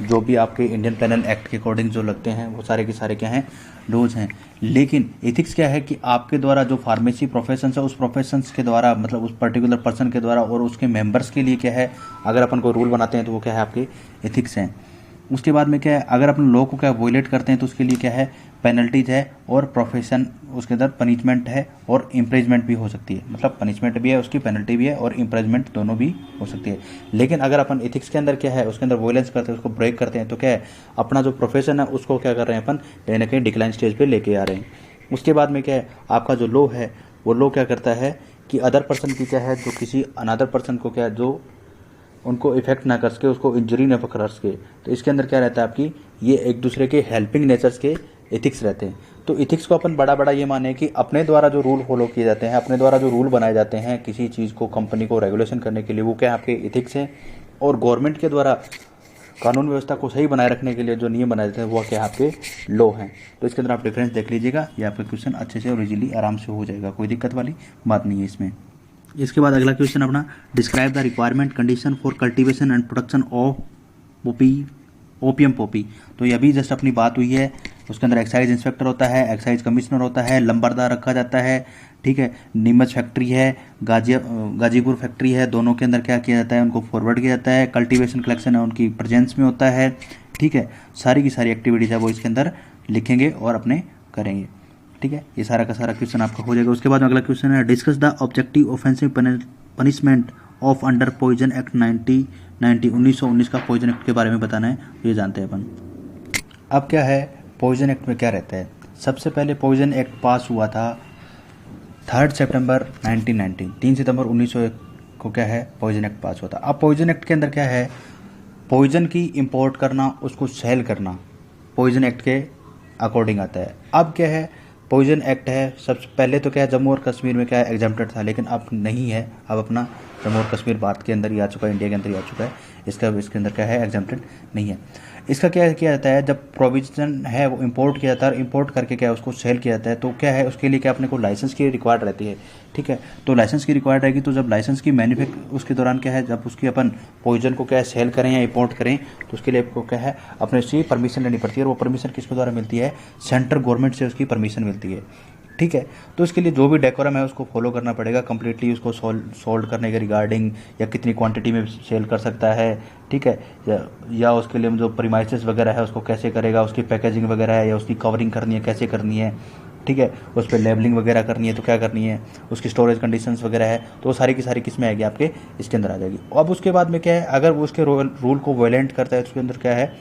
जो भी आपके इंडियन पेनल एक्ट के अकॉर्डिंग जो लगते हैं वो सारे के सारे क्या हैं लॉज हैं। लेकिन एथिक्स क्या है कि आपके द्वारा जो फार्मेसी प्रोफेशन है उस प्रोफेशंस के द्वारा मतलब उस पर्टिकुलर पर्सन के द्वारा और उसके मेंबर्स के लिए क्या है अगर अपन कोई रूल बनाते हैं तो वो क्या है आपके एथिक्स हैं। उसके बाद में क्या है अगर अपन लॉ को क्या वोलेट करते हैं तो उसके लिए क्या है पेनल्टीज है और प्रोफेशन उसके अंदर पनिशमेंट है और इम्प्रेजमेंट भी हो सकती है। मतलब पनिशमेंट भी है उसकी पेनल्टी भी है और इम्प्रेजमेंट दोनों भी हो सकती है। लेकिन अगर अपन एथिक्स के अंदर क्या है उसके अंदर वोलेंस करते हैं उसको ब्रेक करते हैं तो क्या है अपना जो प्रोफेशन है उसको क्या कर रहे हैं अपन कहीं ना कहीं डिक्लाइन स्टेज पर लेके आ रहे हैं। उसके बाद में क्या है आपका जो लॉ है वो लॉ क्या करता है कि अदर पर्सन की क्या है जो किसी अनदर पर्सन को क्या है जो उनको इफेक्ट ना कर सके उसको इंजरी ना कर सके। तो इसके अंदर क्या रहता है आपकी ये एक दूसरे के हेल्पिंग नेचर्स के एथिक्स रहते हैं। तो एथिक्स को अपन बड़ा ये माने कि अपने द्वारा जो रूल फॉलो किए जाते हैं अपने द्वारा जो रूल बनाए जाते हैं किसी चीज़ को कंपनी को रेगुलेशन करने के लिए वो क्या आपके एथिक्स हैं। और गवर्नमेंट के द्वारा कानून व्यवस्था को सही बनाए रखने के लिए जो नियम बनाए जाते हैं वो क्या आपके लॉ हैं। तो इसके अंदर आप डिफरेंस देख लीजिएगा, ये आपका क्वेश्चन अच्छे से और इजीली आराम से हो जाएगा, कोई दिक्कत वाली बात नहीं है इसमें। इसके बाद अगला क्वेश्चन अपना describe the requirement condition for cultivation and production of opium Poppy. तो ये अभी जस्ट अपनी बात हुई है। उसके अंदर एक्साइज इंस्पेक्टर होता है, एक्साइज कमिश्नर होता है, लंबरदार रखा जाता है, ठीक है। नीमच फैक्ट्री है, गाजीपुर फैक्ट्री है, दोनों के अंदर क्या किया जाता है, उनको फॉरवर्ड किया जाता है। कल्टीवेशन कलेक्शन है उनकी प्रेजेंस में होता है, ठीक है। सारी की सारी एक्टिविटीज़ है वो इसके अंदर लिखेंगे और अपने करेंगे, ठीक है। ये सारा का सारा क्वेश्चन आपका हो जाएगा। उसके बाद अगला क्वेश्चन है discuss the objective offensive punishment of under poison act 1919 का पॉइजन एक्ट के बारे में बताना है, ये जानते हैं अपन। अब क्या है पॉइजन एक्ट में क्या रहता है। सबसे पहले पॉइजन एक्ट पास हुआ था 3 सितंबर 1990, 3 सितंबर 1901 को क्या है पॉइजन एक्ट पास हुआ था। अब पॉइजन एक्ट के अंदर क्या है, पॉइजन की इंपोर्ट करना, उसको सेल करना पॉइजन एक्ट के अकॉर्डिंग आता है। अब क्या है पॉइजन एक्ट है, सबसे पहले तो क्या है जम्मू और कश्मीर में क्या है एग्जाम्प्टेड था, लेकिन अब नहीं है। अब अपना जम्मू और कश्मीर भारत के अंदर ही आ चुका है, इंडिया के अंदर ही आ चुका है। इसके अंदर क्या है एग्जाम्प्टेड नहीं है। इसका क्या किया जाता है, जब प्रोविजन है वो इंपोर्ट किया जाता है, इंपोर्ट करके क्या है उसको सेल किया जाता है, तो क्या है उसके लिए क्या अपने को लाइसेंस की रिक्वायर्ड रहती है, ठीक है। तो लाइसेंस की रिक्वायर्ड रहेगी, तो जब लाइसेंस की उसके दौरान क्या है, जब उसकी अपन पॉइजन को क्या है सेल करें या इंपोर्ट करें, तो उसके लिए आपको क्या है अपने से परमिशन लेनी पड़ती है। और वो परमिशन किसके द्वारा मिलती है, सेंट्रल गवर्नमेंट से उसकी परमिशन मिलती है, ठीक है। तो इसके लिए जो भी डेकोरम है उसको फॉलो करना पड़ेगा कंप्लीटली, उसको सोल्ड करने के रिगार्डिंग, या कितनी क्वांटिटी में सेल कर सकता है, ठीक है, या उसके लिए जो प्रीमाइसेस वगैरह है उसको कैसे करेगा, उसकी पैकेजिंग वगैरह है या उसकी कवरिंग करनी है कैसे करनी है, ठीक है, उस पर लेबलिंग वगैरह करनी है तो क्या करनी है, उसकी स्टोरेज कंडीशंस वगैरह है, तो वो सारी की सारी किस्में आएगी आपके इसके अंदर आ जाएगी। अब उसके बाद में क्या है, अगर वो उसके रूल को वायलेंट करता है तो उसके अंदर क्या है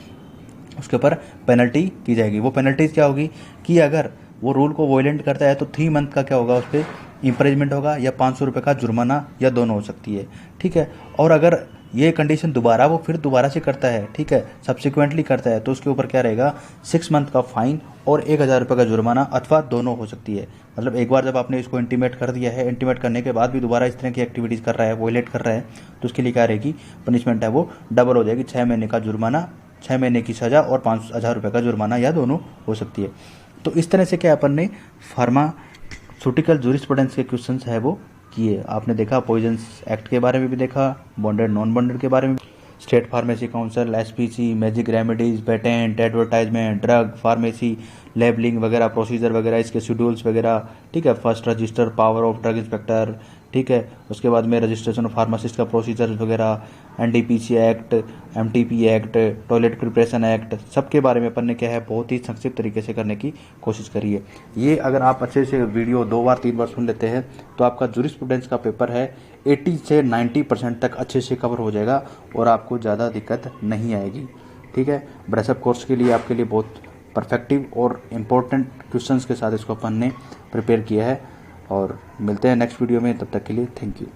उसके ऊपर पेनल्टी की जाएगी। वो पेनल्टीज क्या होगी कि अगर वो रूल को वायलेंट करता है तो 3 मंथ का क्या होगा उस पर इम्प्रेजमेंट होगा, या 500 रुपये का जुर्माना, या दोनों हो सकती है, ठीक है। और अगर ये कंडीशन दोबारा वो फिर दोबारा से करता है, ठीक है, सब्सिक्वेंटली करता है, तो उसके ऊपर क्या रहेगा 6 मंथ का फाइन और 1000 रुपये का जुर्माना, अथवा दोनों हो सकती है। मतलब एक बार जब आपने इसको इंटीमेट कर दिया है, इंटीमेट करने के बाद भी दोबारा इस तरह की एक्टिविटीज़ कर रहा है, वायलेट कर रहा है, तो उसके लिए क्या रहेगी पनिशमेंट है वो डबल हो जाएगी, 6 महीने का जुर्माना, 6 महीने की सज़ा और 5000 रुपये का जुर्माना, या दोनों हो सकती है। तो इस तरह से क्या अपन ने फार्मास्यूटिकल जूरिस्प्रूडेंस के क्वेश्चंस है वो किए। आपने देखा पॉइजन एक्ट के बारे में भी देखा, बॉन्डेड नॉन बॉन्डेड के बारे में, state pharmacy council, SPC, magic remedies, patent, advertisement, drug, pharmacy, labelling वगैरह, प्रोसीजर वगैरह, इसके शेड्यूल्स वगैरह, ठीक है, first resistor, power of drug inspector, ठीक है, उसके बाद में रजिस्ट्रेशन ऑफ फार्मासिस्ट का प्रोसीजर वगैरह, NDPC act, MTP act, toilet preparation act, सबके बारे में अपन ने क्या है बहुत ही संक्षिप्त तरीके से करने की कोशिश करी है। ये अगर आप अच्छे से वीडियो 2 बार 3 बार सुन लेते हैं तो आपका जूरिस्प्रूडेंस का पेपर है 80 से 90% तक अच्छे से कवर हो जाएगा और आपको ज़्यादा दिक्कत नहीं आएगी, ठीक है। ब्रेसअप कोर्स के लिए आपके लिए बहुत परफेक्टिव और इम्पोर्टेंट क्वेश्चंस के साथ इसको अपन ने प्रिपेयर किया है। और मिलते हैं नेक्स्ट वीडियो में, तब तक के लिए थैंक यू।